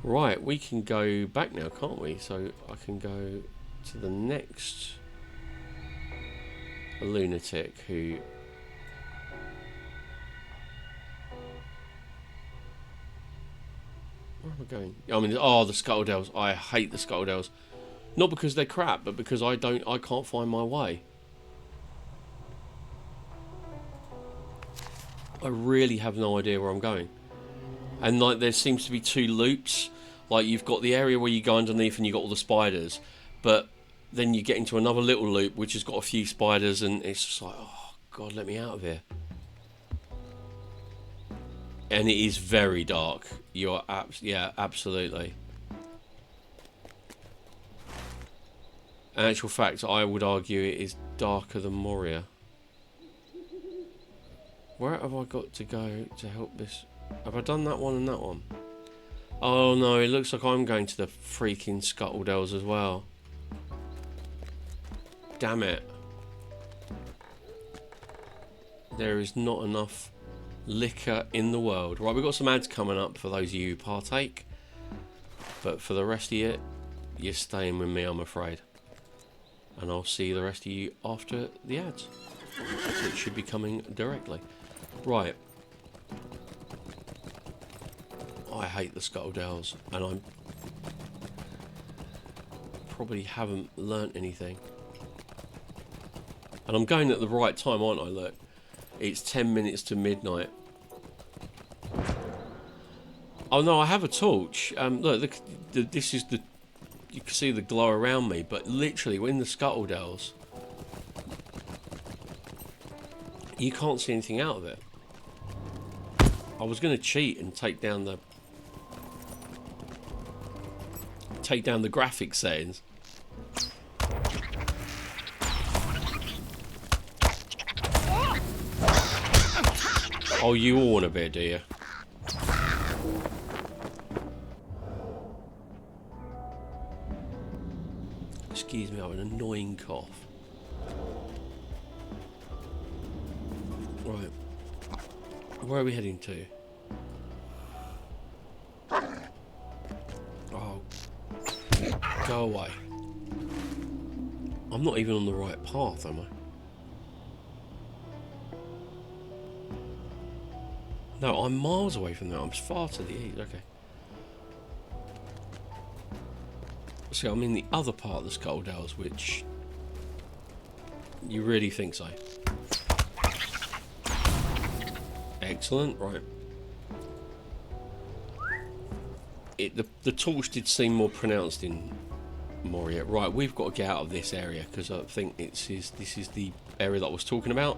Right, we can go back now, can't we? So I can go to the next lunatic who... Where am I going? I mean, oh, the Scuttle Dells. I hate the Scuttle Dells. Not because they're crap, but because I can't find my way. I really have no idea where I'm going. And like there seems to be two loops. Like you've got the area where you go underneath and you've got all the spiders, but then you get into another little loop which has got a few spiders, and it's just like, oh god, let me out of here. And it is very dark. You're yeah, absolutely. In actual fact, I would argue it is darker than Moria. Where have I got to go to help this? Have I done that one and that one? Oh no, it looks like I'm going to the freaking Scuttle Dells as well. Damn it. There is not enough liquor in the world. Right, we've got some ads coming up for those of you who partake. But for the rest of you, you're staying with me, I'm afraid. And I'll see the rest of you after the ads. It should be coming directly. Right. I hate the Scuttle Dells, and I probably haven't learnt anything. And I'm going at the right time, aren't I? Look, it's 10 minutes to midnight. Oh no, I have a torch. Look, this is the. You can see the glow around me, but literally, in the Scuttle Dells, you can't see anything out of it. I was going to cheat and take down the graphic settings. Oh, you all want a bit, do you? Excuse me, I have an annoying cough. Right. Where are we heading to? Oh. Go away. I'm not even on the right path, am I? No, I'm miles away from that. I'm far to the east. Okay. So I'm in the other part of the Scuttle Dells, which... You really think so? Excellent, right. The torch did seem more pronounced in Moria. Right, we've got to get out of this area, because I think this is the area that I was talking about.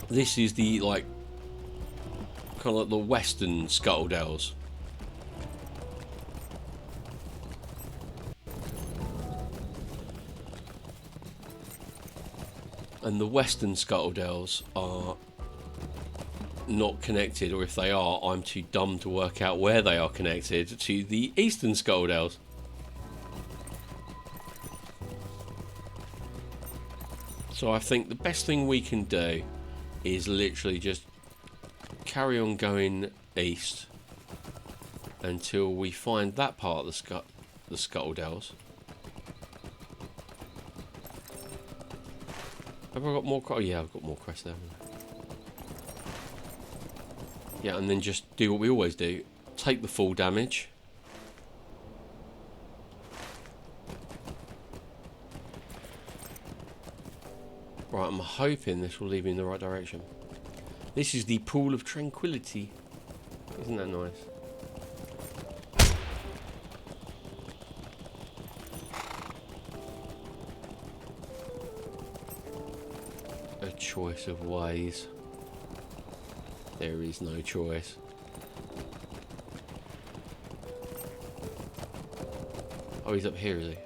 This is the, like, kind of like the western Scuttle Dells. And the western Scuttle Dells are not connected, or if they are, I'm too dumb to work out where they are connected to the eastern Scuttle Dells. So I think the best thing we can do is literally just carry on going east until we find that part of the Scuttle Dells. Have I got more? Oh yeah, I've got more quests there. Yeah, and then just do what we always do: take the full damage. Right, I'm hoping this will lead me in the right direction. This is the Pool of Tranquility. Isn't that nice? A choice of ways. There is no choice. Oh, he's up here, is he?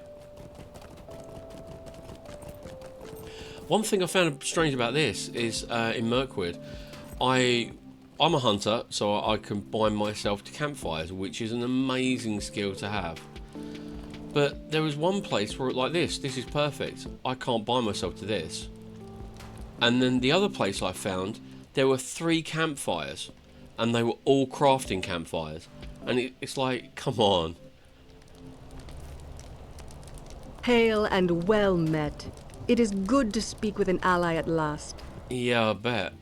One thing I found strange about this is in Mirkwood, I'm a hunter, so I combine myself to campfires, which is an amazing skill to have. But there was one place where, like this is perfect. I can't bind myself to this. And then the other place I found, there were 3 campfires, and they were all crafting campfires. And it's like, come on. Hail and well met. It is good to speak with an ally at last. Yeah, I bet.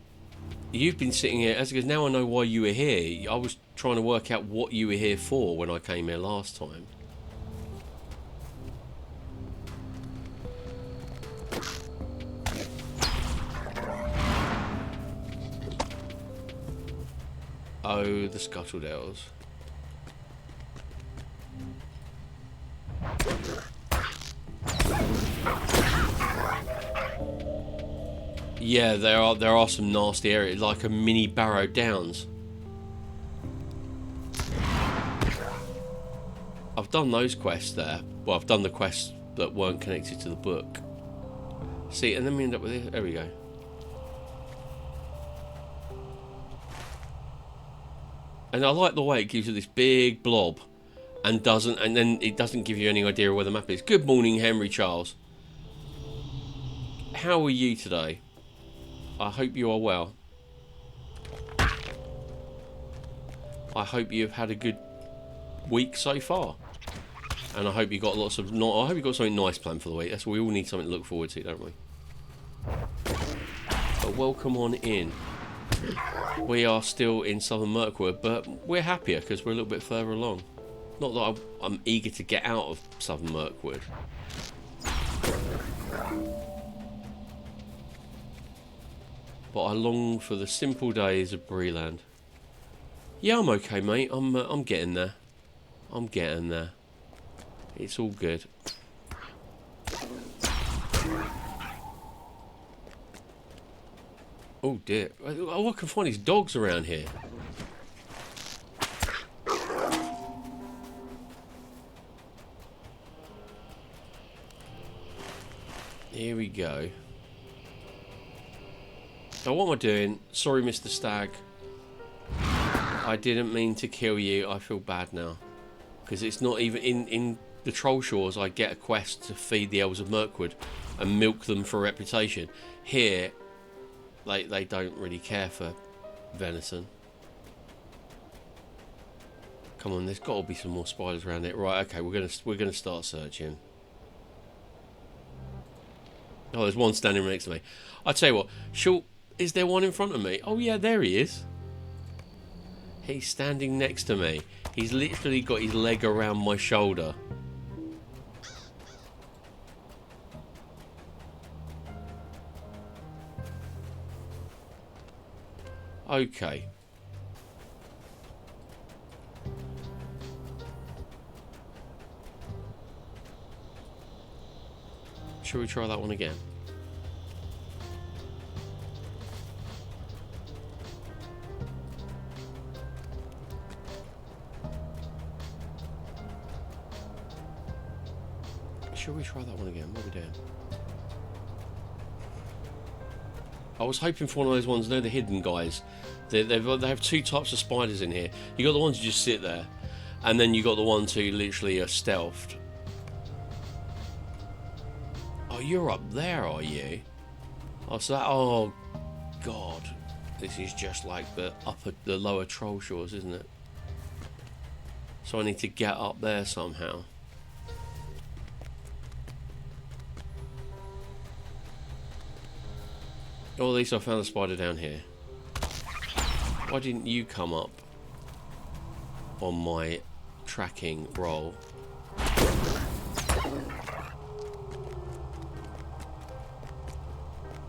You've been sitting here, as because now I know why you were here. I was trying to work out what you were here for when I came here last time. Oh, the Scuttledells. Yeah, there are some nasty areas, like a mini Barrow Downs. I've done those quests there. Well, I've done the quests that weren't connected to the book. See, and then we end up with it. There we go. And I like the way it gives you this big blob, and then it doesn't give you any idea where the map is. Good morning, Henry Charles. How are you today? I hope you are well. I hope you've had a good week so far, and I hope you got lots of. I hope you got something nice planned for the week. That's what we all need, something to look forward to, don't we? But welcome on in. We are still in Southern Mirkwood, but we're happier because we're a little bit further along. Not that I'm eager to get out of Southern Mirkwood. But I long for the simple days of Breeland. Yeah, I'm okay, mate. I'm getting there. I'm getting there. It's all good. Oh dear. All I can find is dogs around here. Here we go. Now what am I doing? Sorry, Mr. Stag. I didn't mean to kill you. I feel bad now. Because it's not even... In the Troll Shores, I get a quest to feed the Elves of Mirkwood and milk them for reputation. Here, they don't really care for venison. Come on, there's got to be some more spiders around it. Right, okay, we're gonna start searching. Oh, there's one standing next to me. I tell you what, is there one in front of me? Oh yeah, there he is. He's standing next to me. He's literally got his leg around my shoulder. Okay. Shall we try that one again? Shall we try that one again? What are we doing? I was hoping for one of those ones, the hidden guys. They have two types of spiders in here. You got the ones who just sit there, and then you got the ones who literally are stealthed. Oh, you're up there, are you? Oh, so that... Oh, God. This is just like the lower Troll Shores, isn't it? So I need to get up there somehow. Oh, at least I found a spider down here. Why didn't you come up on my tracking roll?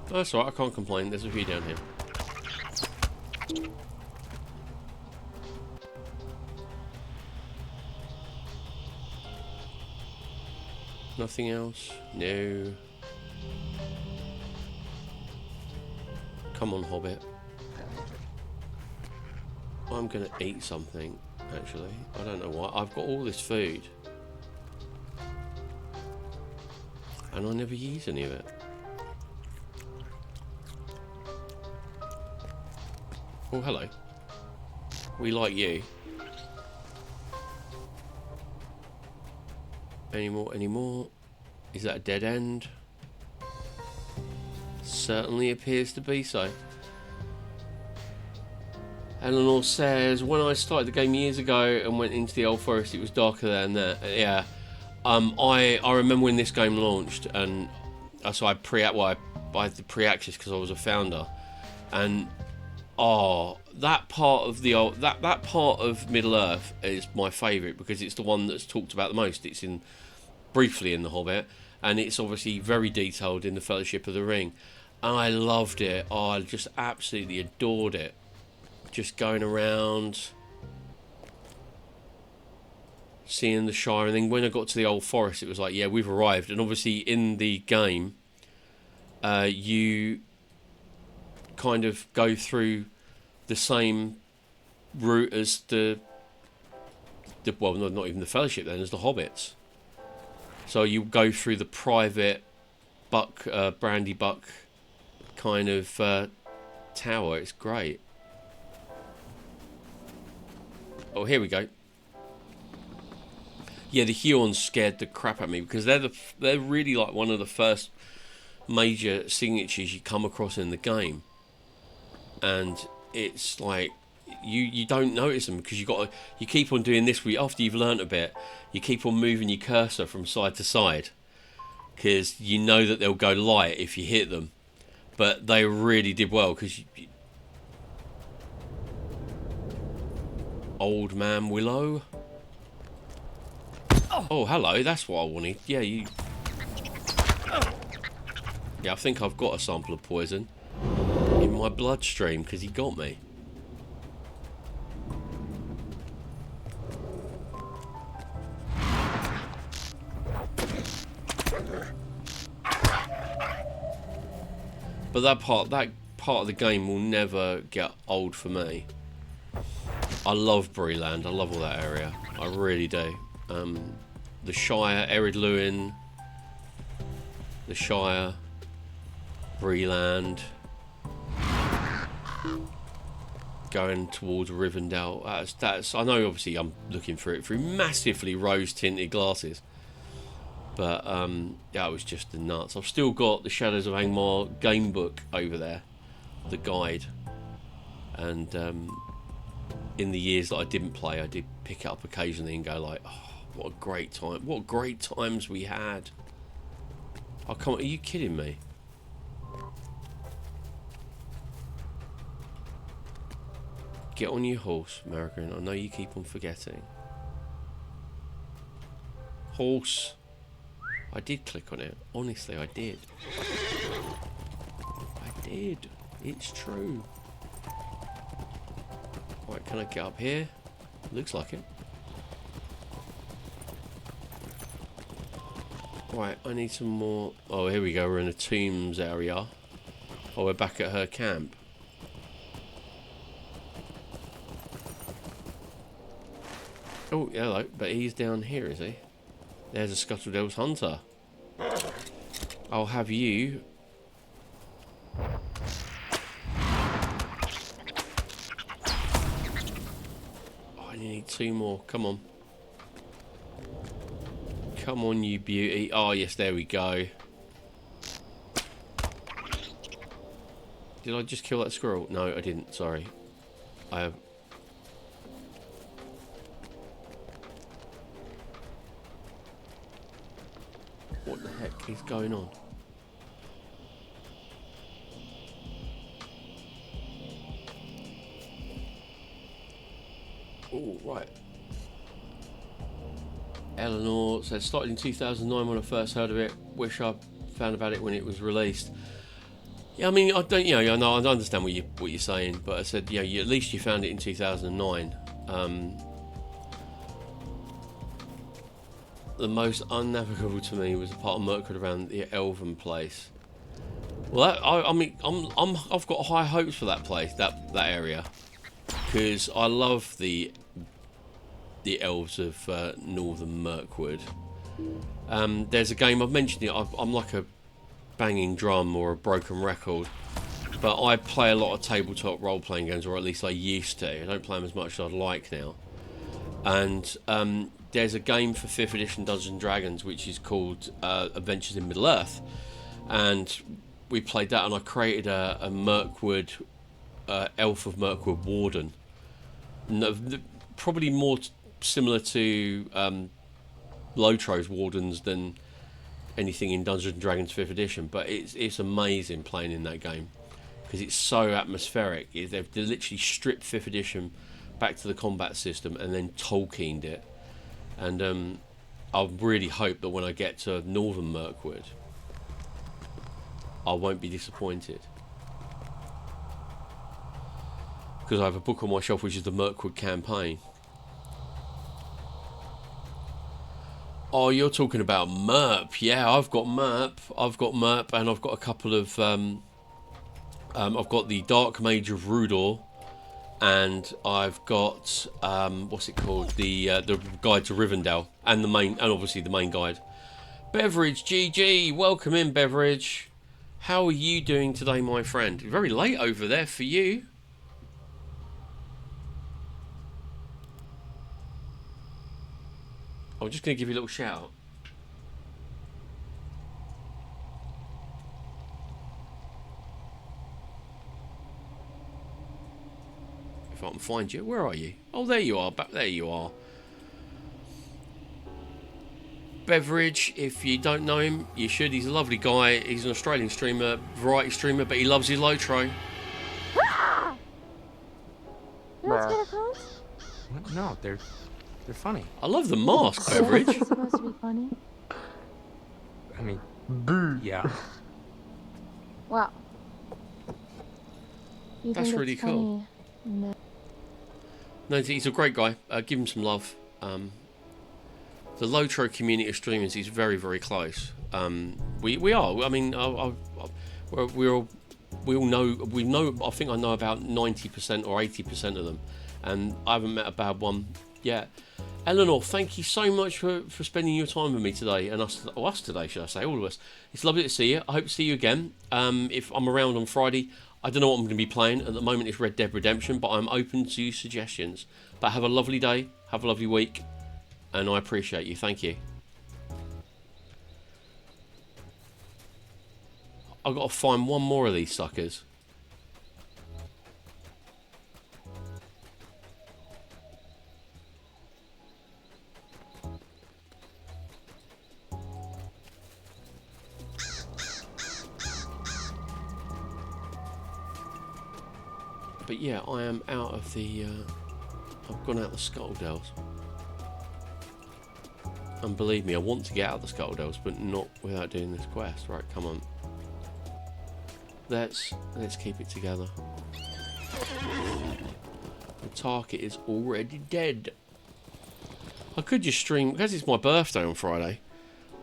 Oh, that's alright, I can't complain. There's a few down here. Nothing else? No. Come on, Hobbit. I'm gonna eat something, actually. I don't know why. I've got all this food. And I never use any of it. Oh, hello. We like you. Any more? Is that a dead end? Certainly appears to be so. Eleanor says, when I started the game years ago and went into the Old Forest, it was darker than that. Yeah. I remember when this game launched, and so I had the pre-access because I was a founder, and that part of the old that part of Middle Earth is my favourite because it's the one that's talked about the most. It's briefly in The Hobbit, and it's obviously very detailed in the Fellowship of the Ring. And I loved it. Oh, I just absolutely adored it. just going around, seeing the Shire, and then when I got to the Old Forest, it was like, yeah, we've arrived. And obviously in the game, you kind of go through the same route as the well, not even the Fellowship then, as the Hobbits. So you go through the private Brandy Buck kind of tower. It's great. Oh, here we go. Yeah, the Huons scared the crap out of me because they're really like one of the first major signatures you come across in the game, and it's like you don't notice them because you keep on doing this. After you've learnt a bit, you keep on moving your cursor from side to side because you know that they'll go light if you hit them. But they really did well because Old Man Willow. Oh, hello. That's what I wanted. Yeah, you. Yeah, I think I've got a sample of poison in my bloodstream because he got me. But that part of the game will never get old for me. I love Breeland. I love all that area. I really do. The Shire, Ered Luin, the Shire, Breeland, going towards Rivendell. That's. I know. Obviously, I'm looking for it through massively rose-tinted glasses. But yeah, it was just the nuts. I've still got the Shadows of Angmar game book over there, the guide, and in the years that I didn't play, I did pick it up occasionally and go like, oh, what a great time! What great times we had! Oh, come on, are you kidding me? Get on your horse, American. I know you keep on forgetting. Horse. I did click on it. Honestly, I did. I did. It's true. Right, can I get up here? Looks like it. Right, I need some more. Oh, here we go. We're in the tombs area. Oh, we're back at her camp. Oh, hello. But he's down here, is he? There's a Scuttled Elves hunter. I'll have you. Oh, I need two more. Come on. Come on, you beauty. Oh, yes, there we go. Did I just kill that squirrel? No, I didn't. Sorry. I have... What the heck is going on? Oh, right. Eleanor said, started in 2009 when I first heard of it. Wish I found about it when it was released. Yeah, I mean, I don't, you know, I understand what you're saying, but I said, yeah, at least you found it in 2009. The most unnavigable to me was a part of Mirkwood around the Elven place. Well, I mean, I've got high hopes for that place, that area, because I love the elves of northern Mirkwood. There's a game, I've mentioned it. I'm like a banging drum or a broken record, but I play a lot of tabletop role-playing games, or at least I used to. I don't play them as much as I'd like now. And there's a game for 5th edition Dungeons & Dragons which is called Adventures in Middle-earth, and we played that, and I created a Mirkwood elf of Mirkwood warden. No, probably more similar to Lotro's wardens than anything in Dungeons & Dragons 5th edition, but it's amazing playing in that game because it's so atmospheric. They've literally stripped 5th edition back to the combat system and then Tolkien'd it. And I really hope that when I get to northern Mirkwood, I won't be disappointed. because I have a book on my shelf which is the Mirkwood campaign. Oh, you're talking about Merp. Yeah, I've got Merp, and I've got a couple of I've got the Dark Mage of Rudor, and I've got what's it called, the Guide to Rivendell, and obviously the main guide. Beverage GG, welcome in, Beverage. How are you doing today, my friend? Very late over there for you. I'm just going to give you a little shout. If I can find you. Where are you? Oh, there you are. Back there you are. Beverage, if you don't know him, you should. He's a lovely guy. He's an Australian streamer, variety streamer, but he loves his Lotro. No, they're funny. I love the mask, Beverage. It's supposed to be funny. I mean, yeah. Wow. You That's think really it's cool. funny? No, he's a great guy. Give him some love. The Lotro community of streamers is very, very close. We are. I mean, we all know. I think I know about 90% or 80% of them, and I haven't met a bad one yet. Eleanor, thank you so much for spending your time with me today, and us today, should I say, all of us. It's lovely to see you. I hope to see you again. If I'm around on Friday, I don't know what I'm going to be playing. At the moment, it's Red Dead Redemption, but I'm open to suggestions. But have a lovely day. Have a lovely week. And I appreciate you. Thank you. I've got to find one more of these suckers. But yeah, I am out of the... I've gone out the Scuttle Dells. And believe me, I want to get out of the Scuttle Dells, but not without doing this quest. Right, come on. Let's keep it together. The target is already dead. I could just stream, because it's my birthday on Friday.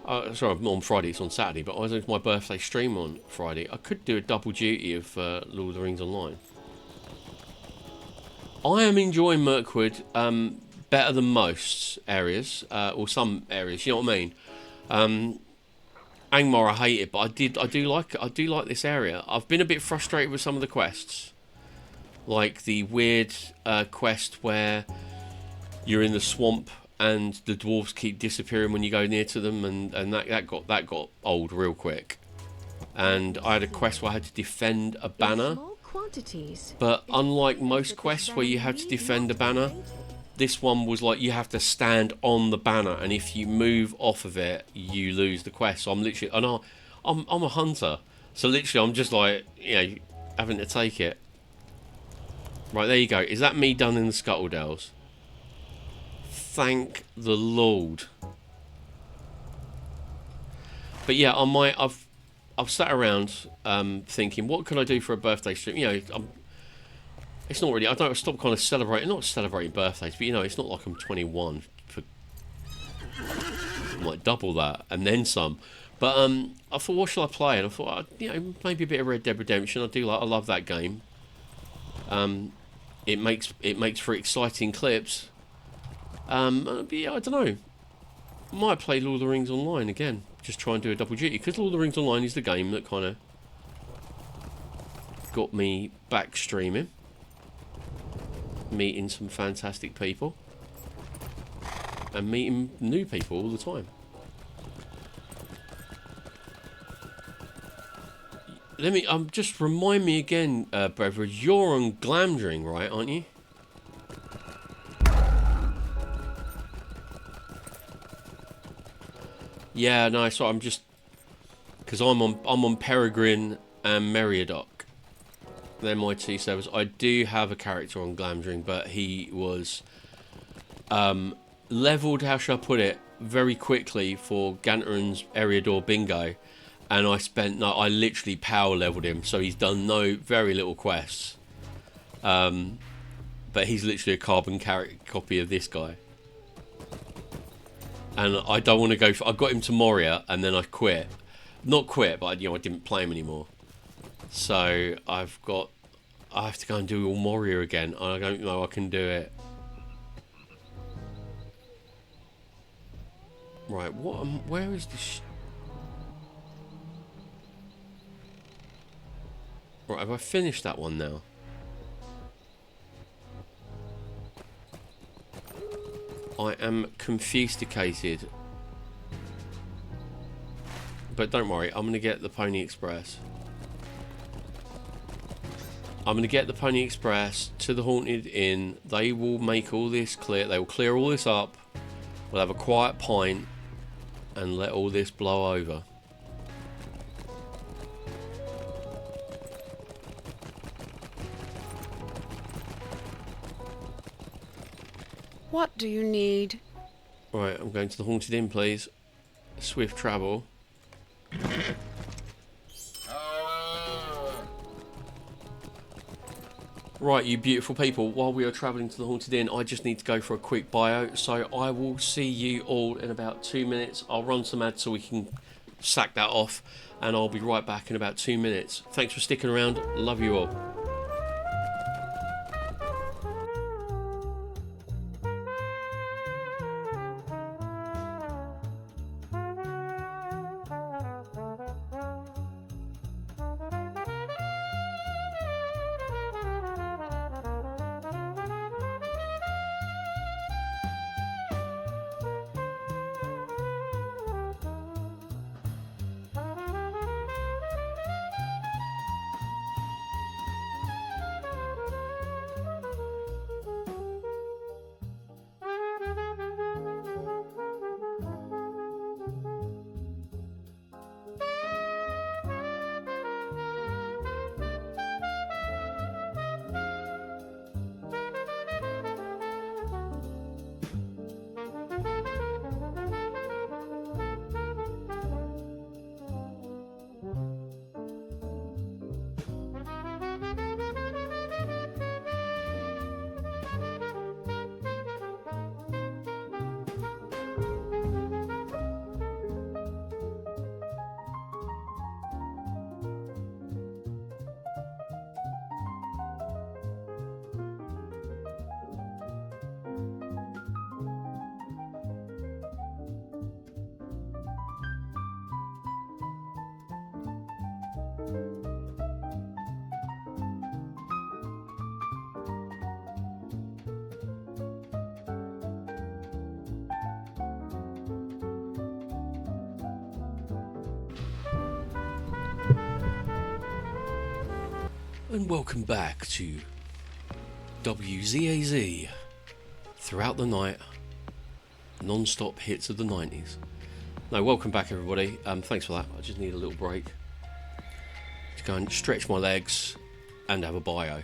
Sorry, not on Friday, it's on Saturday, but it's my birthday stream on Friday. I could do a double duty of Lord of the Rings Online. I am enjoying Mirkwood better than most areas, or some areas. You know what I mean? Angmar, I hate it, but I do like this area. I've been a bit frustrated with some of the quests, like the weird quest where you're in the swamp and the dwarves keep disappearing when you go near to them, and that got old real quick. And I had a quest where I had to defend a banner. But unlike most quests where you have to defend a banner, this one was like you have to stand on the banner, and if you move off of it, you lose the quest. So I'm literally, and I'm a hunter, so literally I'm just like, you know, having to take it. Right, there you go. Is that me done in the Scuttle Dells? Thank the Lord. But yeah, I've sat around thinking, what can I do for a birthday stream? You know, it's not really, I don't stop kind of celebrating, not celebrating birthdays, but you know, it's not like I'm 21 for like double that and then some. But I thought, what shall I play? And I thought, you know, maybe a bit of Red Dead Redemption. I love that game. It makes for exciting clips. But yeah, I don't know. I might play Lord of the Rings Online again. Just try and do a double duty, because Lord of the Rings Online is the game that kind of got me back streaming, meeting some fantastic people, and meeting new people all the time. Just remind me again, Beverage, you're on Glamdring, right, aren't you? Yeah, no, so I'm just, because I'm on Peregrine and Meriadoc. They're my two servers. I do have a character on Glamdring, but he was leveled, how shall I put it, very quickly for Ganteran's Eriador bingo, and I literally power leveled him, so he's done very little quests. but he's literally a carbon copy of this guy. And I don't want to go for... I got him to Moria, and then I quit. Not quit, but I didn't play him anymore. So I have to go and do all Moria again. I don't know I can do it. Right, where is this? Right, have I finished that one now? I am confusticated. But don't worry, I'm going to get the Pony Express. I'm going to get the Pony Express to the Haunted Inn. They will make all this clear. They will clear all this up. We'll have a quiet pint and let all this blow over. What do you need? Right, I'm going to the Haunted Inn, please. Swift travel. Right, you beautiful people, while we are travelling to the Haunted Inn, I just need to go for a quick bio, so I will see you all in about 2 minutes. I'll run some ads so we can sack that off, and I'll be right back in about 2 minutes. Thanks for sticking around, love you all. And welcome back to WZAZ. Throughout the night, non-stop hits of the 90s. No, welcome back everybody. Thanks for that. I just need a little break to go and stretch my legs and have a bio.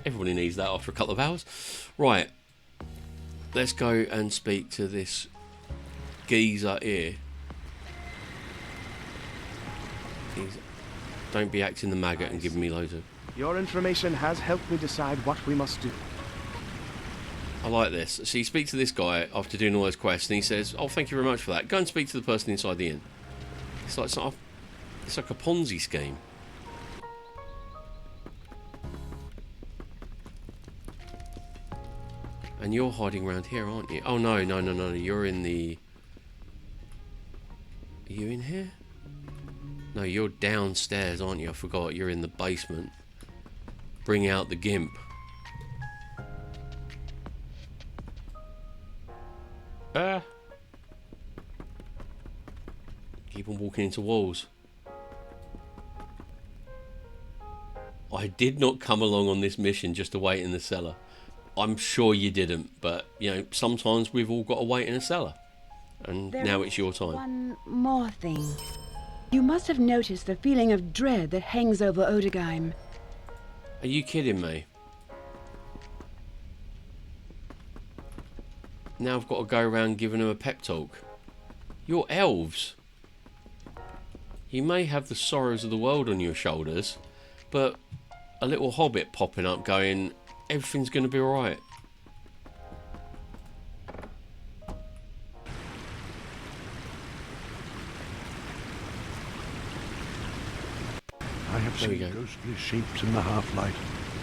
Everybody needs that after a couple of hours. Right, let's go and speak to this geezer here. Don't be acting the maggot and giving me loads of... Your information has helped me decide what we must do. I like this. So you speak to this guy after doing all those quests and he says, oh, thank you very much for that. Go and speak to the person inside the inn. It's like a Ponzi scheme. And you're hiding around here, aren't you? Oh, no. You're in the... Are you in here? No, you're downstairs, aren't you? I forgot. You're in the basement. Bring out the gimp. Keep on walking into walls. I did not come along on this mission just to wait in the cellar. I'm sure you didn't, but, you know, sometimes we've all got to wait in a cellar. And now it's your time. One more thing. You must have noticed the feeling of dread that hangs over Odegeim. Are you kidding me? Now I've got to go around giving them a pep talk. You're elves. You may have the sorrows of the world on your shoulders, but a little hobbit popping up going, everything's going to be alright. I have seen ghostly shapes in the half-light.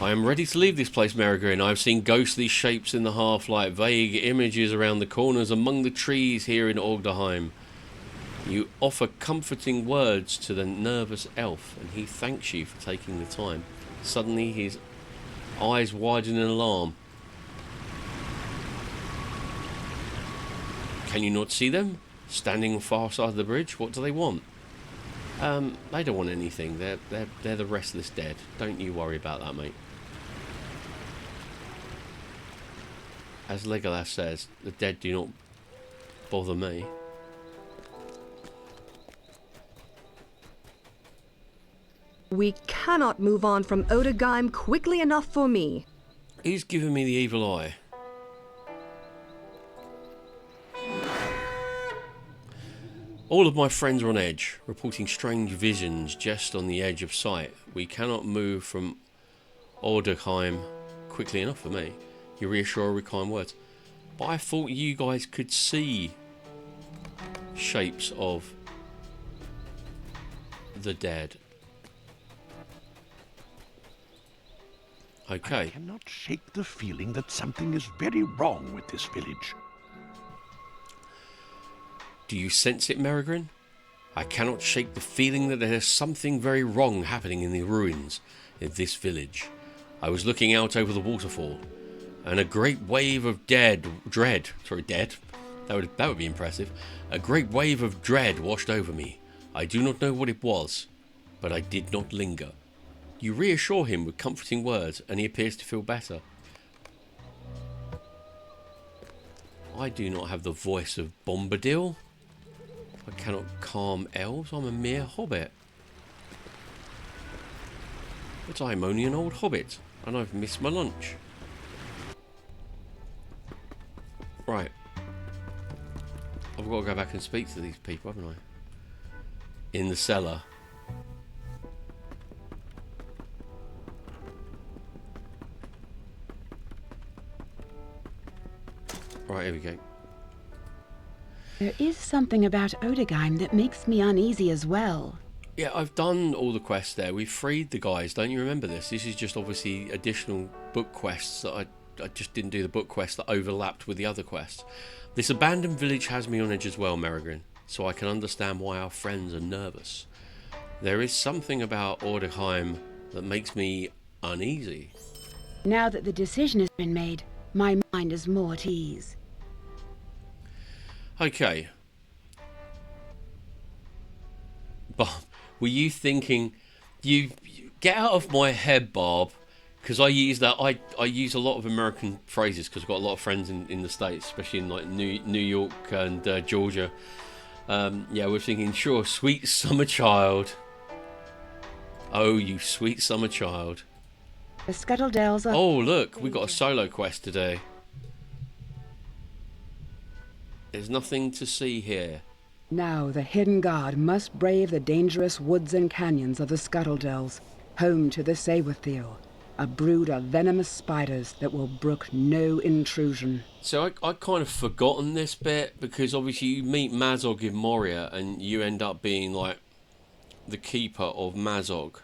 I am ready to leave this place, Merigrin. I have seen ghostly shapes in the half-light, vague images around the corners among the trees here in Ogderheim. You offer comforting words to the nervous elf, and he thanks you for taking the time. Suddenly his eyes widen in alarm. Can you not see them? Standing on the far side of the bridge? What do they want? They don't want anything. They're the restless dead. Don't you worry about that, mate. As Legolas says, the dead do not bother me. We cannot move on from Odegaim quickly enough for me. He's giving me the evil eye. All of my friends are on edge, reporting strange visions just on the edge of sight. We cannot move from Odegaim quickly enough for me. You reassure with kind words. But I thought you guys could see shapes of the dead. Okay. I cannot shake the feeling that something is very wrong with this village. Do you sense it, Merigrin? I cannot shake the feeling that there is something very wrong happening in the ruins of this village. I was looking out over the waterfall, and a great wave of dread. That would be impressive. A great wave of dread washed over me. I do not know what it was, but I did not linger. You reassure him with comforting words, and he appears to feel better. I do not have the voice of Bombadil. I cannot calm elves. I'm a mere hobbit. But I'm only an old hobbit, and I've missed my lunch. Right. I've got to go back and speak to these people, haven't I? In the cellar. Right, here we go. There is something about Odegaim that makes me uneasy as well. Yeah, I've done all the quests there. We've freed the guys. Don't you remember this? This is just obviously additional book quests that I just didn't do the book quests that overlapped with the other quests. This abandoned village has me on edge as well, Merigrin, so I can understand why our friends are nervous. There is something about Odegaim that makes me uneasy. Now that the decision has been made, my mind is more at ease. Okay. Bob, were you thinking, you get out of my head, Bob, because I use that, I use a lot of American phrases because I've got a lot of friends in the States, especially in like New York and Georgia. Yeah, we're thinking, sure, sweet summer child. Oh, you sweet summer child. The Scuttledales are... Oh, look, we got a solo quest today. There's nothing to see here. Now the hidden guard must brave the dangerous woods and canyons of the Scuttledales, home to the Saberthiel, a brood of venomous spiders that will brook no intrusion. So I kind of forgotten this bit, because obviously you meet Mazog in Moria and you end up being like the keeper of Mazog.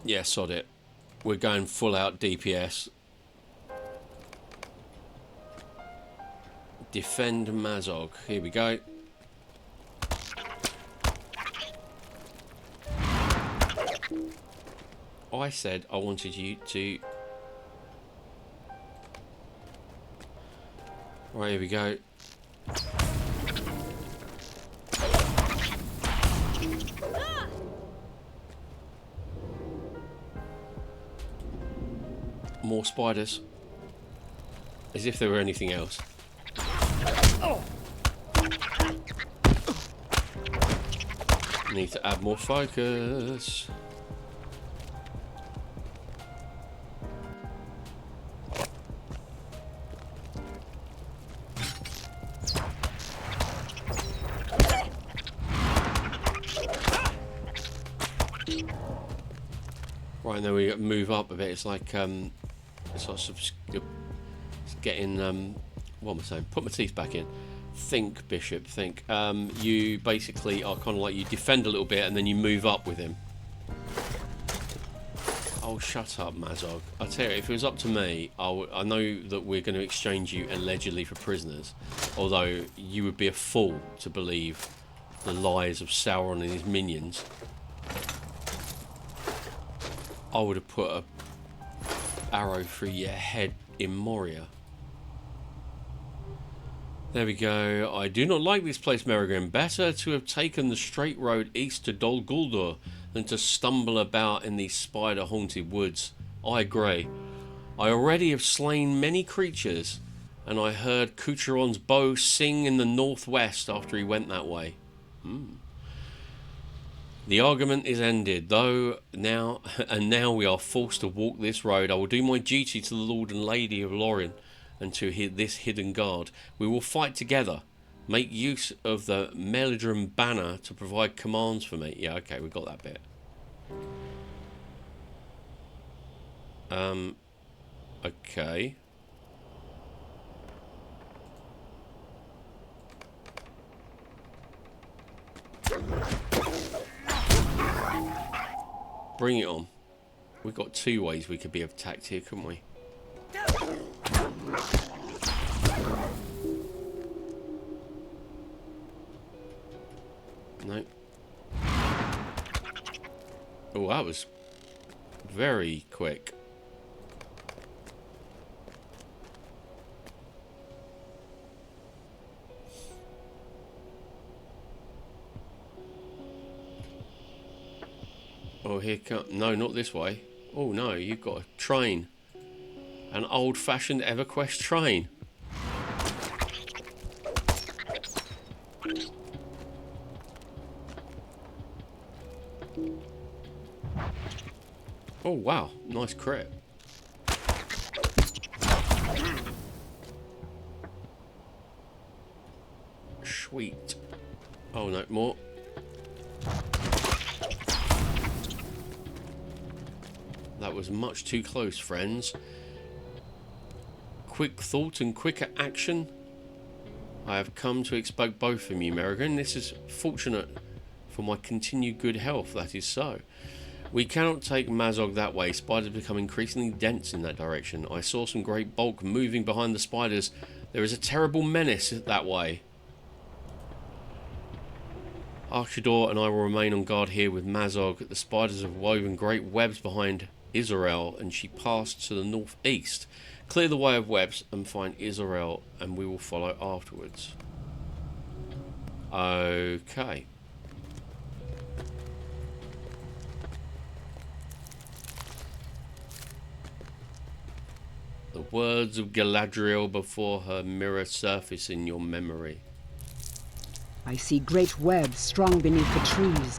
Yeah, sod it. We're going full out DPS. Defend Mazog. Here we go. I said I wanted you to... Right, here we go. More spiders. As if there were anything else. Need to add more focus. Right, and then we move up a bit. It's like it's getting what am I saying? Put my teeth back in. Think, Bishop, think. You basically are kind of like you defend a little bit and then you move up with him. Oh, shut up, Mazog. I tell you, if it was up to me, I know that we're going to exchange you allegedly for prisoners, although you would be a fool to believe the lies of Sauron and his minions. I would have put a arrow through your head in Moria. There we go. I do not like this place, Merrigan. Better to have taken the straight road east to Dol Guldur than to stumble about in these spider-haunted woods. I agree. I already have slain many creatures, and I heard Coucheron's bow sing in the northwest after he went that way. The argument is ended, though now we are forced to walk this road. I will do my duty to the Lord and Lady of Lorien and to this hidden guard. We will fight together. Make use of the Meldrum banner to provide commands for me. Yeah, okay, we got that bit. Okay. Bring it on. We've got two ways we could be attacked here, couldn't we? No. Oh, that was very quick. Oh, here come... No, not this way. Oh, no, you've got a train. An old-fashioned EverQuest train. Oh, wow. Nice crit. Sweet. Oh, no, more. That was much too close, friends. Quick thought and quicker action. I have come to expect both from you, Merrigan. This is fortunate for my continued good health, that is so. We cannot take Mazog that way. Spiders become increasingly dense in that direction. I saw some great bulk moving behind the spiders. There is a terrible menace that way. Archidor and I will remain on guard here with Mazog. The spiders have woven great webs behind Israel, and she passed to the northeast. Clear the way of webs and find Israel, and we will follow afterwards. Okay. The words of Galadriel before her mirror surface in your memory. I see great webs strung beneath the trees.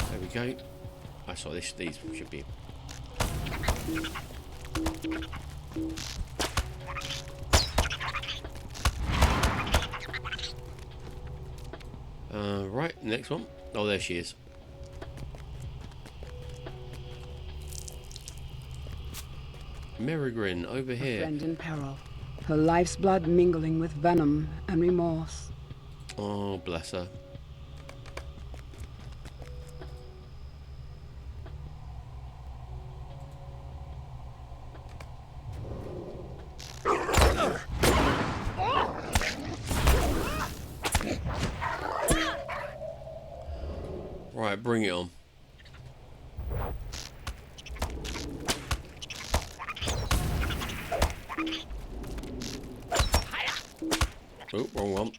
There we go. I saw this. These should be. Right, next one. Oh, there she is. Merigrin, over here. A friend in peril. Her life's blood mingling with venom and remorse. Oh, bless her. Right, bring it on. Oh, wrong one.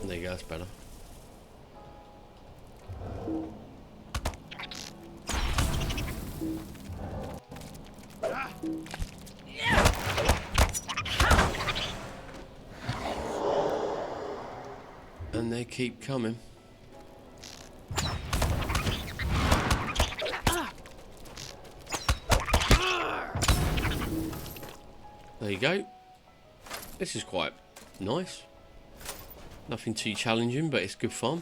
There you go, that's better. And they keep coming. There you go. This is quite nice. Nothing too challenging, but it's good fun.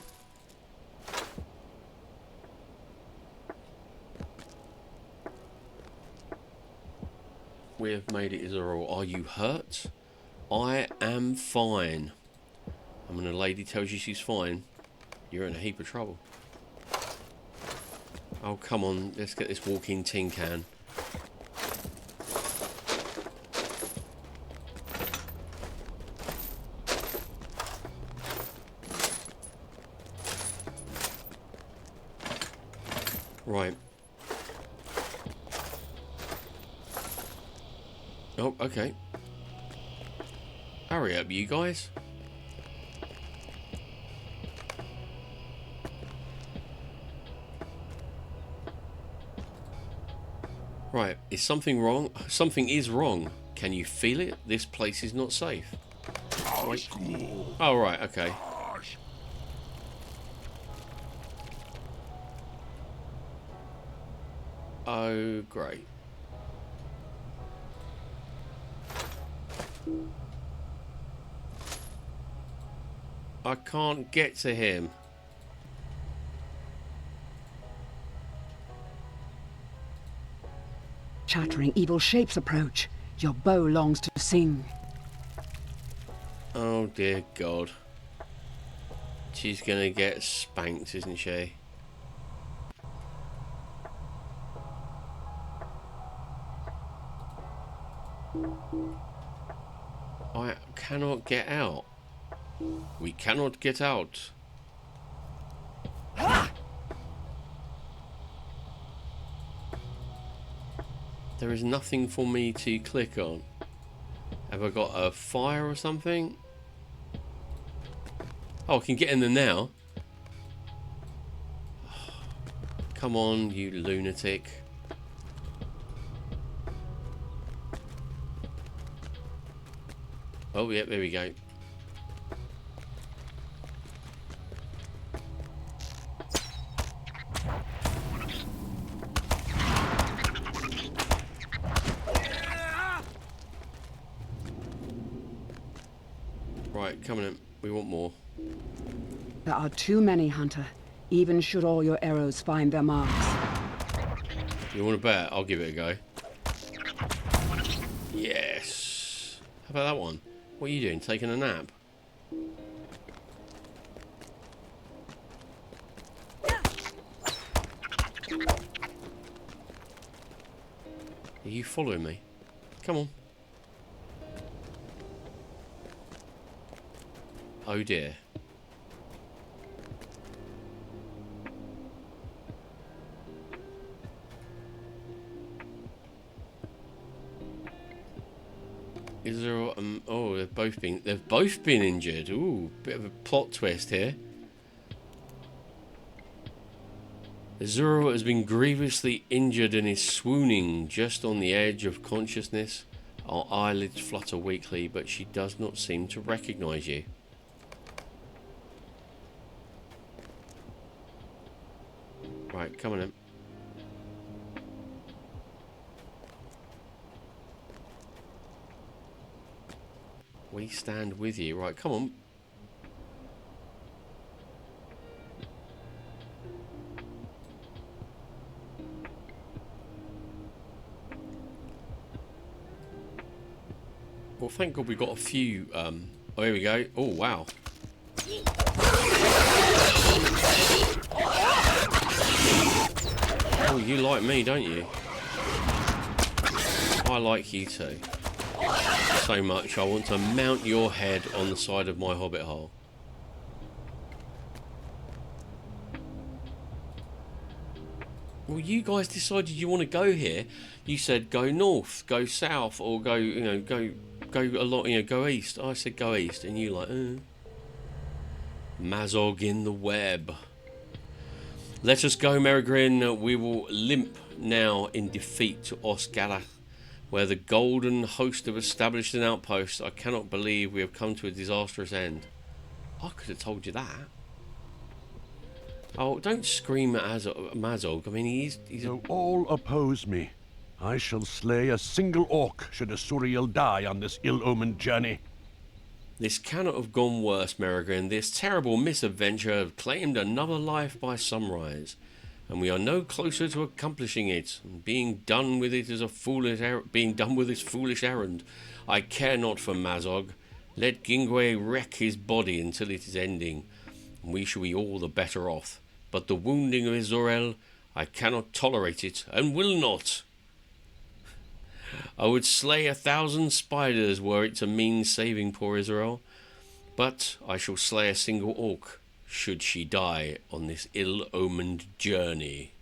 We have made it, Israel. Are you hurt? I am fine. And when a lady tells you she's fine, you're in a heap of trouble. Oh, come on. Let's get this walking tin can. Right. Oh, okay. Hurry up, you guys. Right, is something wrong? Something is wrong. Can you feel it? This place is not safe. Wait. Oh, right, okay. Oh, great. I can't get to him. Chattering evil shapes approach. Your bow longs to sing. Oh dear God. She's gonna get spanked, isn't she? I cannot get out. We cannot get out. There is nothing for me to click on. Have I got a fire or something? Oh, I can get in there now. Come on, you lunatic. Oh, yeah, there we go. Right, coming in. We want more. There are too many, Hunter. Even should all your arrows find their marks. You want to bet? I'll give it a go. Yes. How about that one? What are you doing? Taking a nap? Are you following me? Come on. Oh dear. Is there? Oh, they've both been injured. Ooh, bit of a plot twist here. Azura has been grievously injured and is swooning just on the edge of consciousness. Our eyelids flutter weakly, but she does not seem to recognize you. Right, come on in. We stand with you. Right, come on. Well, thank God we got a few. Oh, here we go. Oh, wow. Oh, you like me, don't you? I like you too. So much, I want to mount your head on the side of my hobbit hole. Well, you guys decided you want to go here. You said go north, go south, or go, you know, go a lot, you know, go east. I said go east, and you like, Mazog in the web. Let us go, Merigrin. We will limp now in defeat to Osgalath, where the golden host have established an outpost. I cannot believe we have come to a disastrous end. I could have told you that. Oh, don't scream at Mazog. I mean, he's Though all oppose me, I shall slay a single orc should a Suriel die on this ill-omened journey. This cannot have gone worse, Merrigan. This terrible misadventure claimed another life by sunrise, and we are no closer to accomplishing it. Being done with it is a foolish foolish errand. I care not for Mazog. Let Gingwe wreck his body until it is ending, and we shall be all the better off. But the wounding of Izorel, I cannot tolerate it, and will not. I would slay 1,000 spiders were it to mean saving poor Israel, but I shall slay a single orc should she die on this ill-omened journey.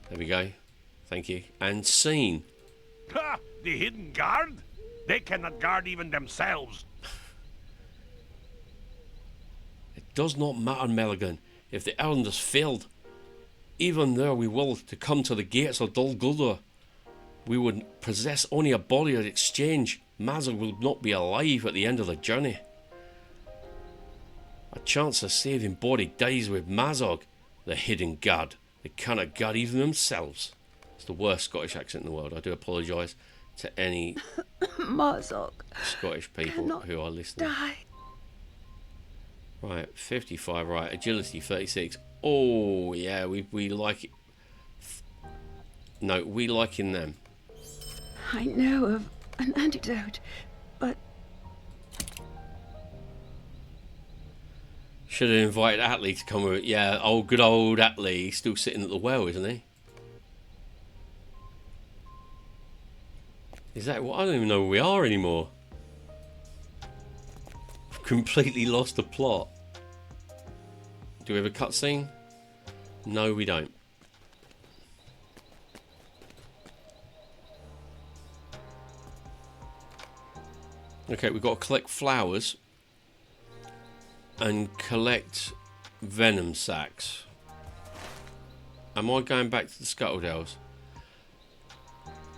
There we go. Thank you. And scene. Ha! The hidden guard? They cannot guard even themselves. It does not matter, Meligan, if the errand is failed. Even there we will to come to the gates of Dol Guldur. We would possess only a body at exchange. Mazog will not be alive at the end of the journey. A chance of saving body dies with Mazog, the hidden guard. They cannot guard even themselves. It's the worst Scottish accent in the world. I do apologise to any Mazog Scottish people who are listening. Die. Right, 55, right, agility 36. Oh yeah, we like it. No, we liking them. I know of an antidote, but should have invited Atlee to come with it. Yeah, good old Atlee. He's still sitting at the well, isn't he? Is that what? I don't even know where we are anymore. I've completely lost the plot. Do we have a cutscene? No, we don't. Okay, we've got to collect flowers and collect venom sacs. Am I going back to the Scuttledales?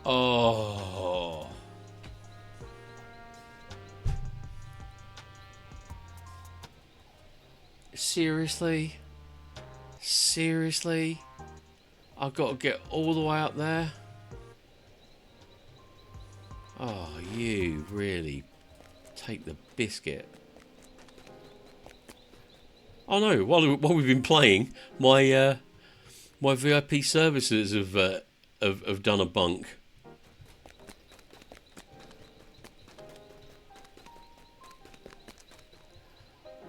Oh. Seriously? Seriously? I've got to get all the way up there? Oh, you really take the biscuit. Oh no, while we've been playing, my my VIP services have done a bunk.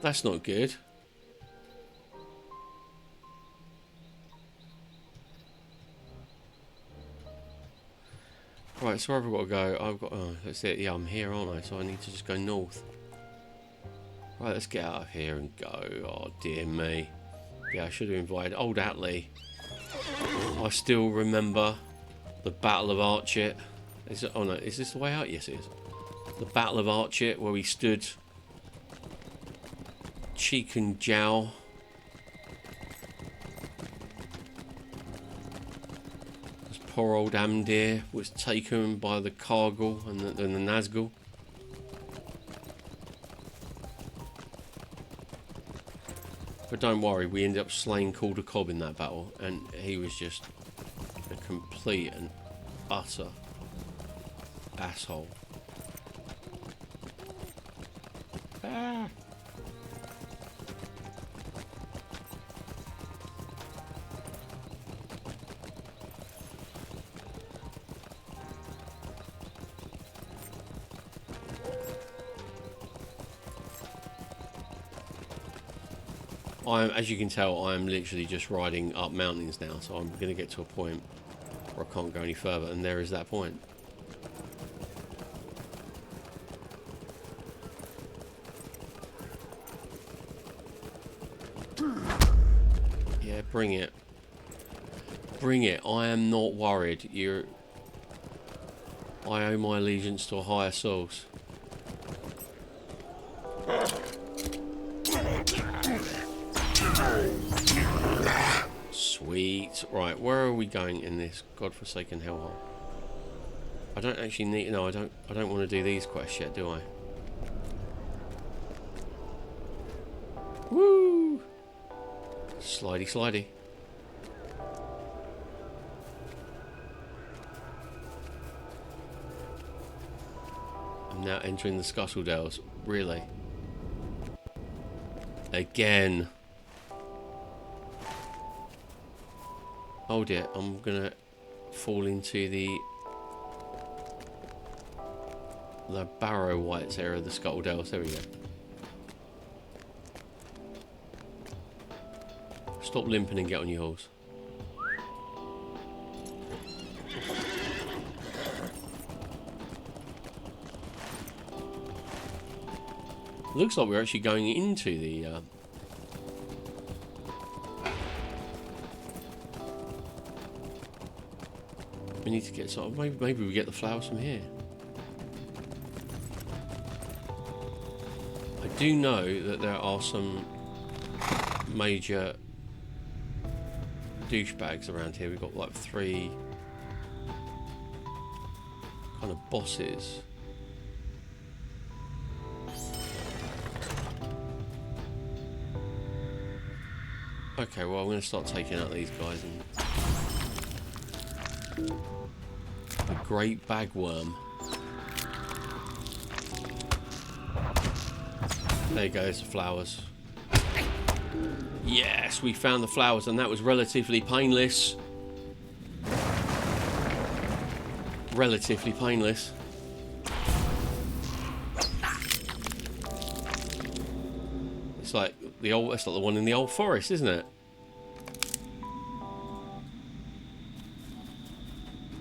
That's not good. Right, so where have I got to go? I've got. Oh, that's it. Yeah, I'm here, aren't I? So I need to just go north. Right, let's get out of here and go. Oh dear me. Yeah, I should have invited old Atlee. I still remember the Battle of Archet. Is it? Oh no, is this the way out? Yes, it is. The Battle of Archet, where we stood cheek and jowl. This poor old Amdir was taken by the Cargill and the Nazgul. But don't worry, we ended up slaying Calder Cobb in that battle, and he was just a complete and utter asshole. Ah. As you can tell, I'm literally just riding up mountains now, so I'm going to get to a point where I can't go any further, and there is that point. Yeah, bring it. Bring it. I am not worried. I owe my allegiance to a higher source. Sweet. Right, where are we going in this godforsaken hellhole? I don't actually need. No, I don't want to do these quests yet, do I? Woo! Slidey, slidey. I'm now entering the Scuttledales. Really? Again. Oh dear, I'm gonna fall into the Barrow Whites area of the Scuttledales. There we go. Stop limping and get on your horse. Looks like we're actually going into the we need to get sort of maybe we get the flowers from here. I do know that there are some major douchebags around here. We've got like 3 kind of bosses. Okay, well I'm going to start taking out these guys. And the great bagworm. There you go, there's the flowers. Yes, we found the flowers, and that was relatively painless. Relatively painless. It's like the old. It's like the one in the old forest, isn't it?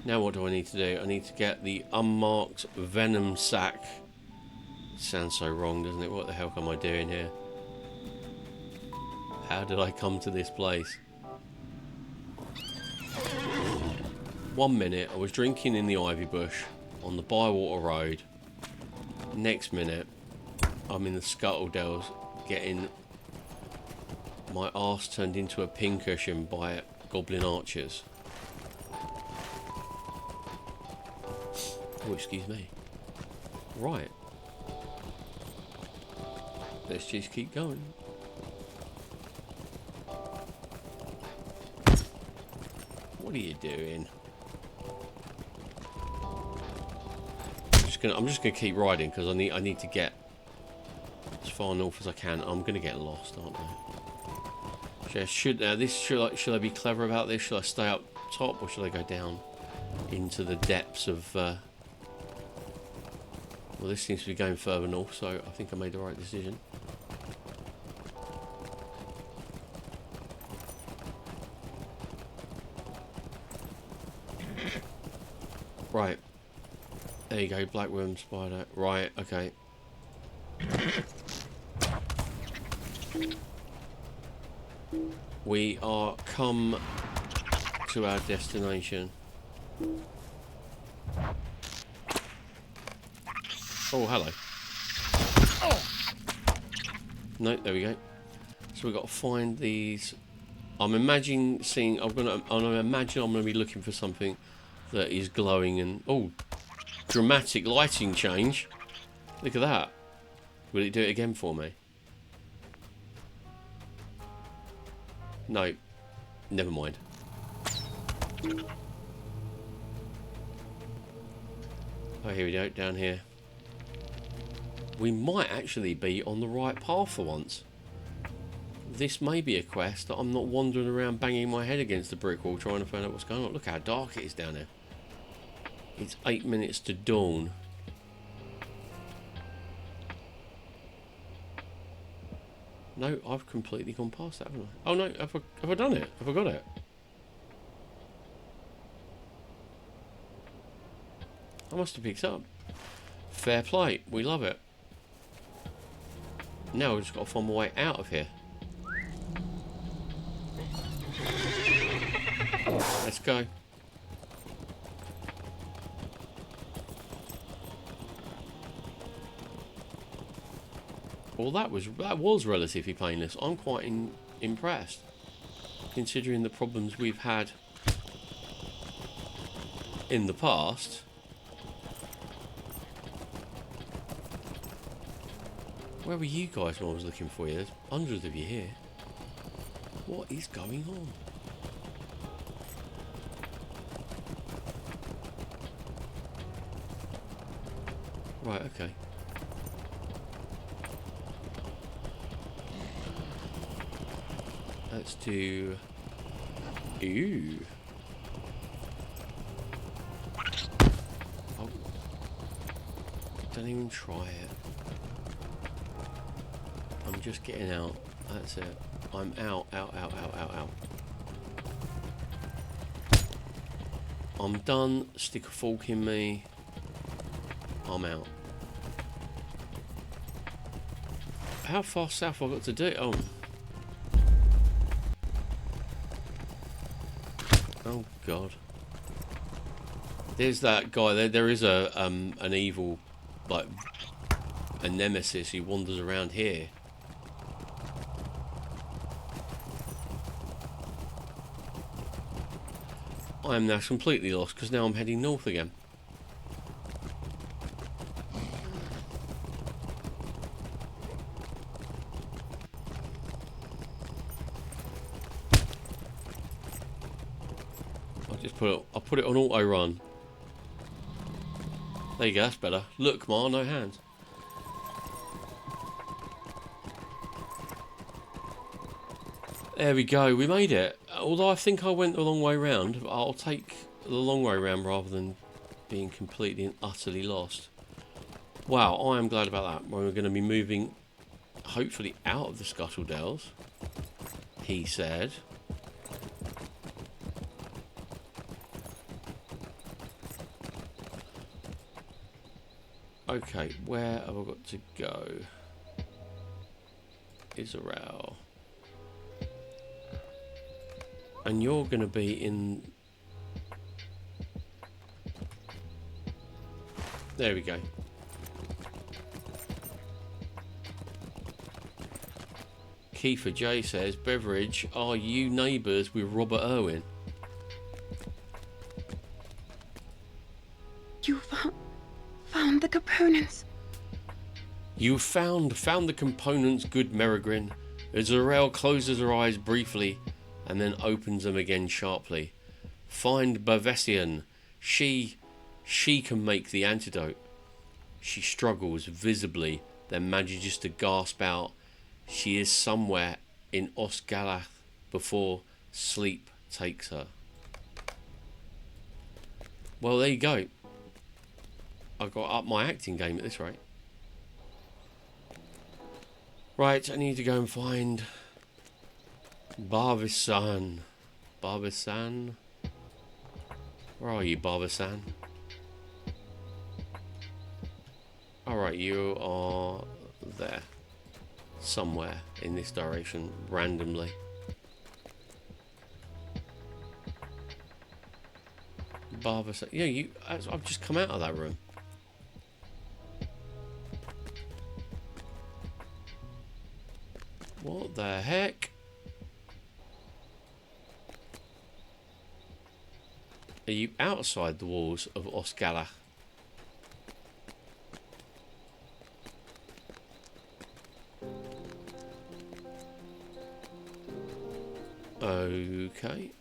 Now what do I need to do? I need to get the unmarked venom sac. Sounds so wrong, doesn't it? What the hell am I doing here? How did I come to this place? 1 minute I was drinking in the ivy bush on the Bywater Road. Next minute I'm in the Scuttledales getting my arse turned into a pincushion by goblin archers. Oh, excuse me. Right. Let's just keep going. What are you doing? I'm just gonna keep riding because I need to get as far north as I can. I'm gonna get lost, aren't I? Should I be clever about this? Should I stay up top or should I go down into the depths of? Well, this seems to be going further north, so I think I made the right decision. Right. There you go, blackworm spider. Right, okay. We are come to our destination. Oh, hello. No, there we go. So we've got to find these. I'm imagining seeing. I'm gonna imagine I'm gonna be looking for something that is glowing and dramatic lighting change. Look at that. Will it do it again for me? No. Never mind. Oh, here we go. Down here. We might actually be on the right path for once. This may be a quest that I'm not wandering around banging my head against the brick wall trying to find out what's going on. Look how dark it is down there. It's 8 minutes to dawn. No, I've completely gone past that, haven't I? Oh no, have I done it? Have I got it? I must have picked up. Fair play, we love it. Now we've just got to find my way out of here. Let's go. Well, that was relatively painless. I'm quite impressed, considering the problems we've had in the past. Where were you guys when I was looking for you? There's hundreds of you here. What is going on? Right, okay. Let's do... Ooh. Oh. Don't even try it. I'm just getting out. That's it. I'm out. I'm done. Stick a fork in me. I'm out. How far south have I got to do? Oh. Oh God. There's that guy. There is a an evil, like a nemesis who wanders around here. I am now completely lost because now I'm heading north again. I'll put it on auto run. There you go, that's better. Look, Ma, no hands. There we go, we made it. Although I think I went the long way round, I'll take the long way round rather than being completely and utterly lost. Wow, I am glad about that. We're going to be moving, hopefully, out of the Scuttle Dells, he said. Okay, where have I got to go? Israel. And you're going to be in... There we go. Kiefer J says, Beveridge, are you neighbours with Robert Irwin? You found the components. You found the components, good Merigrin. Azrael closes her eyes briefly and then opens them again sharply. Find Bavessian. She can make the antidote. She struggles visibly, then manages to gasp out, she is somewhere in Osgalath before sleep takes her. Well, there you go. I got up my acting game at this rate. Right, I need to go and find Barbisan. Barbisan? Where are you, Barbisan? Alright, you are there. Somewhere in this direction, randomly. Barbisan. Yeah, I've just come out of that room. What the heck? Are you outside the walls of Osgalath? Okay.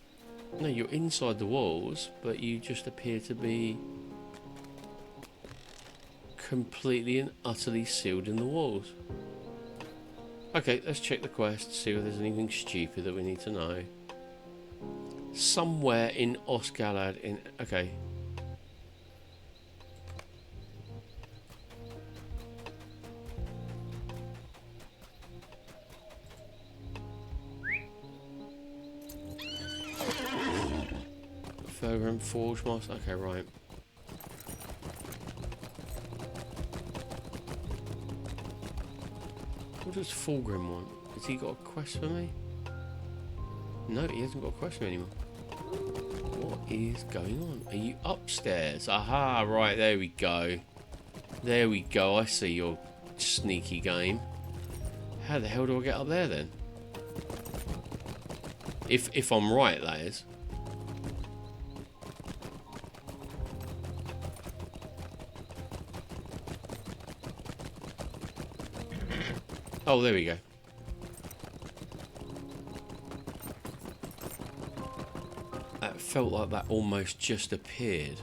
No, you're inside the walls, but you just appear to be completely and utterly sealed in the walls. Okay, let's check the quest, see if there's anything stupid that we need to know. Somewhere in Osgalath in... Okay. Fergrim Forge Master. Okay, right. What does Fulgrim want? Has he got a quest for me? No, he hasn't got a quest for me anymore. What is going on? Are you upstairs? Aha, right, there we go. There we go, I see your sneaky game. How the hell do I get up there then? If I'm right, that is. Oh, there we go. That felt like that almost just appeared.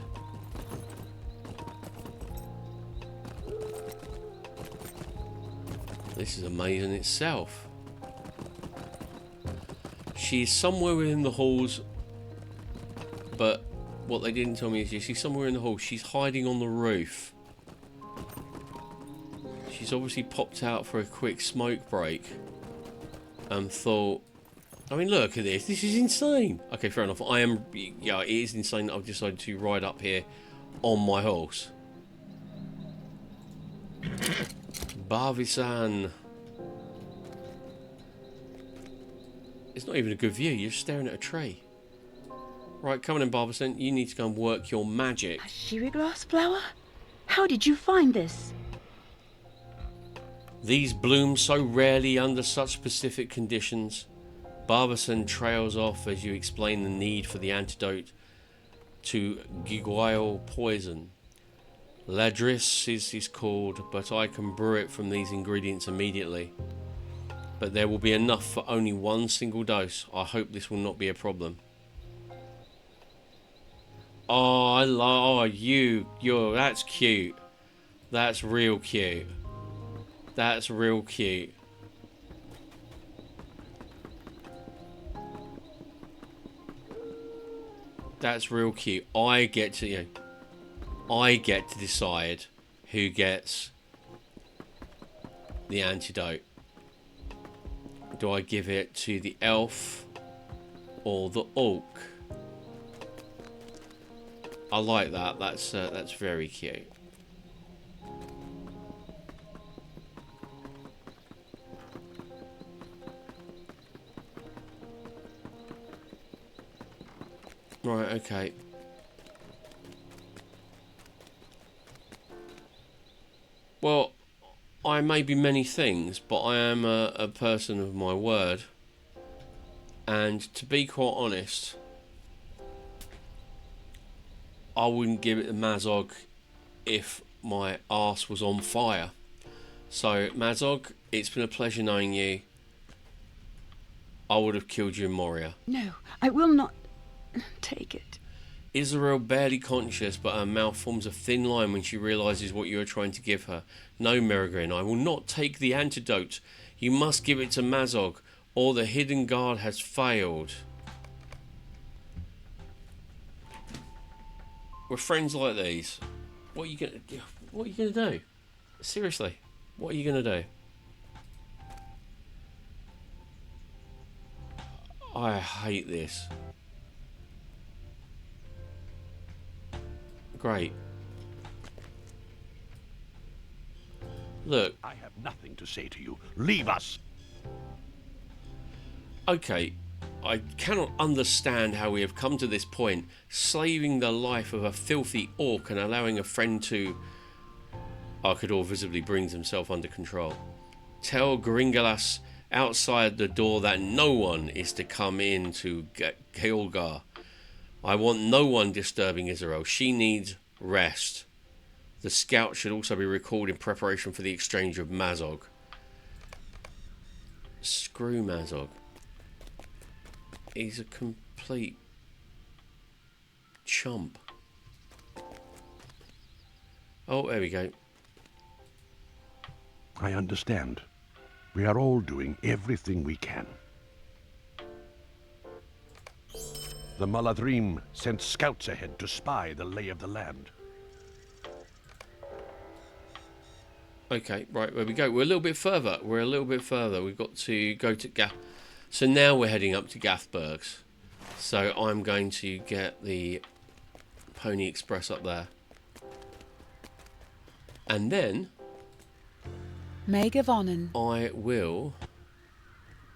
This is amazing itself. She's somewhere within the halls, but what they didn't tell me is she's somewhere in the hall. She's hiding on the roof. She's obviously popped out for a quick smoke break and thought, I mean, look at this. This is insane. Okay, fair enough. Yeah, it is insane that I've decided to ride up here on my horse. Barvisan. It's not even a good view. You're staring at a tree. Right, come on in, Barvisan. You need to go and work your magic. A sherry glass flower? How did you find this? These bloom so rarely under such specific conditions. Barbisan trails off as you explain the need for the antidote to Giguile poison. Ladris is called, but I can brew it from these ingredients immediately. But there will be enough for only one single dose. I hope this will not be a problem. Oh, that's cute. That's real cute. That's real cute. That's real cute. I get to decide who gets the antidote. Do I give it to the elf or the orc? I like that. That's very cute. Right, okay. Well, I may be many things, but I am a person of my word. And to be quite honest, I wouldn't give it to Mazog if my arse was on fire. So, Mazog, it's been a pleasure knowing you. I would have killed you in Moria. No, I will not take it. Israel barely conscious, but her mouth forms a thin line when she realises what you are trying to give her. No, Merigrin, I will not take the antidote. You must give it to Mazog, or the hidden guard has failed. With friends like these, what are you gonna do? Seriously, what are you gonna do? I hate this. Great. Look. I have nothing to say to you. Leave us. Okay. I cannot understand how we have come to this point, slaving the life of a filthy orc and allowing a friend to... Arkador visibly brings himself under control. Tell Gringalas outside the door that no one is to come in to Keolgar. I want no one disturbing Israel. She needs rest. The scout should also be recalled in preparation for the exchange of Mazog. Screw Mazog. He's a complete chump. Oh, there we go. I understand. We are all doing everything we can. The Muladhrim sent scouts ahead to spy the lay of the land. Okay, right, there we go. We're a little bit further. We've got to go to Gath. So now we're heading up to Gathburgs. So I'm going to get the Pony Express up there. And then... Megavonen. I will...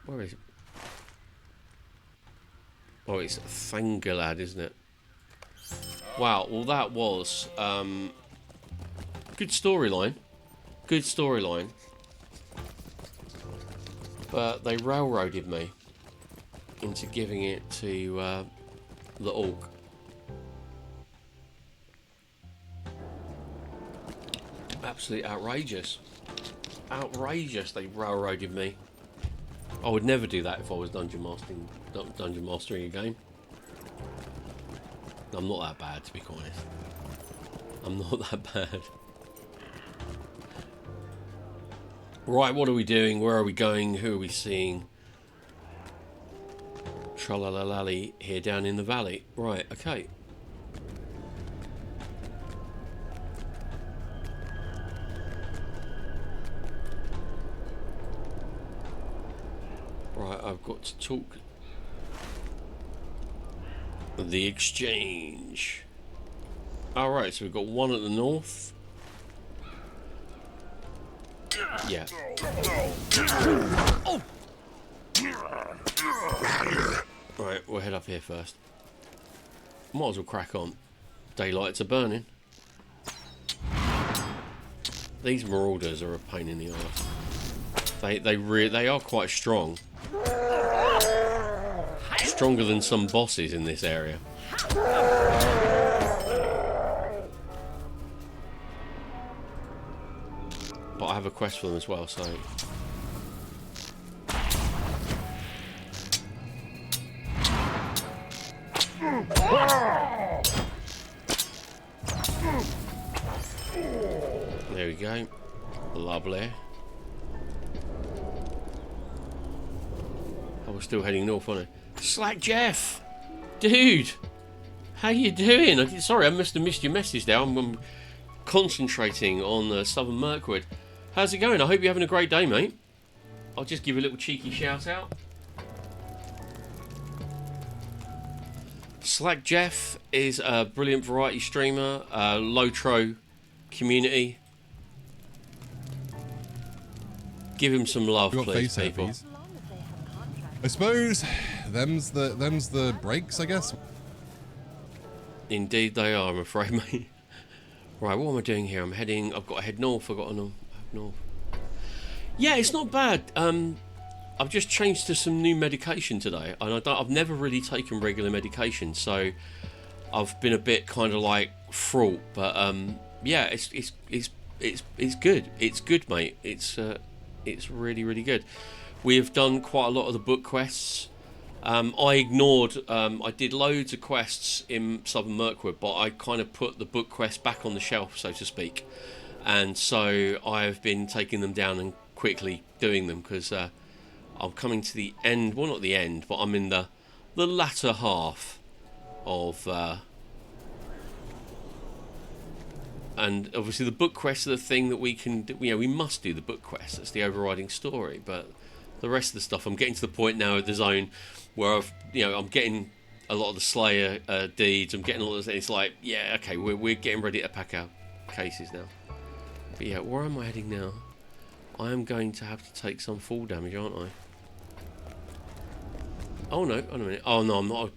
Where is it? Oh, it's Thangalad, isn't it? Wow, well that was... good storyline. Good storyline. But they railroaded me into giving it to the orc. Absolutely outrageous. Outrageous they railroaded me. I would never do that if I was dungeon mastering a game. I'm not that bad, to be honest. I'm not that bad. Right, what are we doing? Where are we going? Who are we seeing? Tralalalali here down in the valley. Right, okay. Right, I've got to talk the exchange. Alright, so we've got one at the north. Yeah. Right, we'll head up here first. Might as well crack on. Daylights are burning. These marauders are a pain in the arse. They are quite strong. Stronger than some bosses in this area. But I have a quest for them as well, so... There we go. Lovely. Oh, we're still heading north, aren't we? Slack Jeff! Dude! How you doing? Sorry, I must have missed your message there. I'm concentrating on Southern Mirkwood. How's it going? I hope you're having a great day, mate. I'll just give you a little cheeky shout out. Slack Jeff is a brilliant variety streamer, Lotro community. Give him some love, please, people. I suppose them's the breaks, I guess. Indeed they are, I'm afraid, mate. Right, what am I doing here? I've got to head north. I've got to head north. Yeah, it's not bad. I've just changed to some new medication today, and I've never really taken regular medication, so I've been a bit kind of like fraught. But yeah, it's good. It's good, mate. It's really, really good. We have done quite a lot of the book quests. I ignored. I did loads of quests in Southern Mirkwood, but I kind of put the book quests back on the shelf, so to speak. And so I've been taking them down and quickly doing them because I'm coming to the end. Well, not the end, but I'm in the latter half of. And obviously, the book quests are the thing that we can do. You know, we must do the book quests. That's the overriding story. But the rest of the stuff, I'm getting to the point now at the zone where I'm getting a lot of the Slayer deeds. I'm getting all of this. It's like, yeah, okay, we're getting ready to pack our cases now. But yeah, where am I heading now? I am going to have to take some fall damage, aren't I? Oh no, wait a minute. Oh no, I'm not.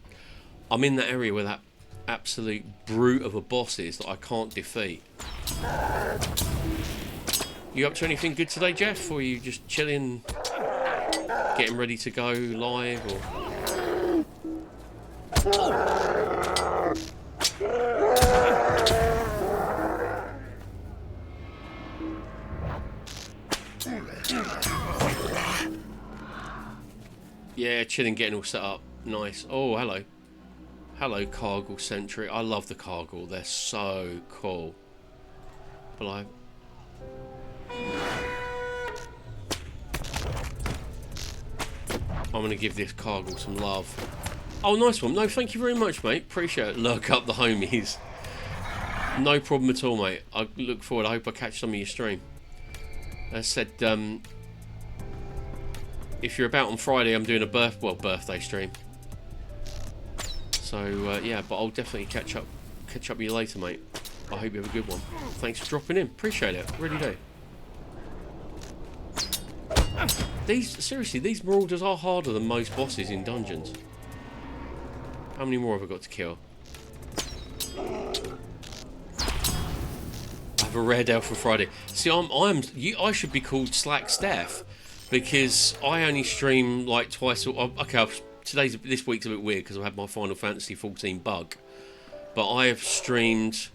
I'm in that area where that absolute brute of a boss is that I can't defeat. You up to anything good today, Jeff? Or are you just chilling, getting ready to go live? Or... Yeah, chilling, getting all set up. Nice. Oh, hello. Hello, Cargill Sentry. I love the Cargill. They're so cool. But I'm going to give this Cargill some love. Oh, nice one. No, thank you very much, mate. Appreciate it. Look up the homies. No problem at all, mate. I look forward. I hope I catch some of your stream. As said, if you're about on Friday, I'm doing a birthday stream. So yeah, but I'll definitely catch up with you later, mate. I hope you have a good one. Thanks for dropping in. Appreciate it. Really do. These marauders are harder than most bosses in dungeons. How many more have I got to kill? I have a rare Dale for Friday. See, I should be called Slack Steph because I only stream like twice. Okay, this week's a bit weird because I've had my Final Fantasy 14 bug, but I have streamed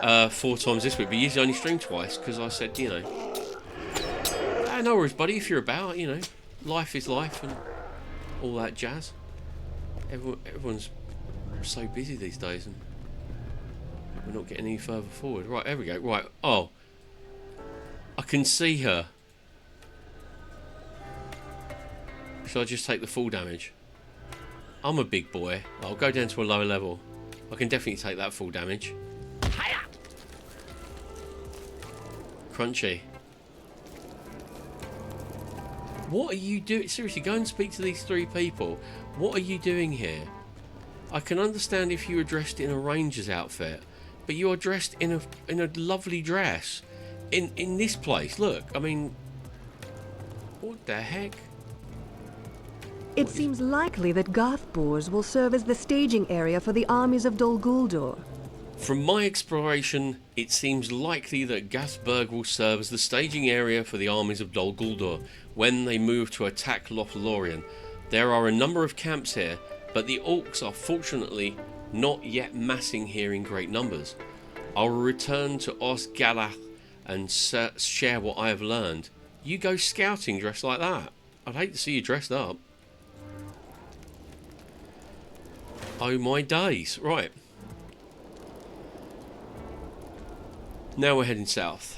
4 times this week. But usually I only stream twice because I said, you know, no worries, buddy. If you're about, you know, life is life and all that jazz. Everyone's so busy these days, and we're not getting any further forward. Right, there we go. Right, oh, I can see her. Shall I just take the full damage? I'm a big boy. I'll go down to a lower level. I can definitely take that full damage. Crunchy. What are you doing? Seriously, go and speak to these 3 people. What are you doing here? I can understand if you were dressed in a ranger's outfit, but you are dressed in a lovely dress. In this place. Look, I mean, what the heck? It seems likely that Garthbors will serve as the staging area for the armies of Dol Guldur. From my exploration, it seems likely that Gathburg will serve as the staging area for the armies of Dol Guldur when they move to attack Lothlorien. There are a number of camps here, but the orcs are fortunately not yet massing here in great numbers. I will return to Osgalath and share what I have learned. You go scouting dressed like that? I'd hate to see you dressed up. Oh my days. Right. Now we're heading south.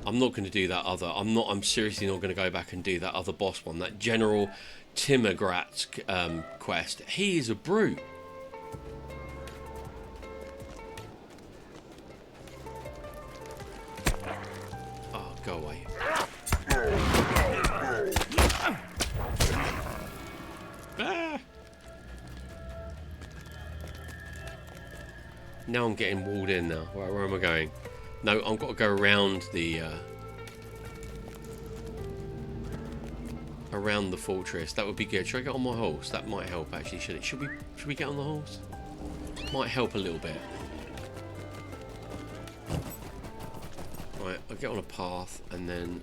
I'm not going to do that other. I'm seriously not going to go back and do that other boss one. That General Timmergrat's quest. He is a brute. Oh, go away. Ah. Now I'm getting walled in now. Where am I going? No, I've got to go around the fortress. That would be good. Should I get on my horse? That might help actually, should it? Should we get on the horse? Might help a little bit. Right, I'll get on a path and then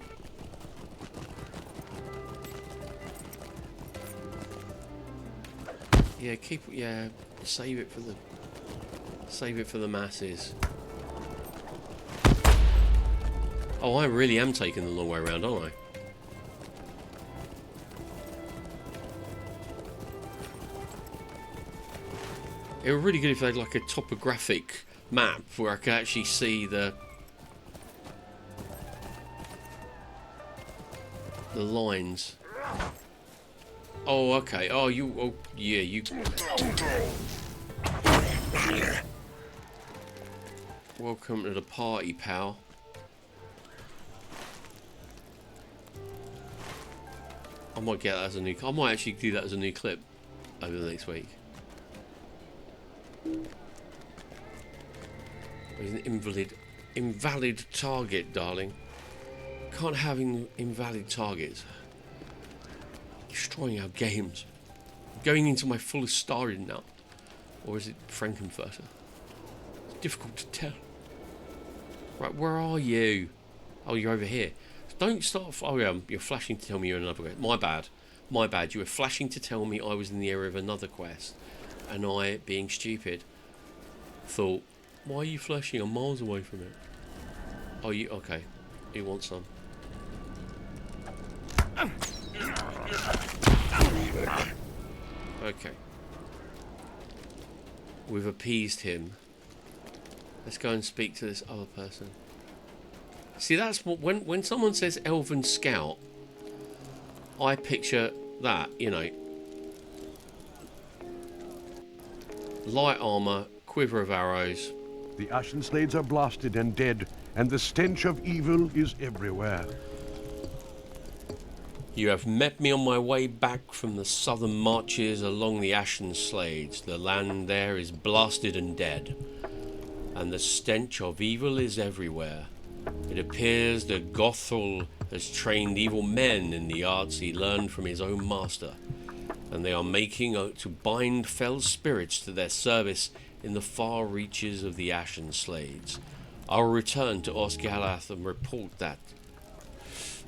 save it for the masses. Oh, I really am taking the long way around, aren't I? It would be really good if they had like a topographic map where I could actually see the lines. Oh, okay. Oh, yeah, you. Welcome to the party, pal. I might get that as a new. I might actually do that as a new clip over the next week. There's an invalid target, darling. Can't have invalid targets. Destroying our games. Going into my fullest starring now. Or is it Frankenfurter? It's difficult to tell. Right, where are you? Oh, you're over here. Don't start. Oh, yeah, you're flashing to tell me you're in another quest. My bad. My bad. You were flashing to tell me I was in the area of another quest. And I, being stupid, thought, why are you flashing? I'm miles away from it. Oh, you. Okay. You want some? Okay. We've appeased him. Let's go and speak to this other person. See, that's what when someone says Elven Scout, I picture that, you know. Light armor, quiver of arrows. The Ashen Slades are blasted and dead, and the stench of evil is everywhere. You have met me on my way back from the southern marches along the Ashen Slades. The land there is blasted and dead, and the stench of evil is everywhere. It appears that Gothel has trained evil men in the arts he learned from his own master, and they are making out to bind fell spirits to their service in the far reaches of the Ashen Slades. I'll return to Osgalath and report that.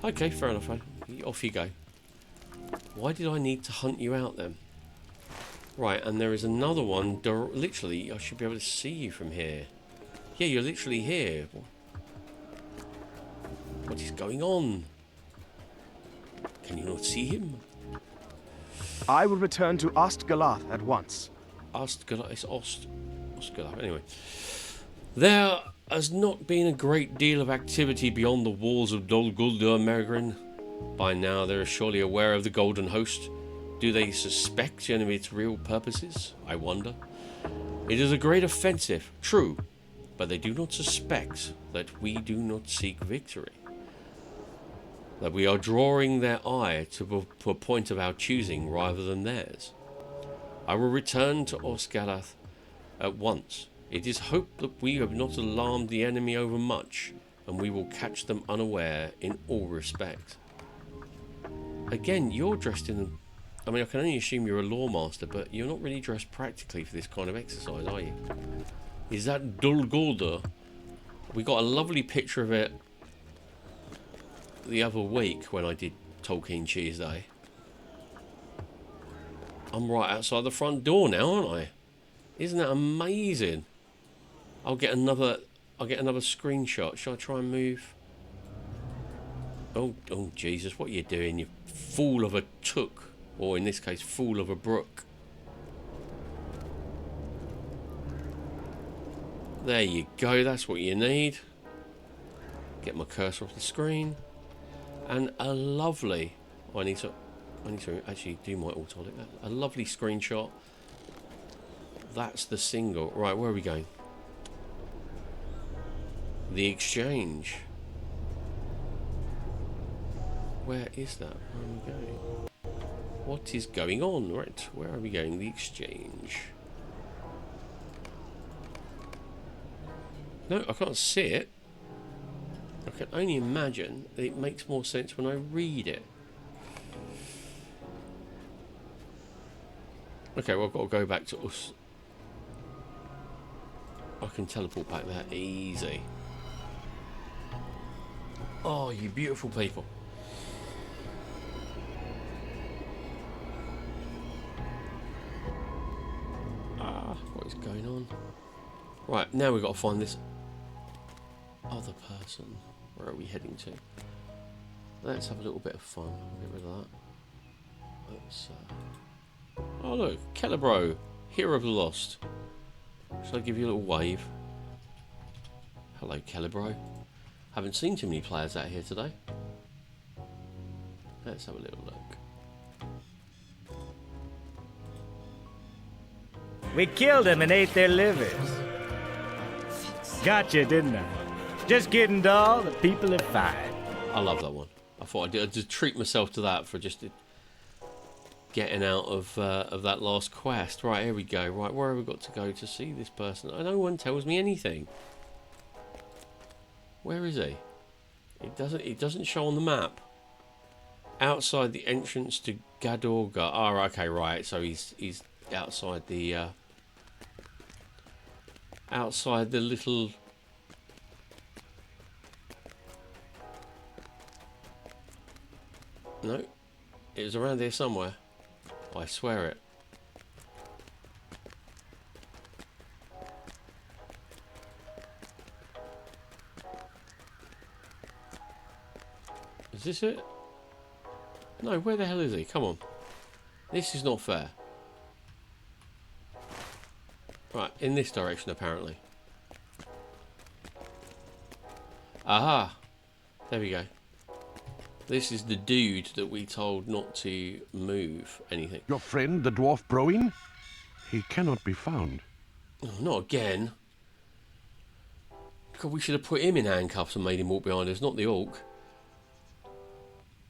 Okay, fair enough, man. Off you go. Why did I need to hunt you out then? Right, and there is another one. Literally, I should be able to see you from here. Yeah, you're literally here. What is going on? Can you not see him? I will return to Ostgalath at once. Ostgalath, it's Ostgalath. Anyway, there has not been a great deal of activity beyond the walls of Dol Guldur, Mergrin. By now, they are surely aware of the Golden Host. Do they suspect any of its real purposes? I wonder. It is a great offensive, true, but they do not suspect that we do not seek victory. That we are drawing their eye to a point of our choosing rather than theirs. I will return to Osgalath at once. It is hoped that we have not alarmed the enemy over much, and we will catch them unaware in all respects. Again, you're dressed in... I mean, I can only assume you're a lore master, but you're not really dressed practically for this kind of exercise, are you? Is that Dol Guldur? We got a lovely picture of it the other week when I did Tolkien Tuesday. I'm right outside the front door now, aren't I? Isn't that amazing? I'll get another screenshot. Shall I try and move? Oh Jesus, what are you doing, you fool of a took? Or in this case, fool of a brook. There you go, that's what you need. Get my cursor off the screen. And a lovely... I need to actually do my autolic. A lovely screenshot. That's the single. Right, where are we going? The exchange. Where is that? Where are we going? What is going on? Right, where are we going? The exchange. No, I can't see it. I can only imagine that it makes more sense when I read it. Okay, well, I've got to go back to us. I can teleport back there easy. Oh, you beautiful people. What is going on? Right, now we've got to find this other person. Where are we heading to? Let's have a little bit of fun. Get rid of that. Let's, oh look, Celebro, Hero of the Lost. Shall I give you a little wave? Hello, Celebro. Haven't seen too many players out here today. Let's have a little look. We killed them and ate their livers. Gotcha, didn't I? Just kidding, doll. The people are fine. I love that one. I thought I'd just treat myself to that for just getting out of that last quest. Right, here we go. Right, where have we got to go to see this person? No one tells me anything. Where is he? It doesn't show on the map. Outside the entrance to Gadorga. Oh, okay, right. So he's outside the little. No, it was around here somewhere. I swear it. Is this it? No, where the hell is he? Come on. This is not fair. Right, in this direction apparently. Aha! There we go. This is the dude that we told not to move anything. Your friend, the dwarf Broin? He cannot be found. Oh, not again. God, we should have put him in handcuffs and made him walk behind us, not the orc.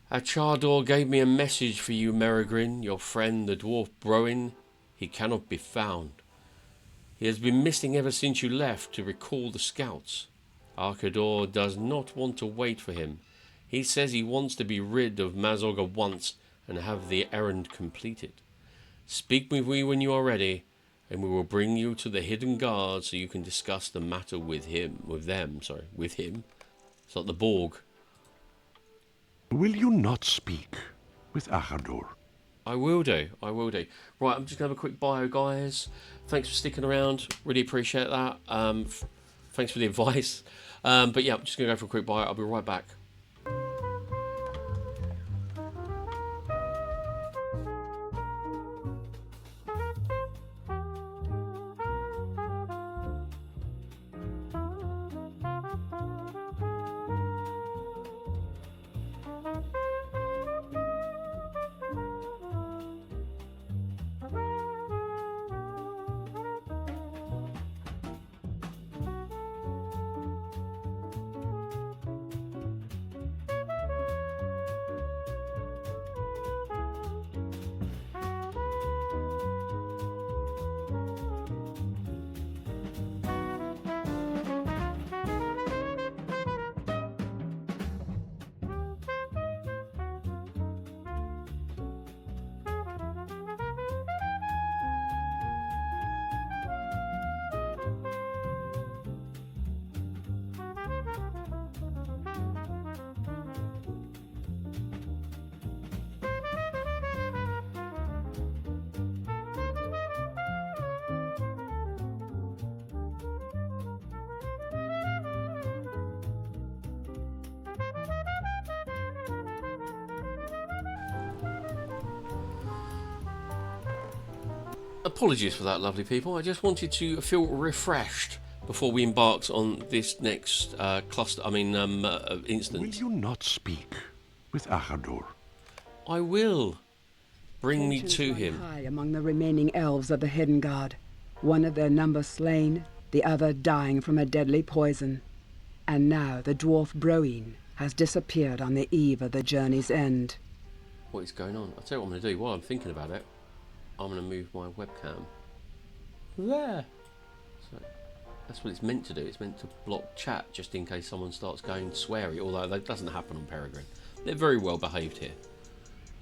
Our Chardor gave me a message for you, Merigrin, your friend, the dwarf Broin. He cannot be found. He has been missing ever since you left to recall the scouts. Arkador does not want to wait for him. He says he wants to be rid of Mazog once and have the errand completed. Speak with me when you are ready, and we will bring you to the hidden guard so you can discuss the matter with him. With him. It's like the Borg. Will you not speak with Arkador? I will do. Right, I'm just going to have a quick bio, guys. Thanks for sticking around. Really appreciate that. Thanks for the advice. But yeah, I'm just going to go for a quick bio. I'll be right back. apologies for that, lovely people. I just wanted to feel refreshed before we embarked on this next instance. Will you not speak with Achadur? I will. Bring me Tensions to run him. high among the remaining elves of the Hidden Guard. One of their number slain, the other dying from a deadly poison. And now the dwarf Broin has disappeared on the eve of the journey's end. What is going on? I'll tell you what I'm going to do. While I'm thinking about it, I'm going to move my webcam there. So that's what it's meant to do. It's meant to block chat just in case someone starts going sweary, although that doesn't happen on Peregrine. They're very well behaved here.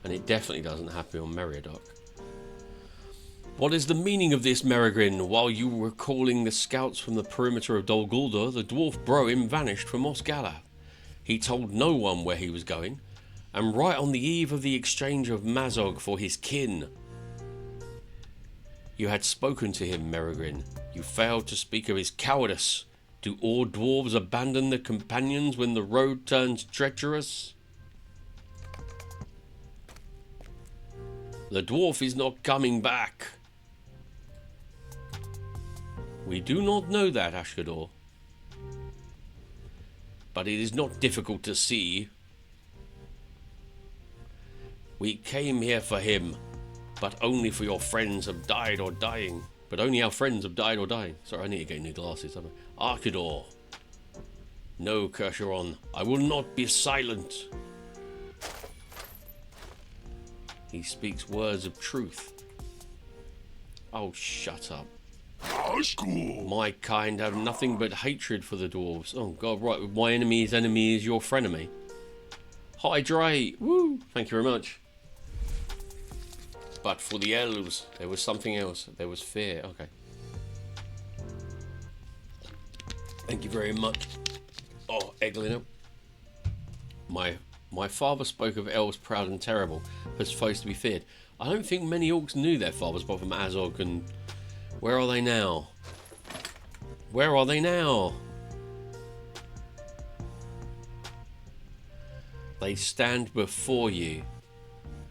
And it definitely doesn't happen on Meriadoc. What is the meaning of this, Merigrin? While you were calling the scouts from the perimeter of Dol Guldur, the dwarf Broim vanished from Osgala. He told no one where he was going, and right on the eve of the exchange of Mazog for his kin. You had spoken to him, Merigrin. You failed to speak of his cowardice. Do all dwarves abandon their companions when the road turns treacherous? The dwarf is not coming back. We do not know that, Ashkador. But it is not difficult to see. We came here for him, but only for your friends have died or dying. But only our friends have died or dying. Sorry, I need to get new glasses. Arkador. No, Kercheron, I will not be silent. He speaks words of truth. Oh, shut up. My kind have nothing but hatred for the dwarves. Oh, God, right. My enemy's enemy is your frenemy. Hydrate. Woo. Thank you very much. But for the elves, there was something else. There was fear. Okay. Thank you very much. Oh, Eglina. My father spoke of elves proud and terrible, but supposed to be feared. I don't think many orcs knew their fathers, apart from Azog, and where are they now? Where are they now? They stand before you.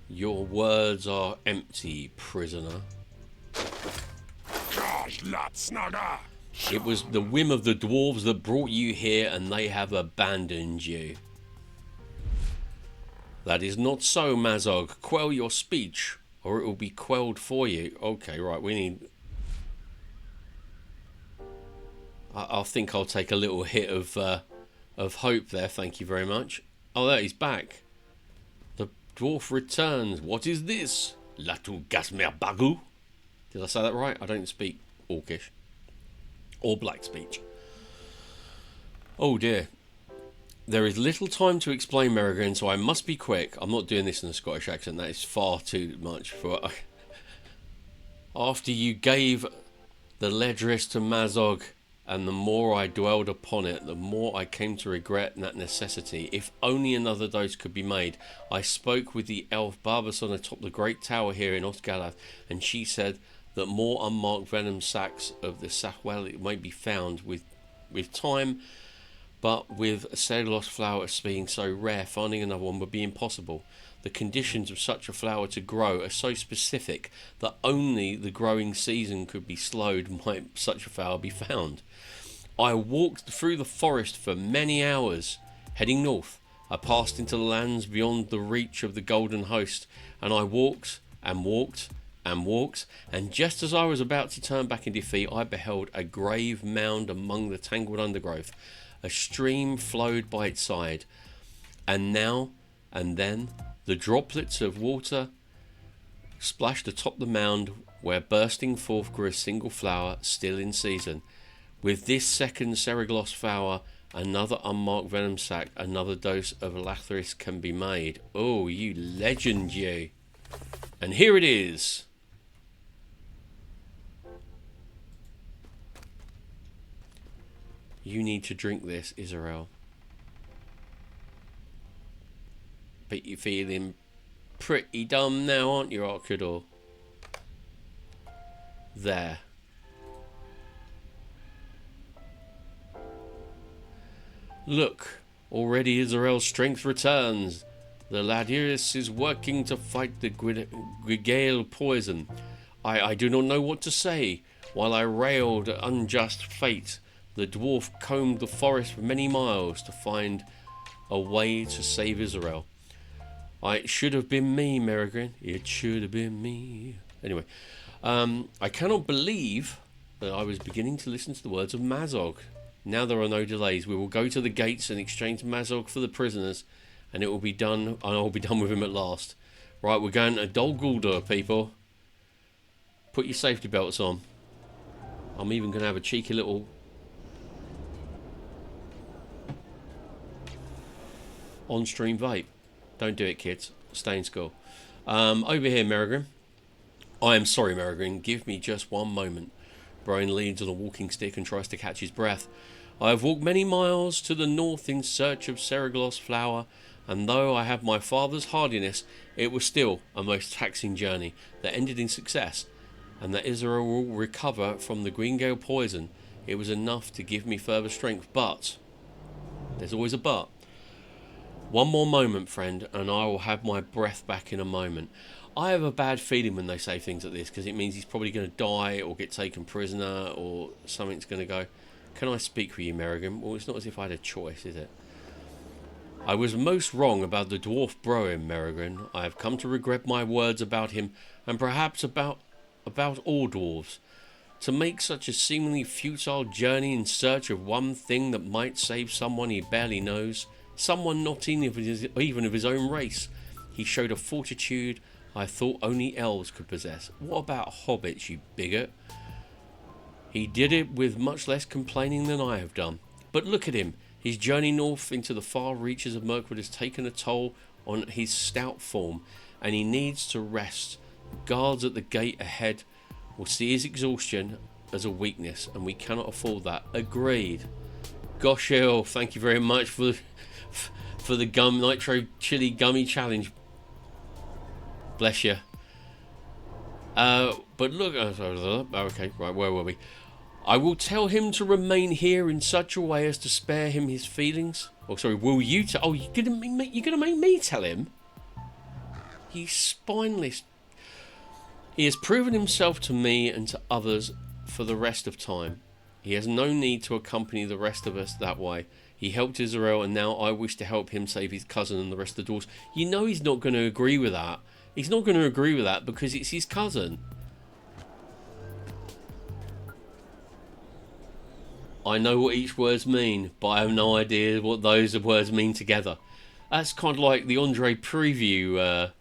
Your words are empty, prisoner. It was the whim of the dwarves that brought you here, and they have abandoned you. That is not so, Mazog. Quell your speech, or it will be quelled for you. Okay, right, we need... I think I'll take a little hit of hope there, thank you very much. Oh, there, he's back. The dwarf returns. What is this? Latu Gasmer Bagu? Did I say that right? I don't speak Orcish. Or Black speech. Oh dear. There is little time to explain Merigrin, so I must be quick. I'm not doing this in a Scottish accent. That is far too much for... After you gave the Ledris to Mazog, and the more I dwelled upon it, the more I came to regret that necessity. If only another dose could be made. I spoke with the elf Barbason atop the great tower here in Osgalath, and she said that more unmarked venom sacs of the Sahwell may be found with time. But with a cellulose flower being so rare, finding another one would be impossible. The conditions of such a flower to grow are so specific that only the growing season could be slowed might such a flower be found. I walked through the forest for many hours, heading north. I passed into lands beyond the reach of the Golden Host, and I walked and walked and walked, and just as I was about to turn back in defeat, I beheld a grave mound among the tangled undergrowth. A stream flowed by its side, and now and then the droplets of water splashed atop the mound, where bursting forth grew a single flower, still in season. With this second Seriglos flower, another unmarked venom sac, another dose of Lathris can be made. Oh, you legend, you! And here it is. You need to drink this, Israel. But you're feeling pretty dumb now, aren't you, Arkador? There. Look, already Israel's strength returns. The Ladiris is working to fight the Grigale poison. I do not know what to say. While I railed at unjust fate, the dwarf combed the forest for many miles to find a way to save Israel. It should have been me, Merigrin. It should have been me. Anyway, I cannot believe that I was beginning to listen to the words of Mazog. Now there are no delays. We will go to the gates and exchange Mazog for the prisoners, and it will be done. And I'll be done with him at last. Right, we're going to Dol Guldur, people. Put your safety belts on. I'm even going to have a cheeky little on-stream vape. Don't do it, kids. Stay in school. Over here, Merigrin. I am sorry, Merigrin. Give me just one moment. Brian leans on a walking stick and tries to catch his breath. I have walked many miles to the north in search of Seriglos flower, and though I have my father's hardiness, it was still a most taxing journey that ended in success, and that Israel will recover from the Greengale poison. It was enough to give me further strength, but there's always a but. One more moment, friend, and I will have my breath back in a moment. I have a bad feeling when they say things like this, because it means he's probably going to die or get taken prisoner or something's going to go. Can I speak with you, Merigrin? Well, it's not as if I had a choice, is it? I was most wrong about the dwarf Broin, Merigrin. I have come to regret my words about him, and perhaps about all dwarves. To make such a seemingly futile journey in search of one thing that might save someone he barely knows, someone not even of his own race. He showed a fortitude I thought only elves could possess. What about hobbits, you bigot? He did it with much less complaining than I have done. But look at him. His journey north into the far reaches of Mirkwood has taken a toll on his stout form, and he needs to rest. Guards at the gate ahead will see his exhaustion as a weakness, and we cannot afford that. Agreed. Gosh, Hill, thank you very much for the Nitro Chili Gummy Challenge. Bless you. But look, okay, right, where were we? I will tell him to remain here in such a way as to spare him his feelings. Oh, sorry, will you tell? Oh, you're gonna make me tell him? He's spineless. He has proven himself to me and to others for the rest of time. He has no need to accompany the rest of us that way. He helped Israel, and now I wish to help him save his cousin and the rest of the dwarves. You know he's not going to agree with that. He's not going to agree with that because it's his cousin. I know what each words mean, but I have no idea what those words mean together. That's kind of like the Andre Previn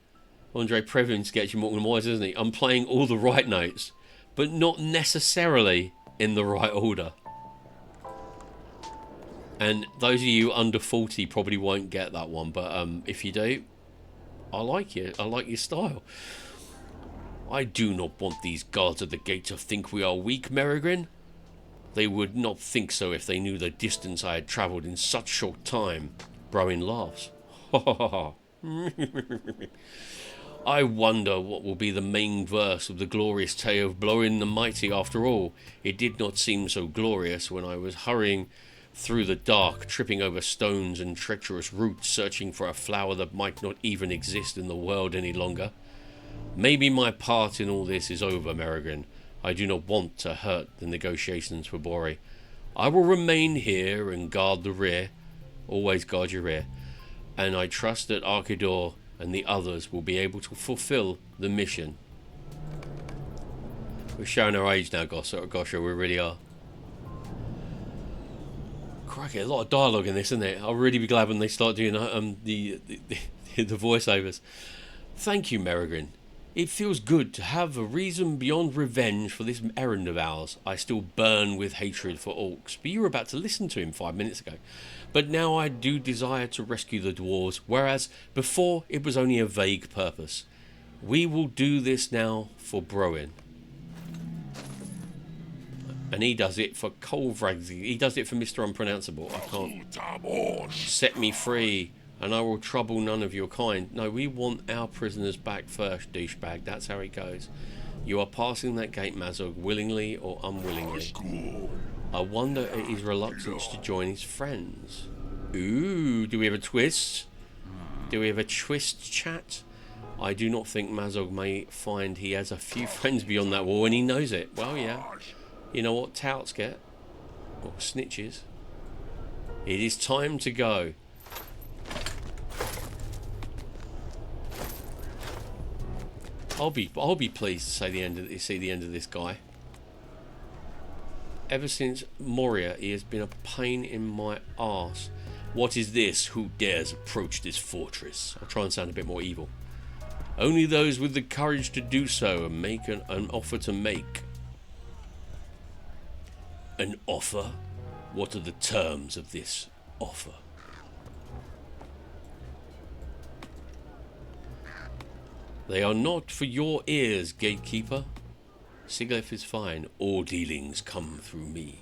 sketch in Morgan Wise, isn't it? I'm playing all the right notes, but not necessarily in the right order. And those of you under 40 probably won't get that one, but if you do, I like you. I like your style. I do not want these guards at the gate to think we are weak, Merigrin. They would not think so if they knew the distance I had travelled in such short time. Broin laughs. I wonder what will be the main verse of the glorious tale of Blorin the Mighty after all. It did not seem so glorious when I was hurrying through the dark, tripping over stones and treacherous roots, searching for a flower that might not even exist in the world any longer. Maybe my part in all this is over, Merigrin. I do not want to hurt the negotiations for Bori. I will remain here and guard the rear. Always guard your rear. And I trust that Arkador and the others will be able to fulfill the mission. We're showing our age now, Gosha, we really are. Crikey, a lot of dialogue in this, isn't it? I'll really be glad when they start doing the voiceovers. Thank you, Merigrin. It feels good to have a reason beyond revenge for this errand of ours. I still burn with hatred for orcs, but you were about to listen to him 5 minutes ago. But now I do desire to rescue the dwarves, whereas before it was only a vague purpose. We will do this now for Broin. And he does it for Colvrag. He does it for Mr. Unpronounceable. I can't. Set me free, and I will trouble none of your kind. No, we want our prisoners back first, douchebag. That's how it goes. You are passing that gate, Mazog, willingly or unwillingly. I wonder at his reluctance to join his friends. Ooh, do we have a twist? Do we have a twist, chat? I do not think Mazog may find he has a few friends beyond that wall, and he knows it. Well, yeah. You know what touts get? Or snitches. It is time to go. I'll be pleased to see the end of this guy. Ever since Moria, he has been a pain in my arse. What is this? Who dares approach this fortress? I'll try and sound a bit more evil. Only those with the courage to do so and make an offer to make. An offer? What are the terms of this offer? They are not for your ears, gatekeeper. Siglef is fine. All dealings come through me.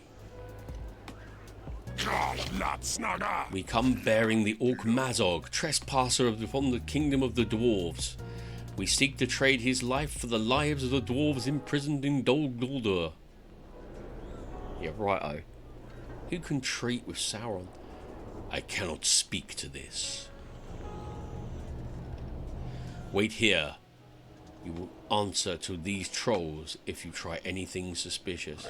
We come bearing the Orc Mazog, trespasser from the kingdom of the dwarves. We seek to trade his life for the lives of the dwarves imprisoned in Dol Guldur. Yeah, righto. Who can treat with Sauron? I cannot speak to this. Wait here. You will answer to these trolls if you try anything suspicious.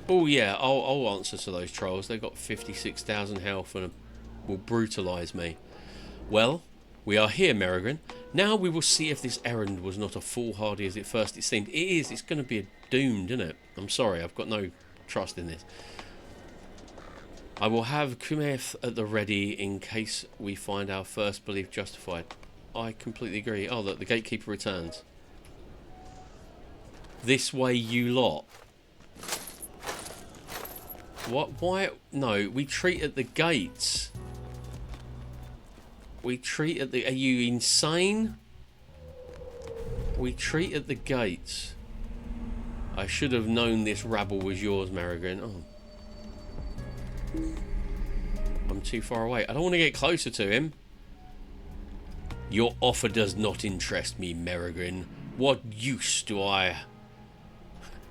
Oh yeah, I'll answer to those trolls. They've got 56,000 health and will brutalise me. Well, we are here, Merrigan. Now we will see if this errand was not as foolhardy as it first seemed. It is. It's going to be doomed, isn't it? I'm sorry, I've got no trust in this. I will have Kumeth at the ready in case we find our first belief justified. I completely agree. Oh, look, the gatekeeper returns. This way, you lot. What? Why? No, we treat at the gates. We treat at the... Are you insane? We treat at the gates. I should have known this rabble was yours, Merrigan. Oh. I'm too far away. I don't want to get closer to him. Your offer does not interest me, Merrigan. What use do I,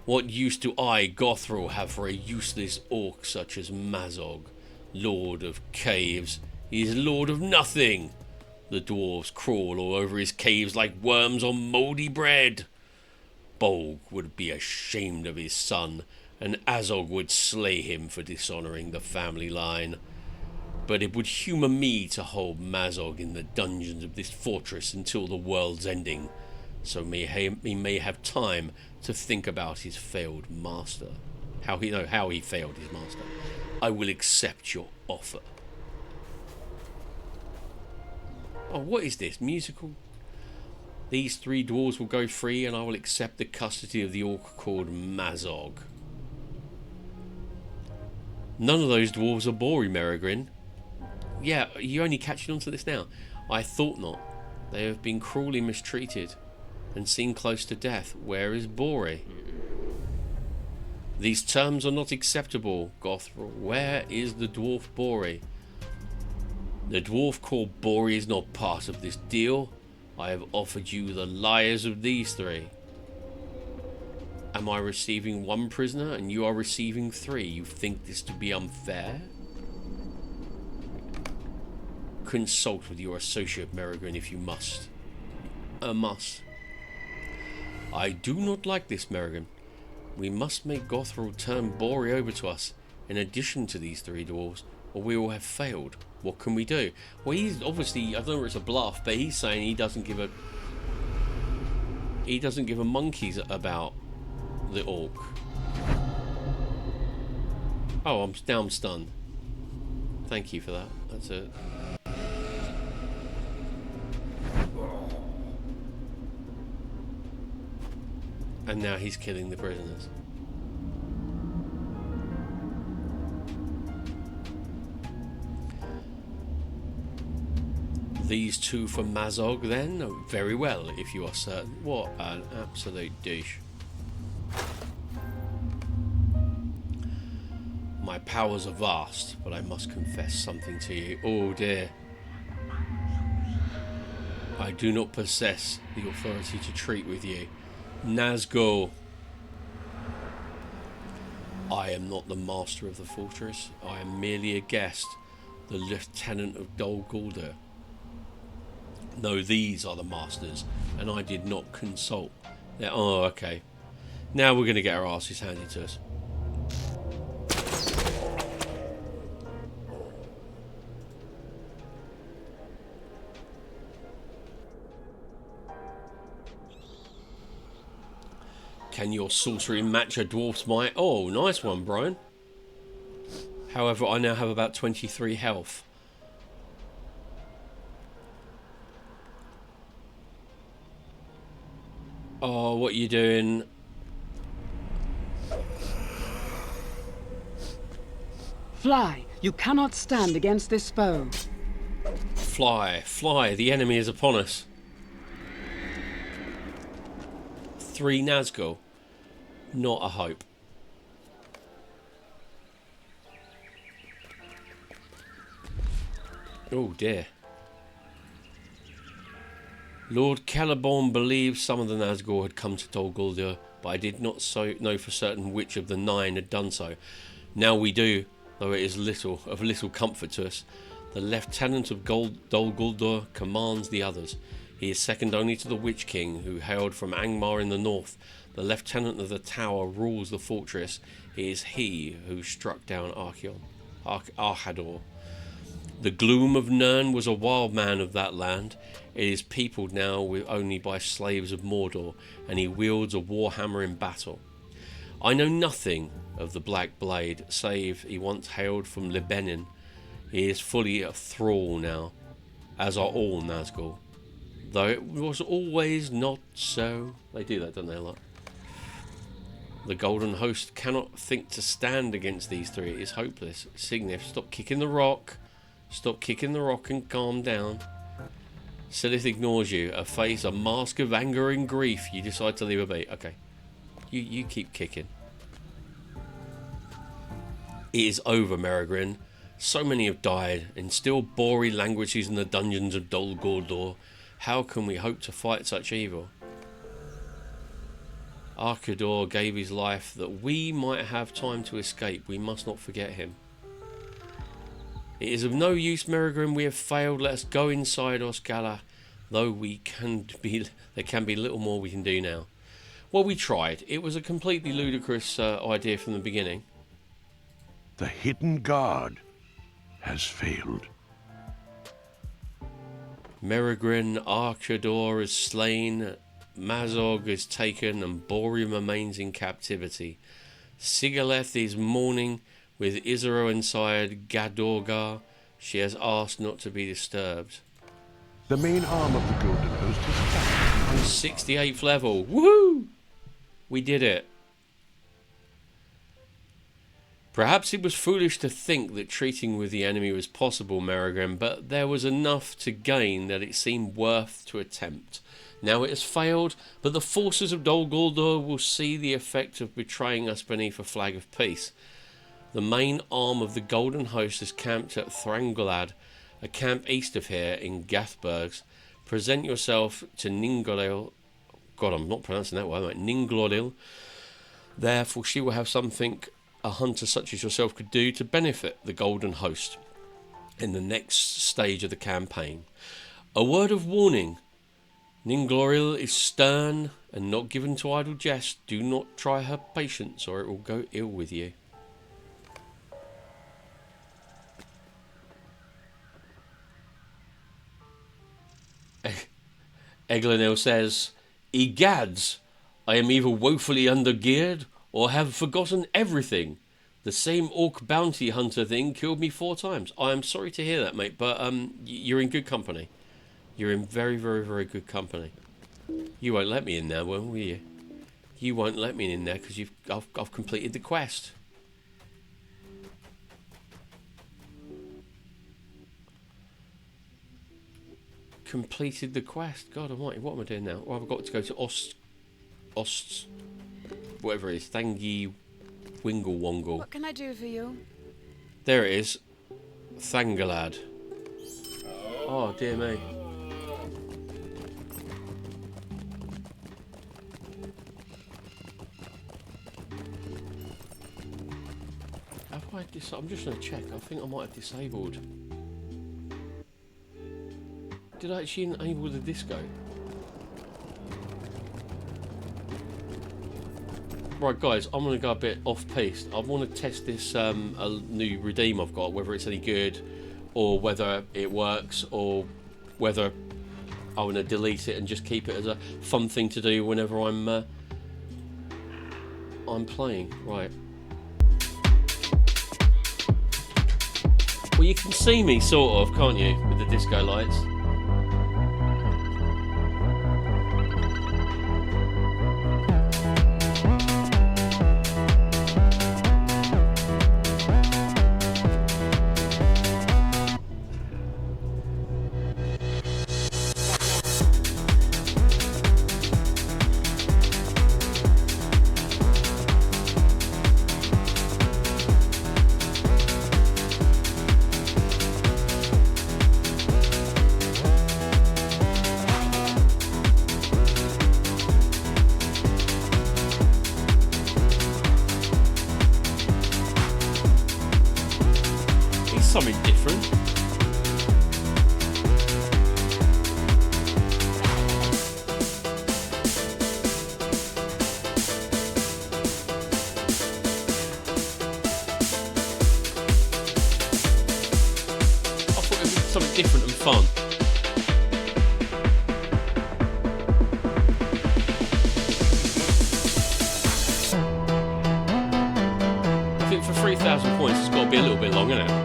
Gothril, have for a useless orc such as Mazog, Lord of Caves? He is Lord of nothing. The dwarves crawl all over his caves like worms on mouldy bread. Bolg would be ashamed of his son, and Azog would slay him for dishonouring the family line. But it would humour me to hold Mazog in the dungeons of this fortress until the world's ending, so he may have time to think about his failed master. How he failed his master. I will accept your offer. Oh, what is this? Musical? These 3 dwarves will go free, and I will accept the custody of the orc called Mazog. None of those dwarves are Bori, Merrigan. Yeah, you're only catching on to this now. I thought not. They have been cruelly mistreated and seen close to death. Where is Bori? These terms are not acceptable, Gothril. Where is the dwarf Bori? The dwarf called Bori is not part of this deal. I have offered you the liars of these 3. Am I receiving 1 prisoner and you are receiving 3? You think this to be unfair? Consult with your associate, Merrigan, if you must. A must. I do not like this, Merrigan. We must make Gothril turn Bori over to us, in addition to these 3 dwarves, or we will have failed. What can we do? Well, he's obviously, I don't know if it's a bluff, but he's saying he doesn't give a monkey's about the orc. Oh, I'm now stunned. Thank you for that. That's it. And now he's killing the prisoners. These 2 for Mazog, then? Oh, very well, if you are certain. What an absolute douche. My powers are vast, but I must confess something to you. Oh dear. I do not possess the authority to treat with you. Nazgul. I am not the master of the fortress. I am merely a guest, the lieutenant of Dol Guldur. No, these are the masters, and I did not consult. Oh, okay. Now we're going to get our asses handed to us. Can your sorcery match a dwarf's might? Oh, nice one, Brian. However, I now have about 23 health. Oh, what are you doing? Fly! You cannot stand against this foe. Fly, fly, the enemy is upon us. 3 Nazgul. Not a hope. Oh dear. Lord Celeborn believed some of the Nazgul had come to Dol Guldur, but I did not know for certain which of the 9 had done so. Now we do, though it is of little comfort to us. The Lieutenant of Dol Guldur commands the others. He is second only to the Witch King, who hailed from Angmar in the north. The Lieutenant of the Tower rules the fortress. It is he who struck down Archador. The Gloom of Nirn was a wild man of that land. It is peopled now only by slaves of Mordor, and he wields a warhammer in battle. I know nothing of the Black Blade, save he once hailed from Lebanon. He is fully a thrall now, as are all Nazgul. Though it was always not so. They do that, don't they, a lot? The Golden Host cannot think to stand against these 3. It is hopeless. Signif, stop kicking the rock. Stop kicking the rock and calm down. Silith ignores you. A face, a mask of anger and grief. You decide to leave a beat. Okay. You keep kicking. It is over, Merigrin. So many have died, and still Bori languishes in the dungeons of Dol Guldur. How can we hope to fight such evil? Archador gave his life that we might have time to escape. We must not forget him. It is of no use, Merigrin. We have failed. Let us go inside Osgala. Though there can be little more we can do now. Well, we tried. It was a completely ludicrous idea from the beginning. The hidden guard has failed. Merigrin, Archador is slain, Mazog is taken, and Bori remains in captivity. Sigaleth is mourning, with Isero inside Gadorgar. She has asked not to be disturbed. The main arm of the Golden Host is back. 68th level. Woohoo! We did it. Perhaps it was foolish to think that treating with the enemy was possible, Merigrin, but there was enough to gain that it seemed worth to attempt. Now it has failed, but the forces of Dol Guldur will see the effect of betraying us beneath a flag of peace. The main arm of the Golden Host is camped at Thranglad, a camp east of here in Gathbergs. Present yourself to Ningloril. God, I'm not pronouncing that well, Ningloril. Therefore, she will have something a hunter such as yourself could do to benefit the Golden Host in the next stage of the campaign. A word of warning. Ningloril is stern and not given to idle jest. Do not try her patience or it will go ill with you. Eglanil says, Egads, I am either woefully undergeared or have forgotten everything. The same orc bounty hunter thing killed me 4 times. I am sorry to hear that, mate, but you're in good company. You're in very, very, very good company. You won't let me in there, will you? You won't let me in there because I've completed the quest. Completed the quest. God almighty, what am I doing now? Well, I've got to go to Osts, whatever it is, Thangi Wingle Wongle. What can I do for you? There it is. Thangalad. Oh, dear me. I'm just going to check. I think I might have disabled. Did I actually enable the disco? Right, guys, I'm going to go a bit off-piste. I want to test this a new redeem I've got, whether it's any good, or whether it works, or whether I want to delete it and just keep it as a fun thing to do whenever I'm playing. Right. Well, you can see me, sort of, can't you, with the disco lights? Something different. I thought it would be something different and fun. I think for 3,000 points it's got to be a little bit long, isn't it?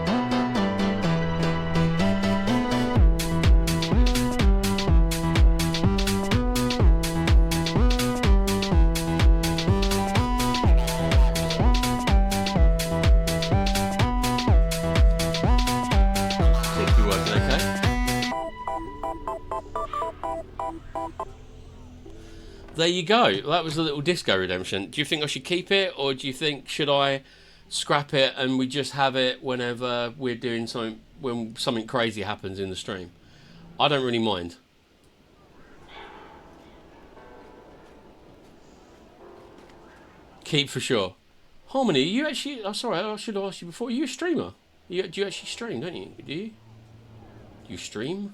There you go. That was a little disco redemption. Do you think I should keep it, or do you think should I scrap it and we just have it whenever we're doing something, when something crazy happens in the stream? I don't really mind. Keep for sure. Harmony, are you actually... Oh, sorry, I should have asked you before. Are you a streamer? Do you actually stream, don't you? Do you? Do you stream?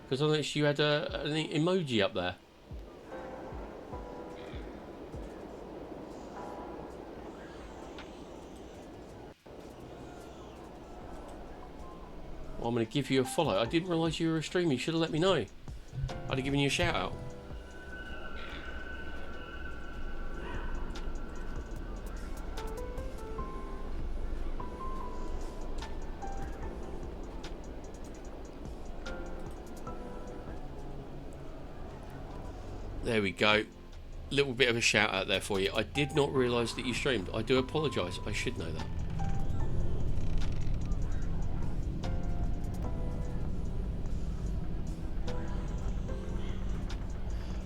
Because I noticed you had an emoji up there. Well, I'm going to give you a follow. I didn't realise you were a streamer. You should have let me know. I'd have given you a shout out. There we go. Little bit of a shout out there for you. I did not realise that you streamed. I do apologise. I should know that.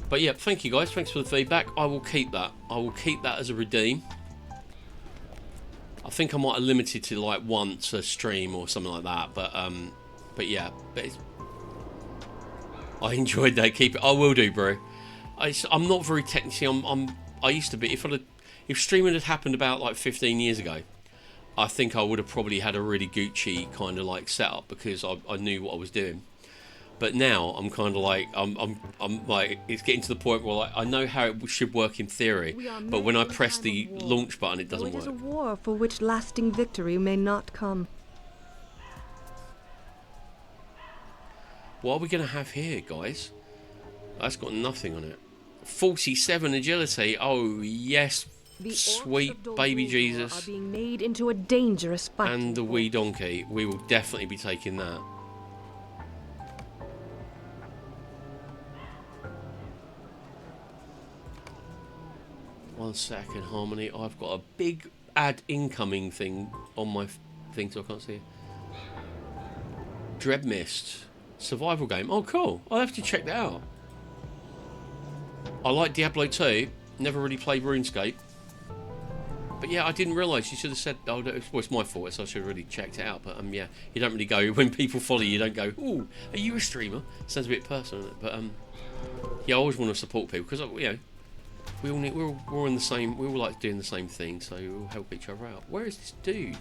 But yeah, thank you guys. Thanks for the feedback. I will keep that. I will keep that as a redeem. I think I might have limited to like once a stream or something like that. But yeah. But I enjoyed that. Keep it. I will do, bro. I'm not very technically. I used to be. If streaming had happened about like 15 years ago, I think I would have probably had a really Gucci kind of like setup because I knew what I was doing. But now I'm kind of like I'm like it's getting to the point where like, I know how it should work in theory, but when I press the launch button, it doesn't work. It is a war for which lasting victory may not come. What are we going to have here, guys? That's got nothing on it. 47 agility. Oh yes, sweet baby Jesus. Are being made into a dangerous fight. And the wee donkey. We will definitely be taking that. One second, Harmony. I've got a big add incoming thing on my thing, so I can't see it. Dread Mist. Survival game. Oh, cool. I'll have to check that out. I like Diablo 2. Never really played RuneScape. But yeah, I didn't realise. You should have said... Oh, well, it's my fault, so I should have really checked it out. But yeah, you don't really go... When people follow you, don't go, ooh, are you a streamer? Sounds a bit personal, doesn't it? But yeah, I always want to support people. Because, you know, we're all in the same... We all like doing the same thing, so we all help each other out. Where is this dude?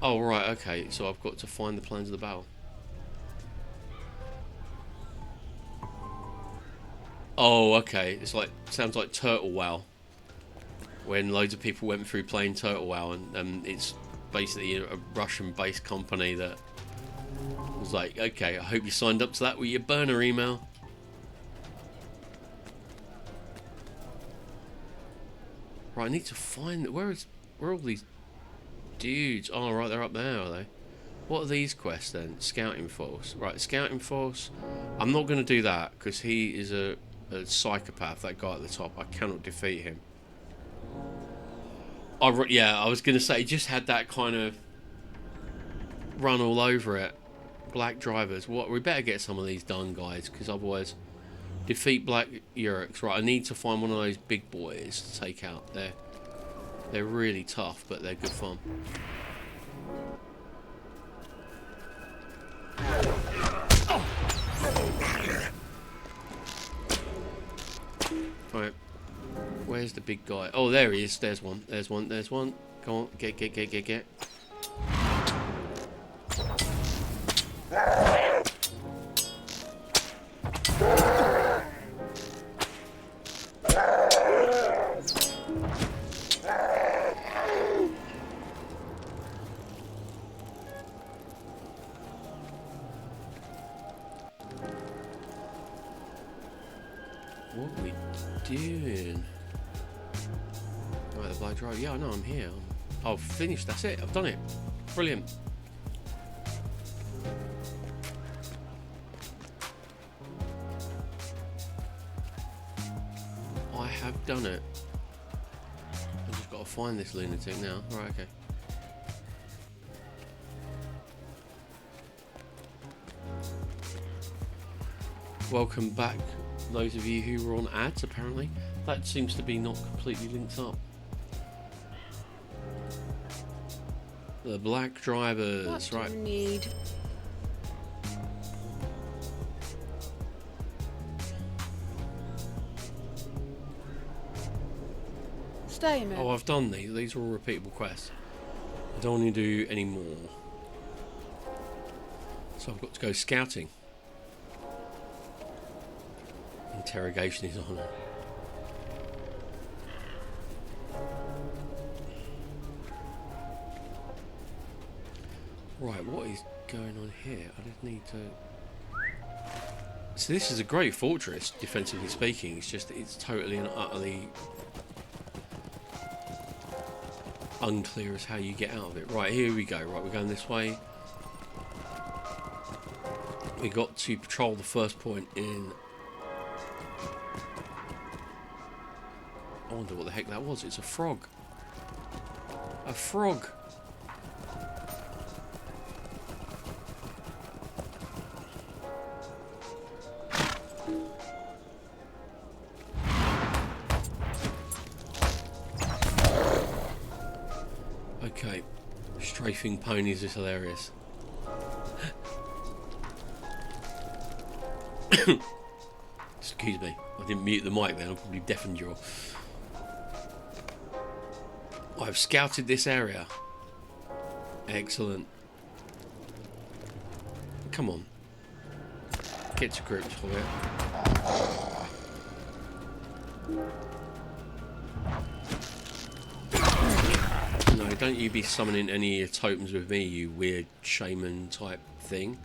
Oh, right, okay. So I've got to find the plans of the battle. Oh, okay. It's like, sounds like Turtle Wow. When loads of people went through playing Turtle Wow, and it's basically a Russian-based company that was like, okay, I hope you signed up to that with your burner email. Right, I need to find... Where are all these dudes? Oh, right, they're up there, are they? What are these quests, then? Scouting Force. Right, Scouting Force. I'm not going to do that, because he is a psychopath, that guy at the top. I cannot defeat him. Yeah, I was going to say, he just had that kind of run all over it. Black drivers. What? We better get some of these done, guys, because otherwise... Defeat Black Urux. Right, I need to find one of those big boys to take out. They're really tough, but they're good fun. Right. Where's the big guy? Oh, there he is. There's one. There's one. There's one. Go on. Get. What are we doing? Right, the Black Drive. Yeah, I know I'm here. I've finished. That's it. I've done it. Brilliant. I have done it. I've just got to find this lunatic now. Right, okay. Welcome back, those of you who were on ads, apparently. That seems to be not completely linked up. The Black Drivers, What right. do you need? Stay a minute. Oh, I've done these. These are all repeatable quests. I don't want to do any more. So I've got to go scouting. Interrogation is on. Right, what is going on here? I just need to... So this is a great fortress, defensively speaking. It's just, it's totally and utterly unclear as how you get out of it. Right, here we go. Right, we're going this way. We got to patrol the first point in... I wonder what the heck that was. It's a frog. A frog. Okay. Strafing ponies is hilarious. Excuse me. I didn't mute the mic then. I probably deafened you all. I've scouted this area. Excellent. Come on. Get to grips with it. No, don't you be summoning any of your totems with me, you weird shaman type thing.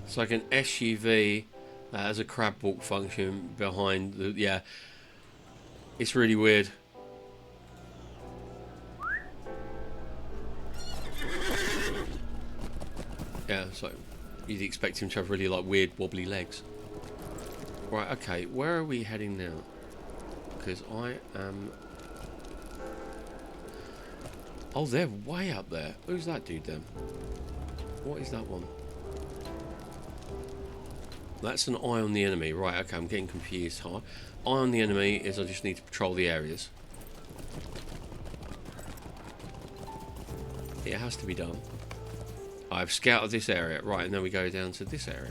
It's like an SUV that has a crab walk function behind the... Yeah. It's really weird. Yeah, so you'd expect him to have really like weird wobbly legs. Right, okay, where are we heading now? Because I am... Oh, they're way up there. Who's that dude then? What is that one? That's an eye on the enemy. Right, okay, I'm getting confused. Eye on the enemy is I just need to patrol the areas. It has to be done. I've scouted this area. Right, and then we go down to this area.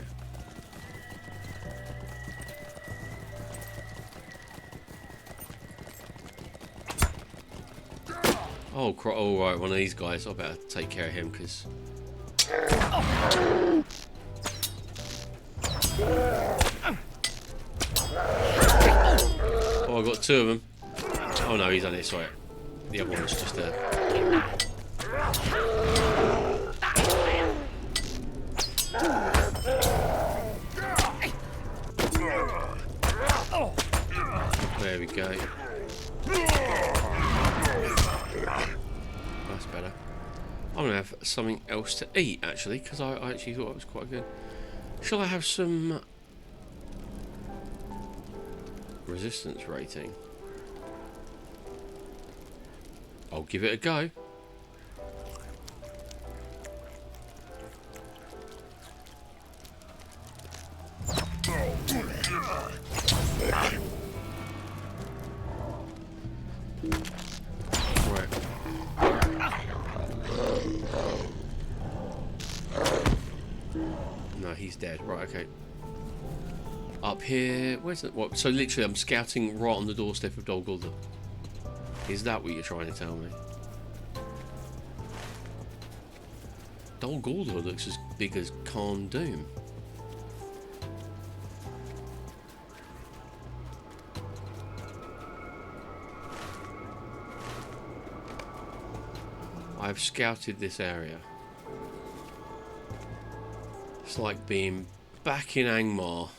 Oh, all right, one of these guys. I better take care of him because. Oh, I got two of them. Oh no, he's on this side. The other one's just there. There we go. That's better. I'm gonna have something else to eat actually, because I actually thought it was quite good. Shall I have some resistance rating? I'll give it a go. Right. No, he's dead. Right, okay. Up here, where's it? What? So literally, I'm scouting right on the doorstep of Dol Guldur. Is that what you're trying to tell me? Dol Guldur looks as big as Khan Doom. I've scouted this area. It's like being back in Angmar.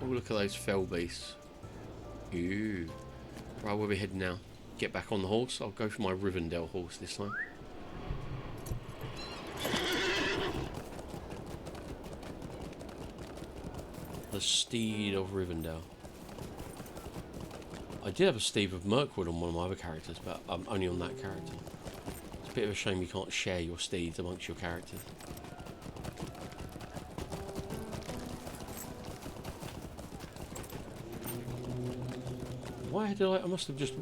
Oh, look at those fell beasts. Ooh. Right, where are we heading now? Get back on the horse. I'll go for my Rivendell horse this time. The steed of Rivendell. I did have a steed of Mirkwood on one of my other characters, but only on that character. It's a bit of a shame you can't share your steeds amongst your characters. Why did I must have just...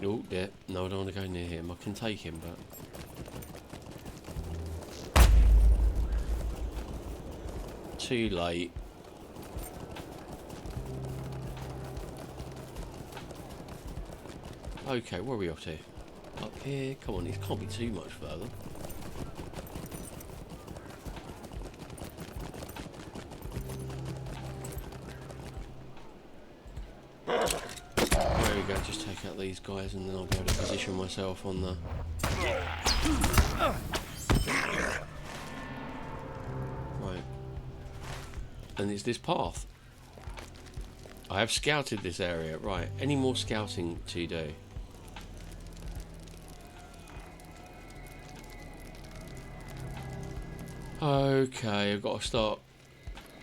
Oh, yeah. No, I don't want to go near him. I can take him, but... Too late. Okay, where are we up to? Up here? Come on, it can't be too much further. There we go, just take out these guys and then I'll be able to position myself on the... Right. And it's this path. I have scouted this area. Right, any more scouting to do? Okay, I've got to start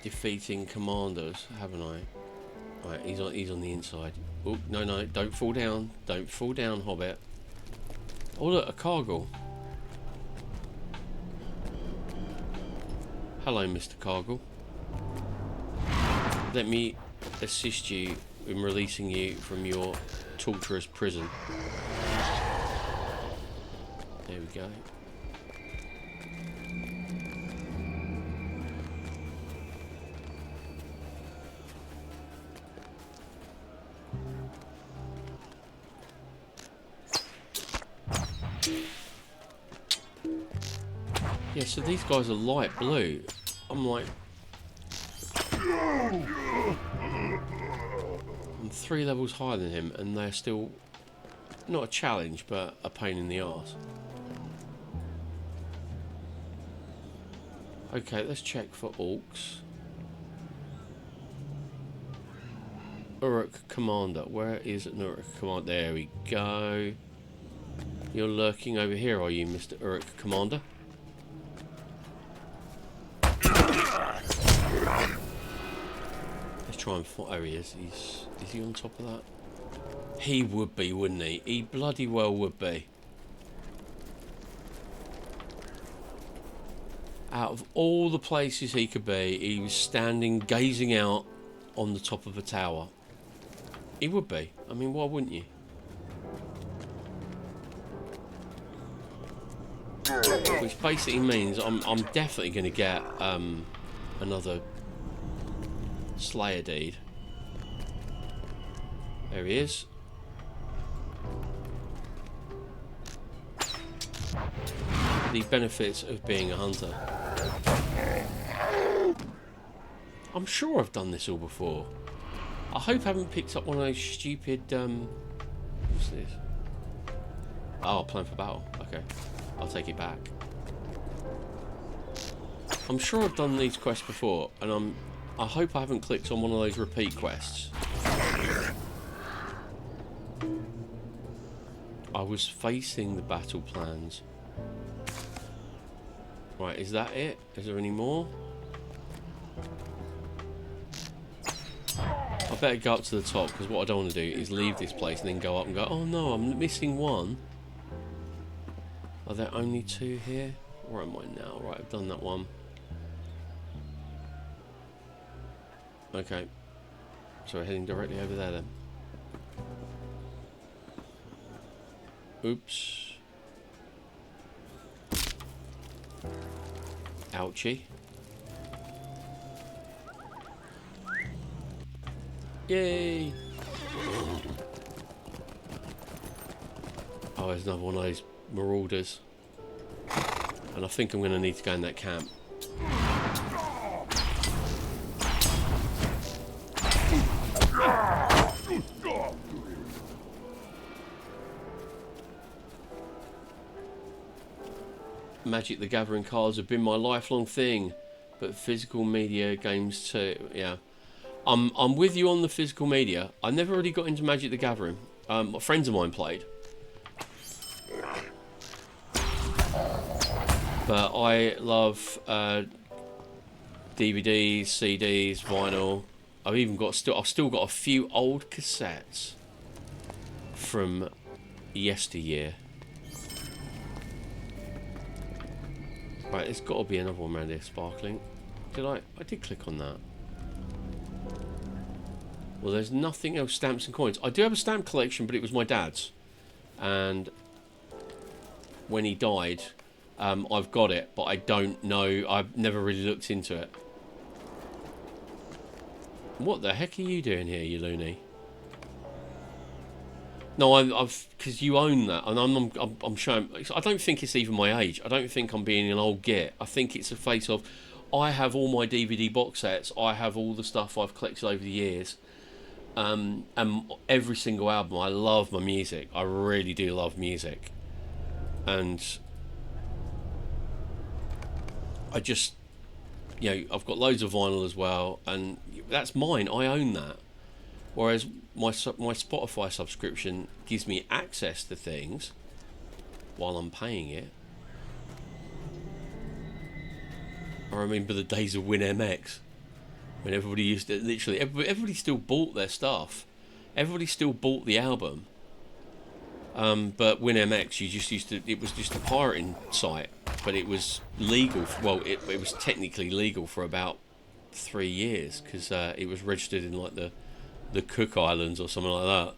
defeating commanders, haven't I? Right, he's on the inside. Oh, no, don't fall down. Don't fall down, Hobbit. Oh, look, a Cargill. Hello, Mr. Cargill. Let me assist you in releasing you from your torturous prison. There we go. Yeah, so these guys are light blue. I'm like... I'm 3 levels higher than him and they're still... not a challenge, but a pain in the arse. Okay, let's check for orcs. Uruk Commander. Where is an Uruk Commander? There we go. You're lurking over here, are you, Mr. Uruk Commander? Let's try and find... Oh, he is. Is he on top of that? He would be, wouldn't he? He bloody well would be. Out of all the places he could be, he was standing, gazing out on the top of a tower. He would be. I mean, why wouldn't you? Which basically means I'm definitely going to get another Slayer deed. There he is. the benefits of being a hunter. I'm sure I've done this all before. I hope I haven't picked up one of those stupid, what's this? Oh, plan for battle. Okay, I'll take it back. I'm sure I've done these quests before, and I hope I haven't clicked on one of those repeat quests. I was facing the battle plans. Right, is that it? Is there any more? I better go up to the top, because what I don't want to do is leave this place and then go up and go, oh no, I'm missing one. Are there only 2 here? Where am I now? Right, I've done that one. Okay. So we're heading directly over there then. Oops. Ouchie. Yay! Oh, there's another one of those marauders. And I think I'm going to need to go in that camp. Magic the Gathering cards have been my lifelong thing, but physical media games too. Yeah, I'm with you on the physical media. I never really got into Magic the Gathering. Friends of mine played, but I love DVDs, CDs, vinyl. I've still got a few old cassettes from yesteryear. Right, there's got to be another one around here sparkling. I did click on that. Well, there's nothing else. Stamps and coins. I do have a stamp collection, but it was my dad's. And when he died, I've got it, but I don't know. I've never really looked into it. What the heck are you doing here, you loony? No, I've because you own that, and I'm showing. I don't think it's even my age. I don't think I'm being an old git. I think it's a face of, I have all my DVD box sets. I have all the stuff I've collected over the years, and every single album. I love my music. I really do love music, and I just, I've got loads of vinyl as well, and that's mine. I own that. Whereas my Spotify subscription gives me access to things while I'm paying it. I remember the days of WinMX when everybody used to literally everybody still bought their stuff. Everybody still bought the album. But WinMX, it was just a pirating site, but it was legal. Well, it was technically legal for about 3 years because it was registered in like the Cook Islands or something like that.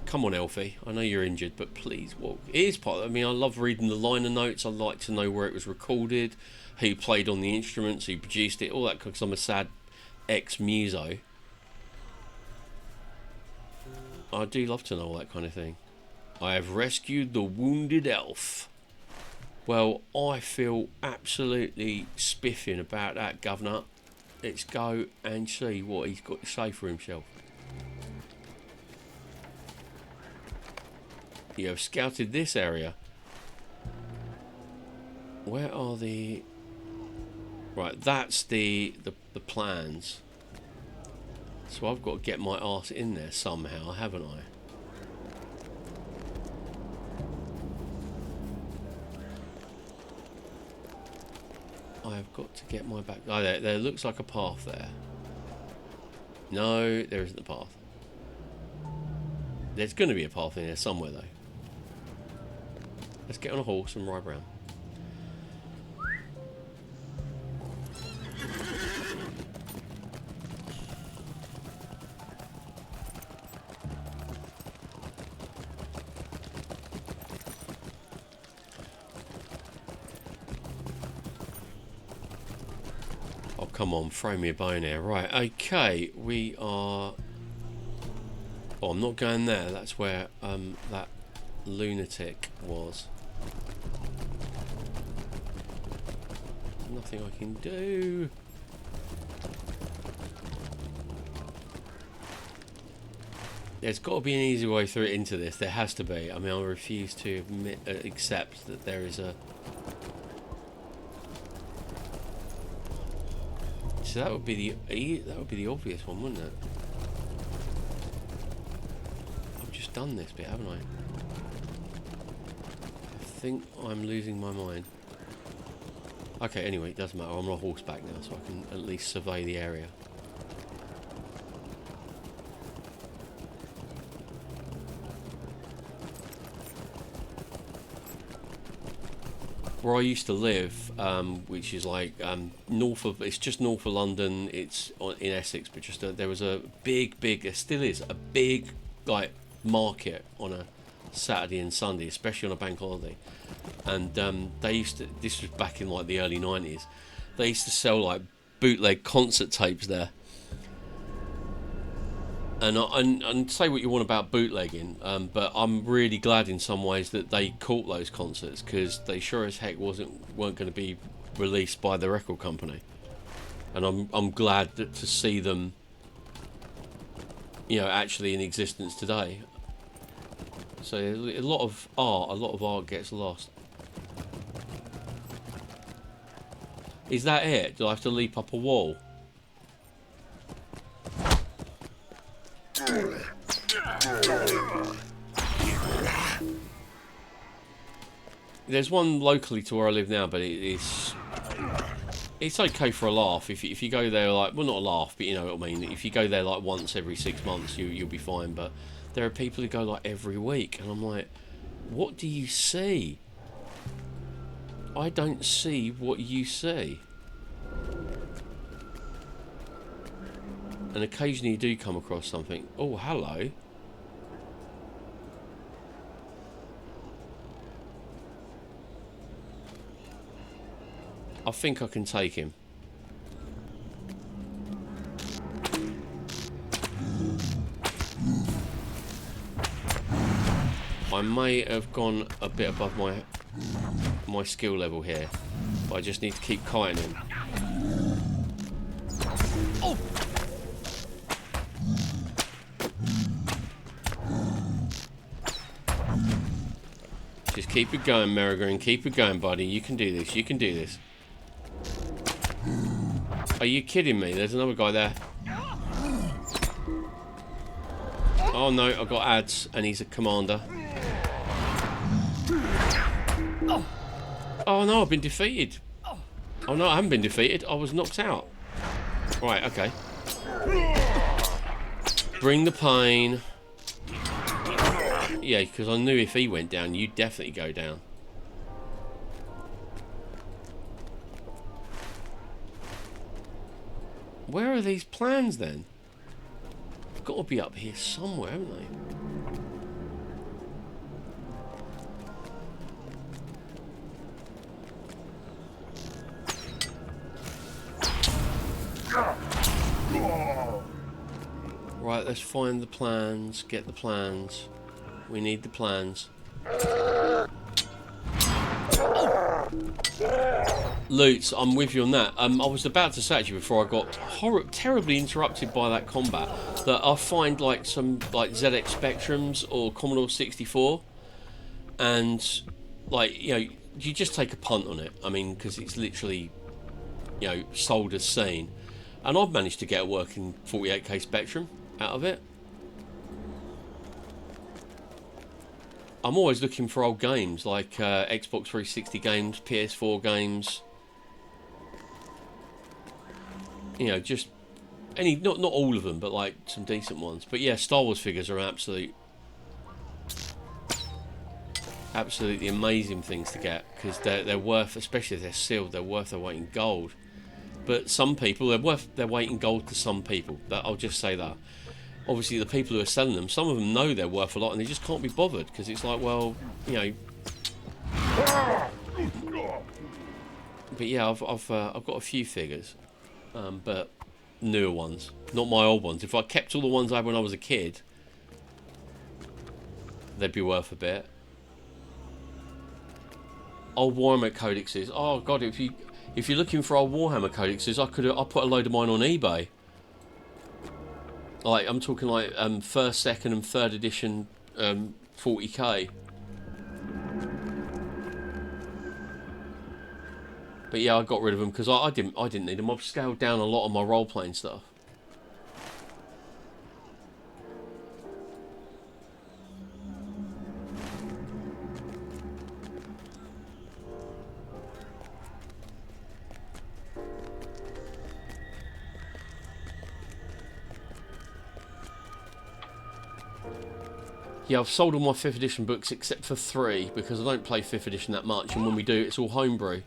Come on, Elfie. I know you're injured, but please walk. It is part. I mean, I love reading the liner notes. I like to know where it was recorded, who played on the instruments, who produced it, all that. Because I'm a sad ex-muso. I do love to know all that kind of thing. I have rescued the wounded elf. Well, I feel absolutely spiffing about that, Governor. Let's go and see what he's got to say for himself. You have scouted this area. Where are the... Right, that's the plans. So I've got to get my arse in there somehow, haven't I? I've got to get my back... Oh, there looks like a path there. No, there isn't a path. There's going to be a path in there somewhere, though. Let's get on a horse and ride around. Come on, throw me a bone here. Right, okay, we are... Oh, I'm not going there. That's where that lunatic was. Nothing I can do. There's got to be an easy way through into this. There has to be. I mean, I refuse to accept that there is a... So that would be the obvious one, wouldn't it? I've just done this bit, haven't I? I think I'm losing my mind. Okay, anyway, it doesn't matter. I'm on horseback now, so I can at least survey the area. Where I used to live, which is like it's just north of London. It's in Essex, but just there was a big, there still is a big like market on a Saturday and Sunday, especially on a bank holiday. And they used to. This was back in like the early 90s. They used to sell like bootleg concert tapes there. And say what you want about bootlegging, but I'm really glad in some ways that they caught those concerts, because they sure as heck weren't going to be released by the record company. And I'm glad to see them, you know, actually in existence today. So a lot of art gets lost. Is that it? Do I have to leap up a wall? There's one locally to where I live now, but it's okay for a laugh. If you go there, like, well, not a laugh, but you know what I mean. If you go there like once every 6 months, you'll be fine. But there are people who go like every week, and I'm like, what do you see? I don't see what you see. And occasionally you do come across something. Oh, hello. I think I can take him. I may have gone a bit above my skill level here, but I just need to keep kiting him. Oh! Just keep it going, Merrigan. Keep it going, buddy. You can do this. You can do this. Are you kidding me? There's another guy there. Oh no, I've got ads, and he's a commander. Oh no, I've been defeated. Oh no, I haven't been defeated. I was knocked out. Right, okay. Bring the pain. Yeah, because I knew if he went down, you'd definitely go down. Where are these plans then? They've got to be up here somewhere, haven't they? Right, let's find the plans, get the plans. We need the plans. Loots, I'm with you on that. I was about to say actually before I got terribly interrupted by that combat that I find like some like ZX Spectrums or Commodore 64, and like, you know, you just take a punt on it. I mean, because it's literally, you know, sold as seen, and I've managed to get a working 48K Spectrum out of it. I'm always looking for old games like Xbox 360 games, PS4 games. You know, just any, not all of them, but like some decent ones. But yeah, Star Wars figures are absolutely amazing things to get, because they're worth, especially if they're sealed, they're worth their weight in gold. But some people, they're worth their weight in gold to some people. I'll just say that. Obviously, the people who are selling them, some of them know they're worth a lot, and they just can't be bothered, because it's like, well, you know. But yeah, I've got a few figures, but newer ones, not my old ones. If I kept all the ones I had when I was a kid, they'd be worth a bit. old Warhammer codexes. Oh god, if you're looking for old Warhammer codexes, I put a load of mine on eBay. Like I'm talking like first, second, and third edition 40k. But yeah, I got rid of them because I didn't need them. I've scaled down a lot of my role playing stuff. Yeah, I've sold all my 5th edition books except for 3 because I don't play 5th edition that much, and when we do, it's all homebrew.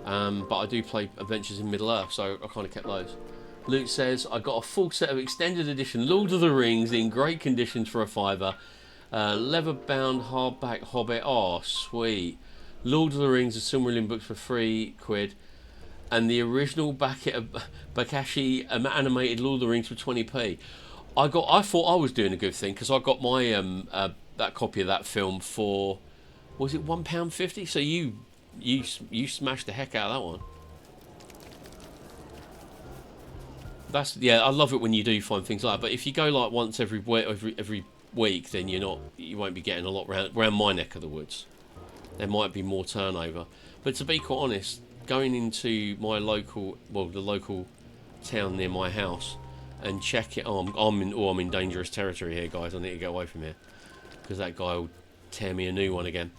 But I do play Adventures in Middle-earth, so I kind of kept those. Luke says, I got a full set of extended edition Lord of the Rings in great conditions for a £5. Leather-bound hardback Hobbit. Oh, sweet. Lord of the Rings and Silmarillion books for £3. And the original Bakashi animated Lord of the Rings for 20p. I thought I was doing a good thing because I got my that copy of that film for, was it £1.50? So you smashed the heck out of that one. That's, yeah, I love it when you do find things like that. But if you go like once every week, then you won't be getting a lot around my neck of the woods. There might be more turnover. But to be quite honest, going into my local, the local town near my house, and check it. I'm in dangerous territory here, guys. I need to get away from here because that guy will tear me a new one again.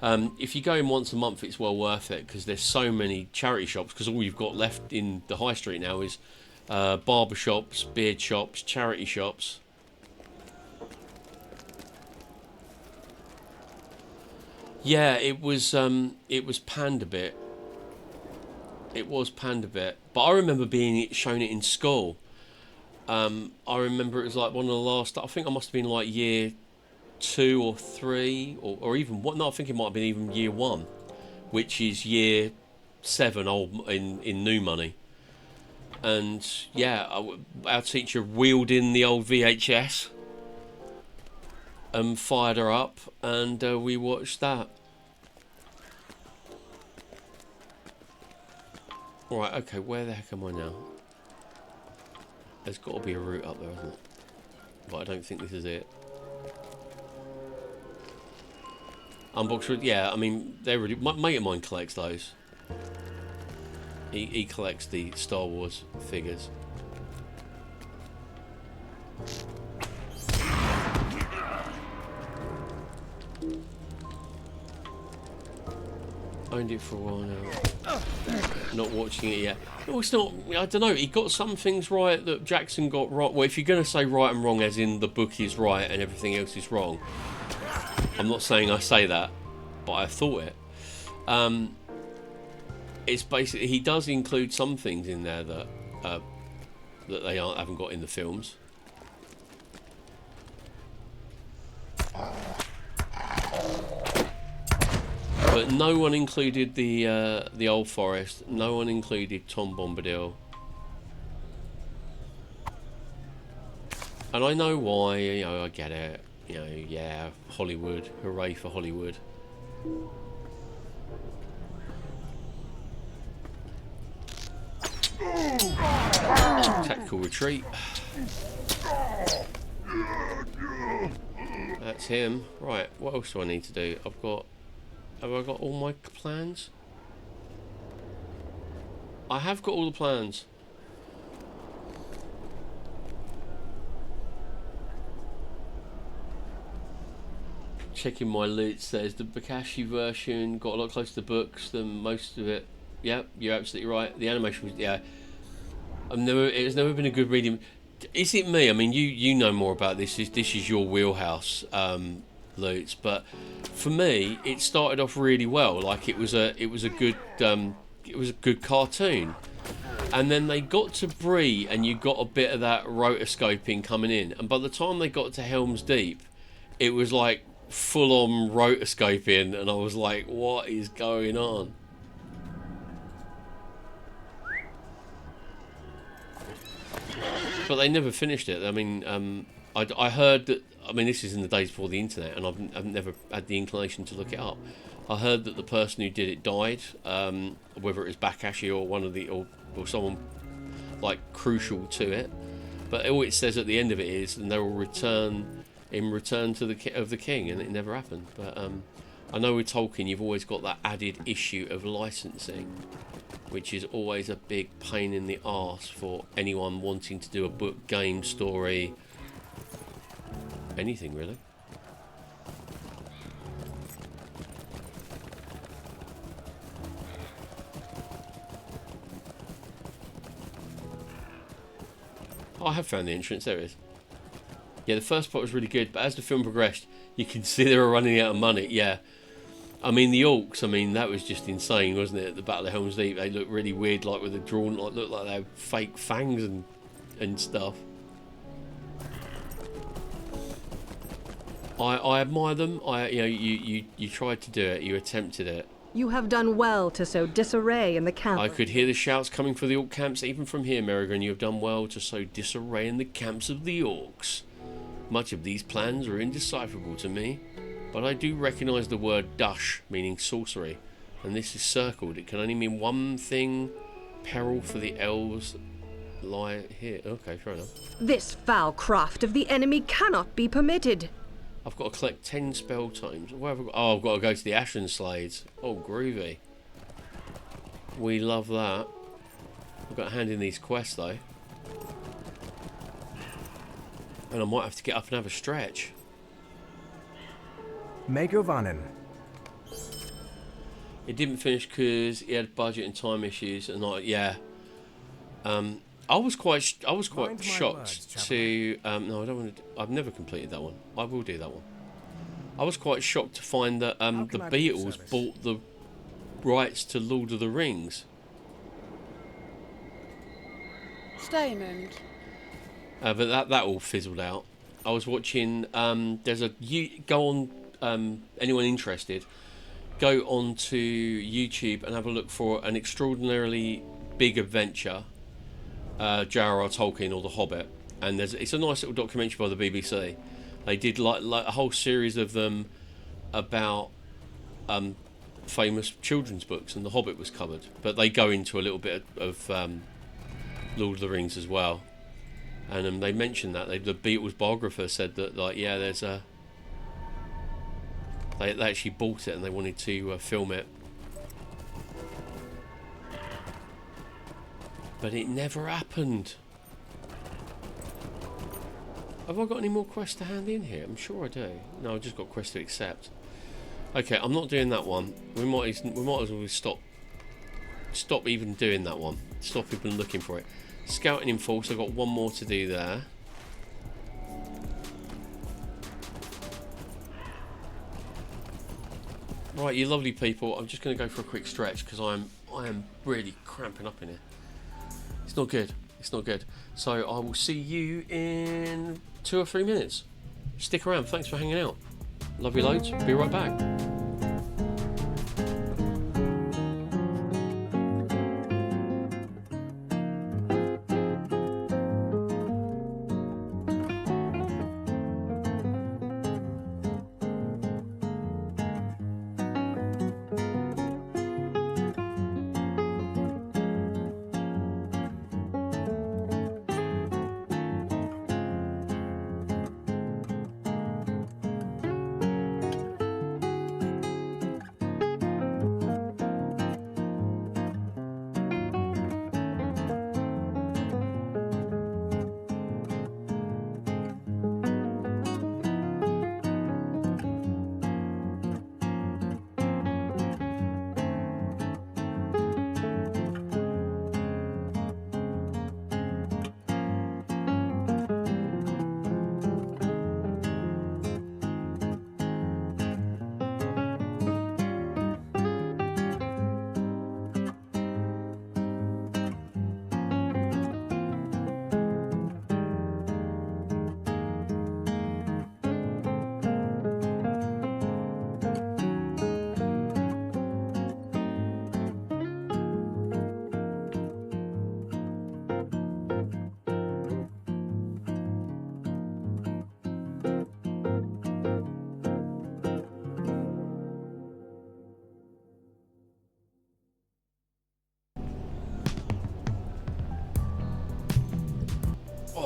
If you go in once a month, it's well worth it because there's so many charity shops. Because all you've got left in the high street now is barber shops, beard shops, charity shops. Yeah, it was panned a bit. It was panned a bit, but I remember shown it in school. I remember it was like one of the last. I think I must have been like year 2 or 3, or even what? No, I think it might have been even year 1, which is year 7 old in new money. And yeah, our teacher wheeled in the old VHS and fired her up, and we watched that. All right, okay, where the heck am I now? There's got to be a route up there, isn't it? But I don't think this is it. Unboxed, yeah, I mean, they're really... My mate of mine collects those. He collects the Star Wars figures. Owned it for a while now. Not watching it yet. No, it's not. I don't know. He got some things right that Jackson got wrong. Well, if you're going to say right and wrong, as in the book is right and everything else is wrong, I'm not saying I say that, but I thought it. It's basically, he does include some things in there that that they haven't got in the films. But no one included the Old Forest. No one included Tom Bombadil. And I know why. You know, I get it. You know, yeah, Hollywood. Hooray for Hollywood. Tactical retreat. That's him. Right. What else do I need to do? Have I got all my plans? I have got all the plans. Checking my loot says the Bakashi version got a lot closer to the books than most of it. Yeah, you're absolutely right. The animation was, yeah. It's never been a good reading. Is it me? I mean, you know more about this. This is your wheelhouse, Lutz. But for me, it started off really well. Like it was a good cartoon. And then they got to Bree, and you got a bit of that rotoscoping coming in. And by the time they got to Helm's Deep, it was like full-on rotoscoping, and I was like, what is going on? But they never finished it. I mean, I heard that. I mean, this is in the days before the internet, and I've never had the inclination to look it up. I heard that the person who did it died, whether it was Bakashi or one of the or someone like crucial to it. But all it says at the end of it is, and they will return to the king, and it never happened. But I know with Tolkien, you've always got that added issue of licensing, which is always a big pain in the arse for anyone wanting to do a book, game, story, anything really. Oh, I have found the entrance, there it is. Yeah, the first part was really good, but as the film progressed, you can see they were running out of money. Yeah, I mean the orcs. I mean that was just insane, wasn't it? At the Battle of Helm's Deep, they looked really weird, like with the drawn, like looked like they had fake fangs and stuff. I admire them. You tried to do it. You attempted it. You have done well to sow disarray in the camp. I could hear the shouts coming from the orc camps, even from here, Merrigan. You have done well to sow disarray in the camps of the orcs. Much of these plans are indecipherable to me, but I do recognise the word dush, meaning sorcery, and this is circled. It can only mean one thing: peril for the elves lie here. Okay, fair enough. This foul craft of the enemy cannot be permitted. I've got to collect 10 spell tomes. Where have I got? Oh, I've got to go to the Ashen Slades. Oh, groovy. We love that. I've got to hand in these quests, though. And I might have to get up and have a stretch. Megovanen. It didn't finish because he had budget and time issues, and I was quite shocked to. No, I don't want to. I've never completed that one. I will do that one. I was quite shocked to find that the Beatles bought the rights to Lord of the Rings. Stay a moment. But that all fizzled out. I was watching. There's a go on. Anyone interested, go on to YouTube and have a look for An Extraordinarily Big Adventure. J.R.R. Tolkien or The Hobbit, and it's a nice little documentary by the BBC. They did like a whole series of them about famous children's books, and The Hobbit was covered, but they go into a little bit of Lord of the Rings as well. And they mentioned that the Beatles biographer said that there's a they actually bought it and they wanted to film it. But it never happened. Have I got any more quests to hand in here? I'm sure I do. No, I've just got quests to accept. Okay, I'm not doing that one. We might as well stop even doing that one. Stop even looking for it. Scouting in force. I've got one more to do there. Right, you lovely people. I'm just going to go for a quick stretch because I am really cramping up in here. It's not good. It's not good. So I will see you in 2 or 3 minutes. Stick around. Thanks for hanging out. Love you loads. Be right back.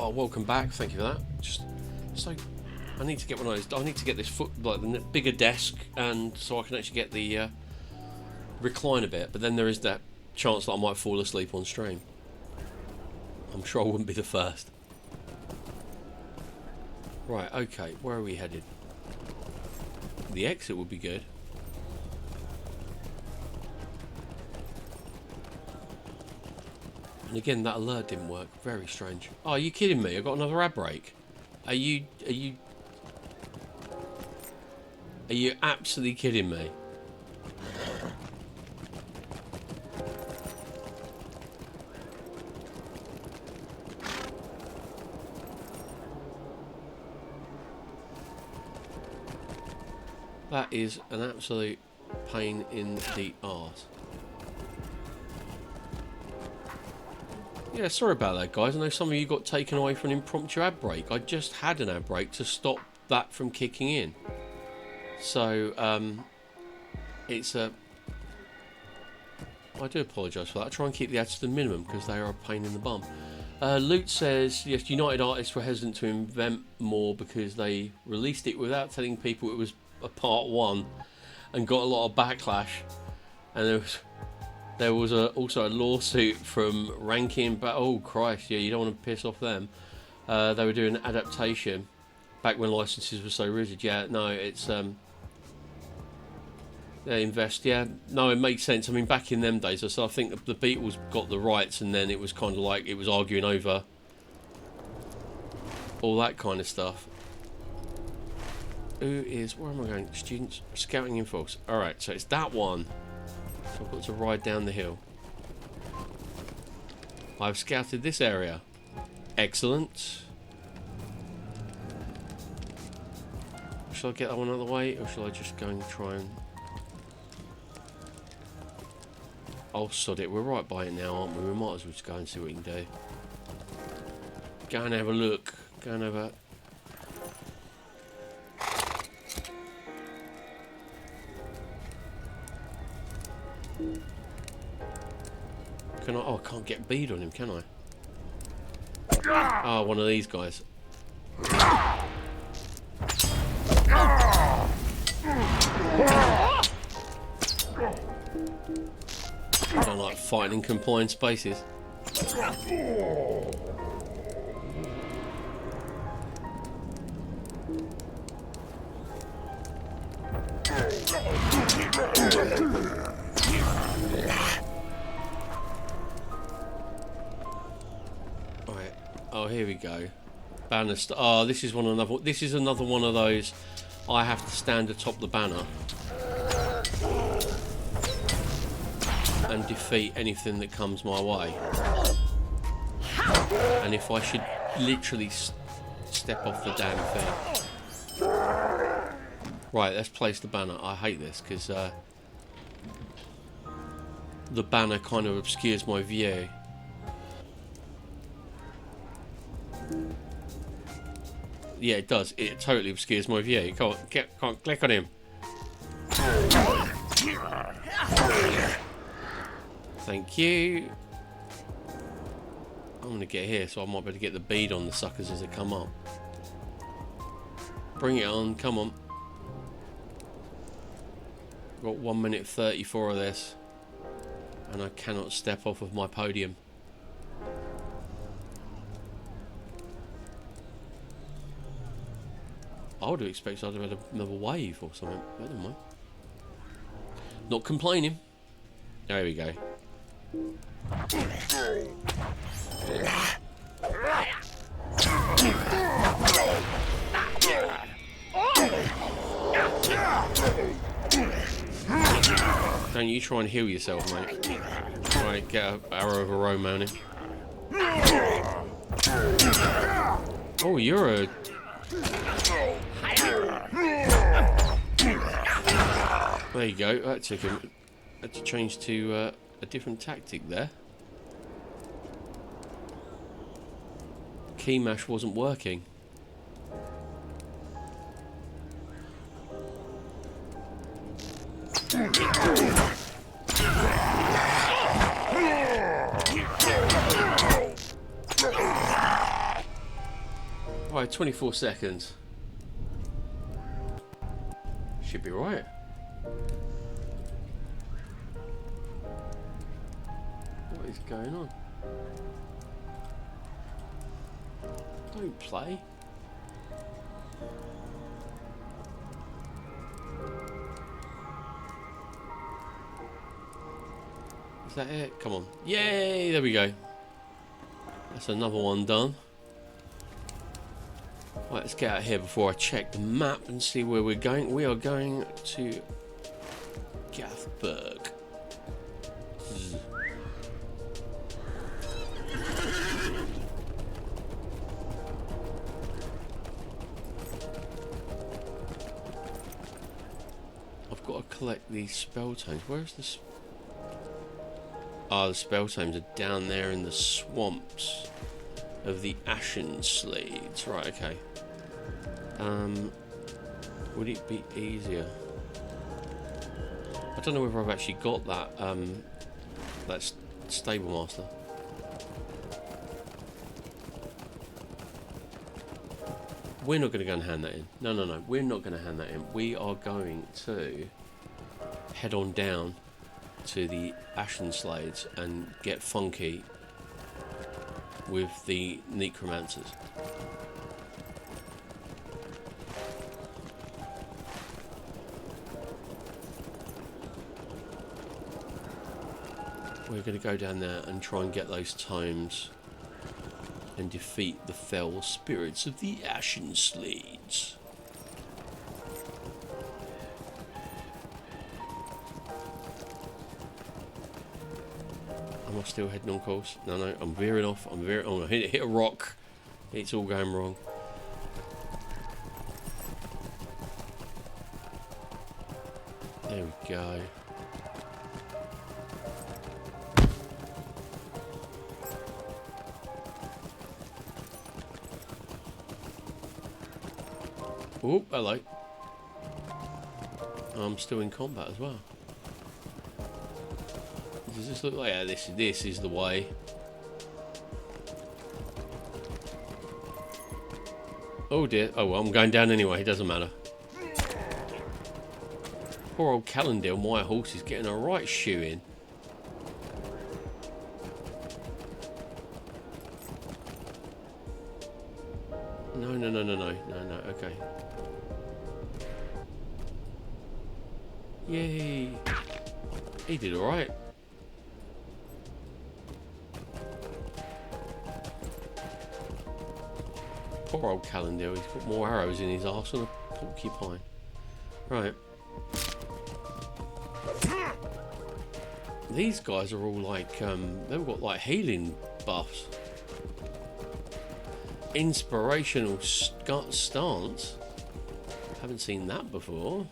Oh, welcome back. Thank you for that. Just so I need to get one of those. I need to get this like the bigger desk, and so I can actually get the recline a bit. But then there is that chance that I might fall asleep on stream. I'm sure I wouldn't be the first. Right. Okay. Where are we headed? The exit would be good. And again, that alert didn't work. Very strange. Oh, are you kidding me? I got another ad break. Are you absolutely kidding me? That is an absolute pain in the arse. Yeah, sorry about that, guys. I know some of you got taken away for an impromptu ad break. I just had an ad break to stop that from kicking in. So, it's a... I do apologise for that. I try and keep the ads to the minimum because they are a pain in the bum. Loot says, yes, United artists were hesitant to invent more because they released it without telling people it was a part 1 and got a lot of backlash. And there was also a lawsuit from Rankin, but oh Christ, yeah, you don't want to piss off them. They were doing an adaptation back when licenses were so rigid. Yeah, no, it's they invest. Yeah, no, it makes sense. I mean, back in them days, so I think the Beatles got the rights, and then it was kind of like it was arguing over all that kind of stuff. Who is? Where am I going? Students scouting in force. All right, so it's that one. So I've got to ride down the hill. I've scouted this area. Excellent. Shall I get that one out of the way, or shall I just go and try and... Oh, sod it. We're right by it now, aren't we? We might as well just go and see what we can do. Go and have a look. Go and have a... Can I? Oh, I can't get bead on him, can I? Ah, one of these guys. I don't like fighting in confined spaces. Oh, here we go. Banister. Oh, this is another one of those. I have to stand atop the banner and defeat anything that comes my way. And if I should literally step off the damn thing. Right, let's place the banner. I hate this because the banner kind of obscures my view. Yeah, it does. It totally obscures my view. Can't click on him. Thank you. I'm going to get here, so I might be able to get the bead on the suckers as they come up. Bring it on. Come on. Got 1 minute 34 of this. And I cannot step off of my podium. I would have expected I'd have had another wave or something. I don't mind. Not complaining. There we go. Don't you try and heal yourself, mate. Right, get an arrow of a Roman in. Oh, you're a... There you go. That took him. Had to change to a different tactic there. Key mash wasn't working. 24 seconds. Should be right. What is going on? Don't play. Is that it? Come on. Yay! There we go. That's another one done. Right, let's get out of here before I check the map and see where we're going. We are going to Gathburg. Zzz. I've got to collect these spell tomes. Where's this? Ah, the spell tomes are down there in the swamps of the Ashen Slades. Right, okay. Would it be easier? I don't know whether I've actually got that that stable master. We're not going to go and hand that in. No, no, no. We're not going to hand that in. We are going to head on down to the Ashen Slades and get funky with the necromancers. We're going to go down there and try and get those tomes and defeat the fell spirits of the Ashen Slades. Am I still heading on course? No, no, I'm veering off. I'm veering. Oh, I hit a rock. It's all going wrong. There we go. Oh, hello. I'm still in combat as well. Does this look like? Yeah, this is the way. Oh dear. Oh well, I'm going down anyway. It doesn't matter. Poor old Callendale, my horse is getting a right shoe in. No, no, no, no, no, no, no. Okay. Yay! He did all right. Poor old Callendale, he's got more arrows in his arse than a porcupine. Right. These guys are all like, they've got like healing buffs. Inspirational stance. Haven't seen that before.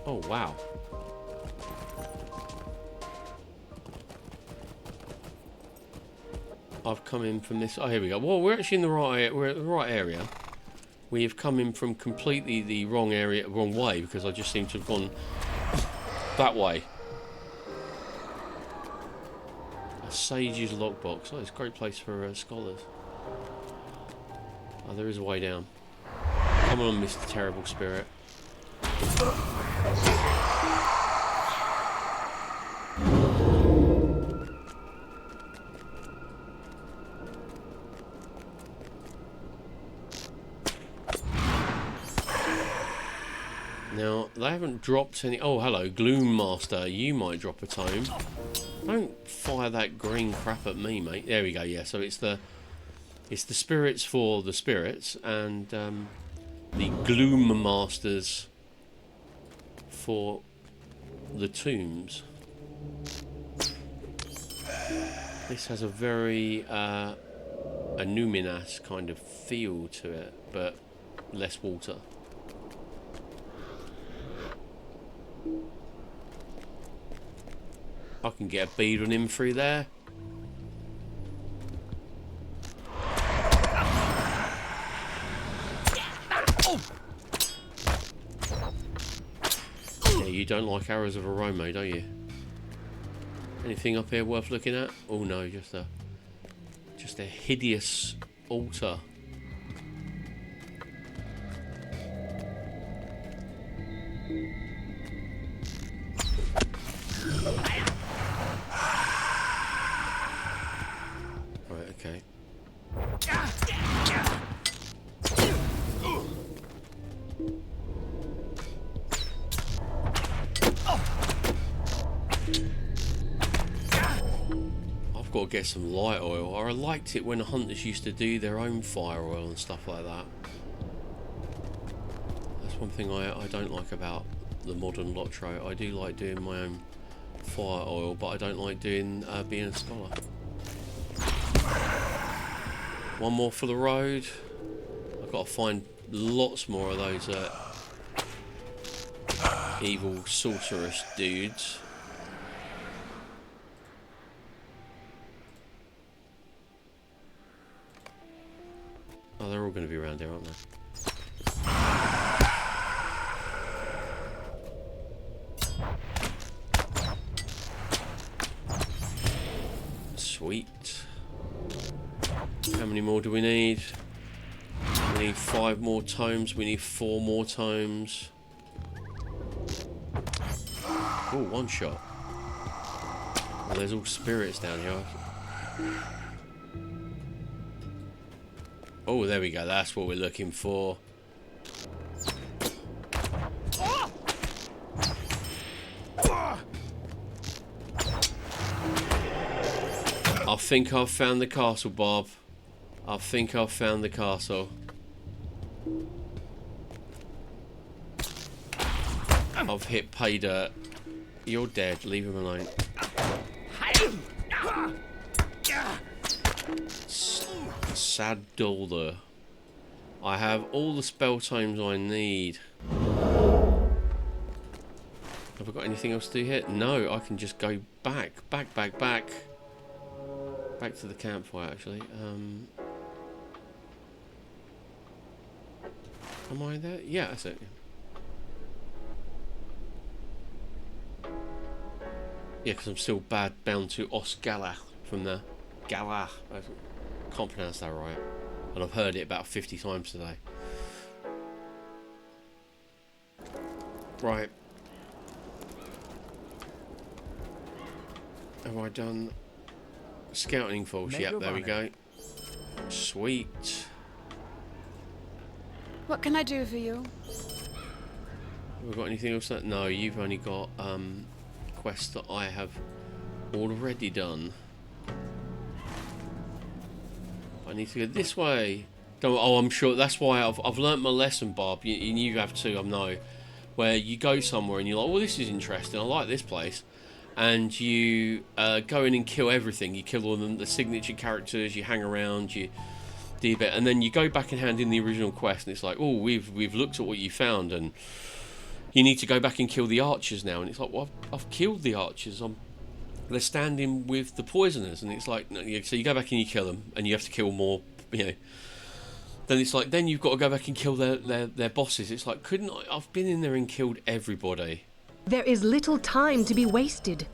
Oh, wow. I've come in from this. Oh, here we go. Well, we're actually in the right. We're at the right area. We have come in from completely the wrong area, wrong way, because I just seem to have gone that way. A sage's lockbox. Oh, it's a great place for scholars. Oh, there is a way down. Come on, Mr. Terrible Spirit. Now, they haven't dropped any... Oh, hello, Gloom Master. You might drop a tome. Don't fire that green crap at me, mate. There we go, yeah. So it's the spirits for the spirits, and the Gloom Masters for the tombs. This has a very Numinas kind of feel to it, but less water. I can get a bead on him through there. Yeah, you don't like arrows of aroma, don't you? Anything up here worth looking at? Oh no, just a Just a hideous altar. Right, okay. I've got to get some light oil. I liked it when the hunters used to do their own fire oil and stuff like that. That's one thing I don't like about the modern Lotro. I do like doing my own fire oil, but I don't like doing being a scholar. One more for the road. I've got to find lots more of those evil sorceress dudes. Oh, they're all going to be around here, aren't they? Sweet. How many more do we need? We need 5 more tomes. We need 4 more tomes. Oh, one shot. Oh, there's all spirits down here. Oh, there we go. That's what we're looking for. I think I've found the castle, Bob. I think I've found the castle. I've hit pay dirt. You're dead. Leave him alone. Sad Guldur. I have all the spell tomes I need. Have I got anything else to do here? No, I can just go back to the campfire, actually. Am I there? Yeah, that's it. Yeah, because I'm still bound to Osgalach from the Galach. I can't pronounce that right. And I've heard it about 50 times today. Right. Have I done scouting force? Yep, there we go. Sweet. What can I do for you? Have we got anything else? No, you've only got quests that I have already done. I need to go this way. Oh, I'm sure that's why I've learnt my lesson, Bob. You have too, I know. Where you go somewhere and you're like, well, this is interesting. I like this place. And you go in and kill everything. You kill all the signature characters. You hang around. You do a bit, and then you go back and hand in the original quest, and it's like, oh, we've looked at what you found, and you need to go back and kill the archers now. And it's like, well, I've killed the archers. They're standing with the poisoners, and it's like, no, so you go back and you kill them, and you have to kill more. You know. Then it's like, then you've got to go back and kill their bosses. It's like, couldn't I? I've been in there and killed everybody. There is little time to be wasted.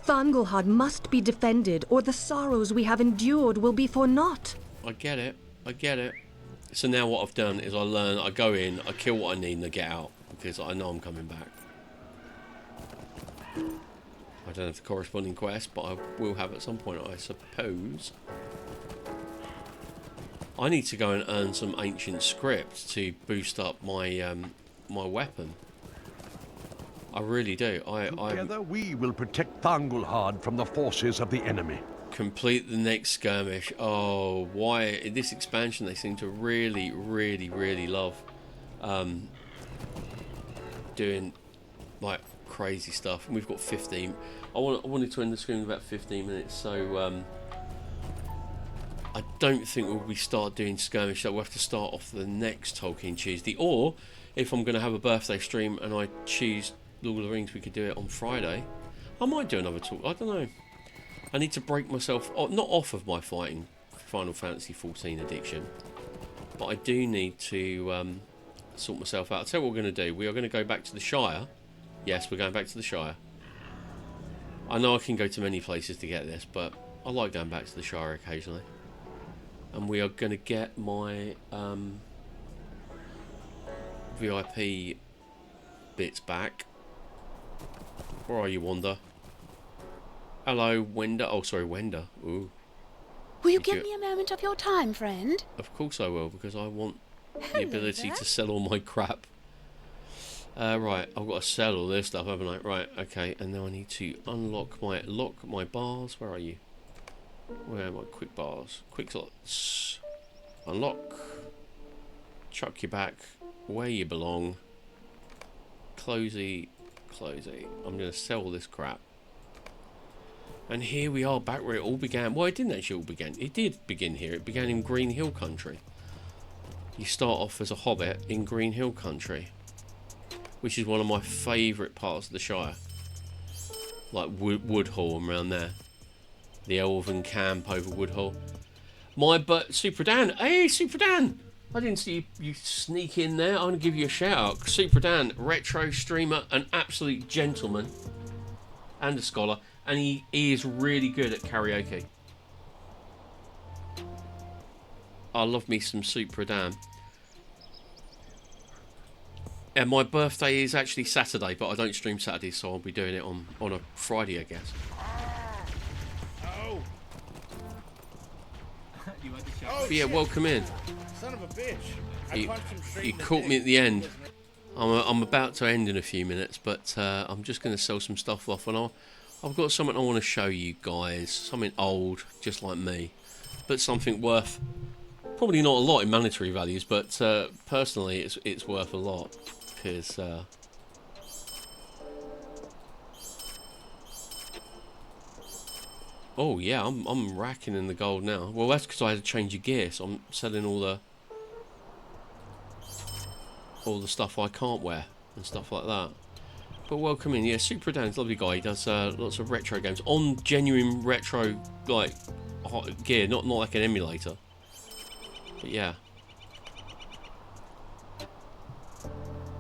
Thangolhad must be defended, or the sorrows we have endured will be for naught. I get it. So now what I've done is I go in, I kill what I need, and I get out, because I know I'm coming back. I don't have the corresponding quest, but I will have at some point, I suppose. I need to go and earn some ancient script to boost up my my weapon. I really do. Together we will protect Thangolhad from the forces of the enemy. Complete the next skirmish. Oh, why? In this expansion they seem to really love doing like crazy stuff. And we've got 15. I wanted to end the stream in about 15 minutes, so I don't think we'll start doing skirmish. So we'll have to start off the next Tolkien Tuesday, or if I'm going to have a birthday stream and I choose Lord of the Rings, we could do it on Friday. I might do another talk. I don't know. I need to break myself not off of my fighting Final Fantasy XIV addiction, but I do need to sort myself out. I'll tell you what we're going to do. We are going to go back to the Shire. Yes, we're going back to the Shire. I know I can go to many places to get this, but I like going back to the Shire occasionally. And we are going to get my VIP bits back. Where are you, Wanda? Hello, Wenda. Oh, sorry, Wenda. Ooh. Will you give me a moment of your time, friend? Of course I will, because I want the ability to sell all my crap. Right, I've got to sell all this stuff, haven't I? Right, okay, and now I need to lock my bars. Where are you? Where are my quick bars? Quick slots. Unlock. Chuck you back where you belong. Closey. I'm going to sell all this crap. And here we are back where it all began. Well, it didn't actually all begin. It did begin here. It began in Green Hill Country. You start off as a hobbit in Green Hill Country, which is one of my favourite parts of the Shire. Like Woodhall and around there. The Elven camp over Woodhall. Super Dan. Hey, Super Dan! I didn't see you sneak in there. I'm going to give you a shout out. Super Dan, retro streamer, an absolute gentleman, and a scholar. And he is really good at karaoke. I love me some Super Dan. And my birthday is actually Saturday, but I don't stream Saturdays, so I'll be doing it on a Friday, I guess. But yeah, welcome in. Son of a bitch. You caught me at the end. I'm about to end in a few minutes, but I'm just going to sell some stuff off, and I've got something I want to show you guys. Something old, just like me, but something worth probably not a lot in monetary values, but personally, it's worth a lot because. Oh yeah, I'm racking in the gold now. Well, that's because I had to change your gear, so I'm selling all the stuff I can't wear and stuff like that. But welcome in, yeah. Super Dan's a lovely guy. He does lots of retro games on genuine retro like gear, not like an emulator. But yeah.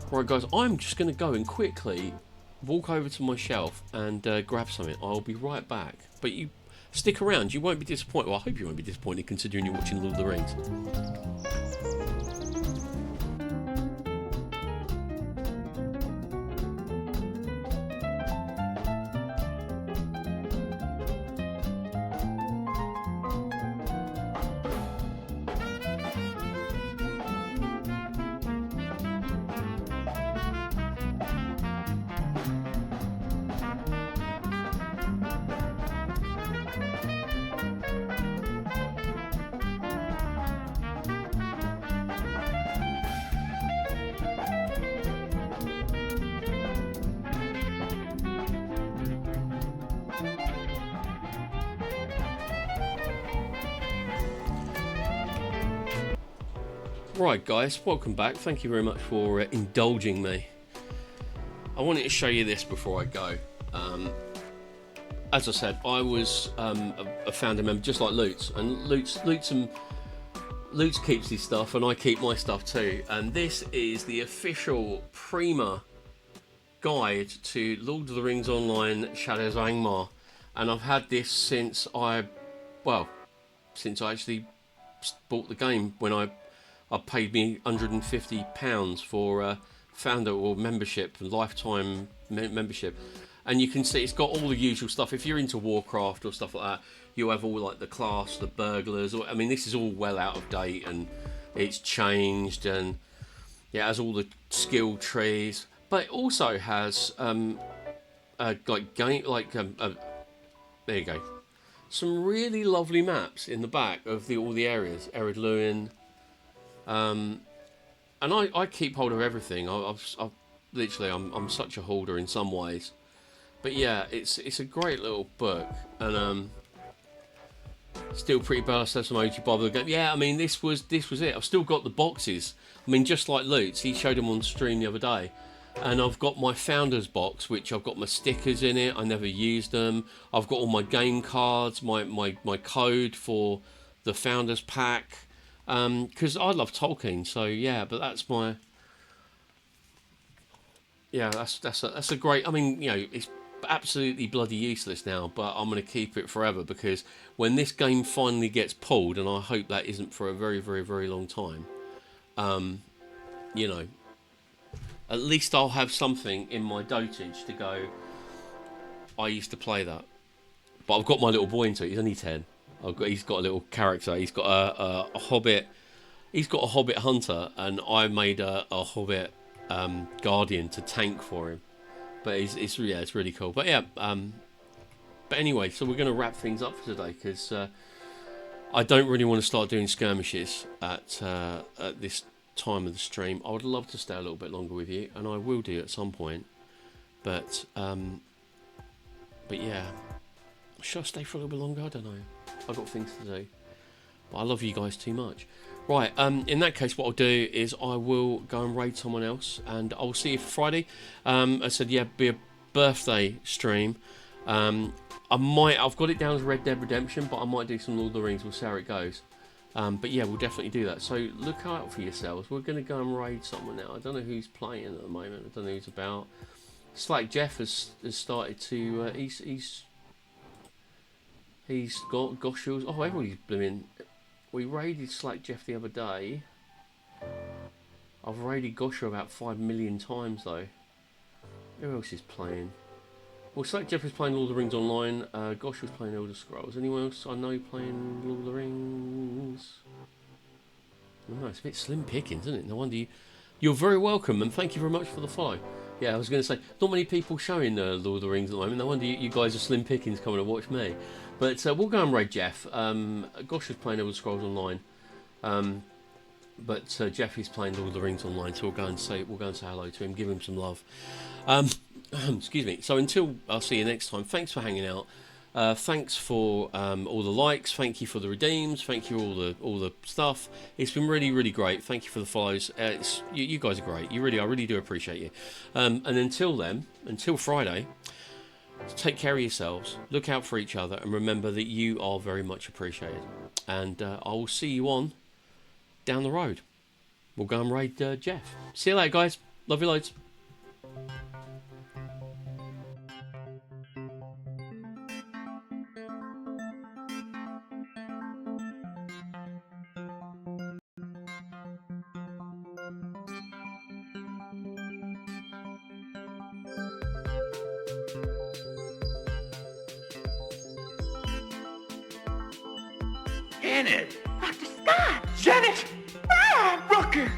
Right, guys, I'm just going to go and quickly walk over to my shelf and grab something. I'll be right back. But you stick around. You won't be disappointed. Well, I hope you won't be disappointed considering you're watching Lord of the Rings. Right guys, welcome back. Thank you very much for indulging me. I wanted to show you this before I go. As I said, I was a founder member just like Lutz, and Lutz keeps his stuff and I keep my stuff too. And this is the official Prima guide to Lord of the Rings Online Shadows of Angmar, and I've had this since I actually bought the game when I paid me £150 for founder or membership, lifetime membership, and you can see it's got all the usual stuff. If you're into Warcraft or stuff like that, you'll have all like the class, the burglars. I mean, this is all well out of date and it's changed, and yeah, it has all the skill trees, but it also has there you go, some really lovely maps in the back of all the areas, Ered Luin. And I keep hold of everything. I'm such a hoarder in some ways, but yeah, it's a great little book, and still pretty bad. Some OG Bob again. Yeah, I mean this was it. I've still got the boxes. I mean, just like Lutz, he showed them on stream the other day, and I've got my founders box, which I've got my stickers in it. I never used them. I've got all my game cards, my code for the founders pack. Because I love Tolkien, so yeah. But that's my that's a great. I mean, you know, absolutely bloody useless now, but I'm going to keep it forever, because when this game finally gets pulled, and I hope that isn't for a very, very, very long time, you know, at least I'll have something in my dotage to go, I used to play that. But I've got my little boy into it. He's only 10. He's got a little character. He's got a hobbit. He's got a hobbit hunter, and I made a hobbit guardian to tank for him. But it's really cool. But yeah, but anyway, so we're going to wrap things up for today, because I don't really want to start doing skirmishes at this time of the stream. I would love to stay a little bit longer with you, and I will do at some point. But yeah, should I stay for a little bit longer? I don't know. I've got things to do. But I love you guys too much. Right, in that case, what I'll do is I will go and raid someone else, and I'll see you Friday. I said, yeah, be a birthday stream. I've got it down as Red Dead Redemption, but I might do some Lord of the Rings. We'll see how it goes. But yeah, we'll definitely do that. So look out for yourselves. We're going to go and raid someone now. I don't know who's playing at the moment. I don't know who's about. Slack Jeff has started to. He's got Goshels. Oh, everybody's blooming. We raided Slack Jeff the other day. I've raided Gosher about 5 million times though. Who else is playing? Well, Slack Jeff is playing Lord of the Rings Online. Gosher's playing Elder Scrolls. Anyone else I know playing Lord of the Rings? No, it's a bit slim pickings, isn't it? No wonder you're very welcome, and thank you very much for the follow. Yeah, I was going to say, not many people showing Lord of the Rings at the moment. No wonder you guys are slim pickings coming to watch me. But we'll go and raid Jeff. Gosh is playing Elder Scrolls Online. But Jeff is playing Lord of the Rings Online, so we'll go and say hello to him, give him some love. Excuse me. So until I'll see you next time, thanks for hanging out. Thanks for all the likes. Thank you for the redeems. Thank you all the stuff. It's been really, really great. Thank you for the follows. You guys are great. I really do appreciate you. And until then, until Friday, take care of yourselves. Look out for each other, and remember that you are very much appreciated. And I will see you on down the road. We'll go and raid Jeff. See you later, guys. Love you loads. Janet! Dr. Scott! Janet! Ah, Rooker!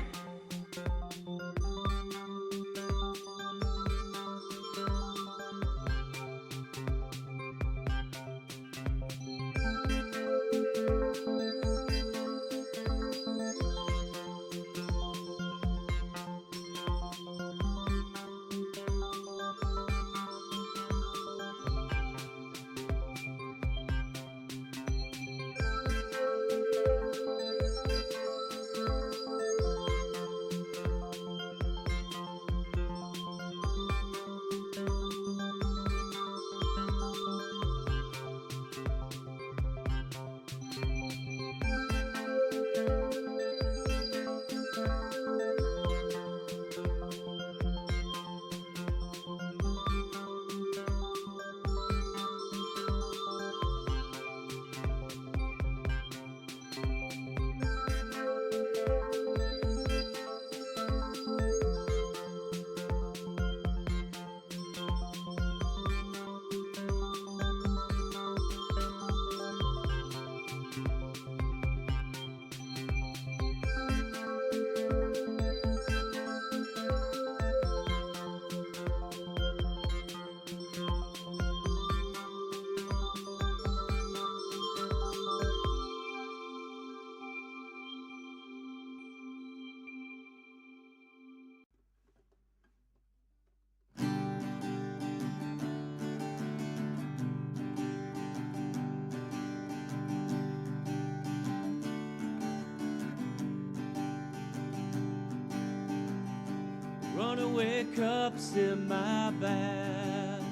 Runaway cups in my bath.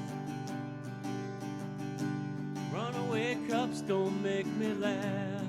Runaway cups don't make me laugh.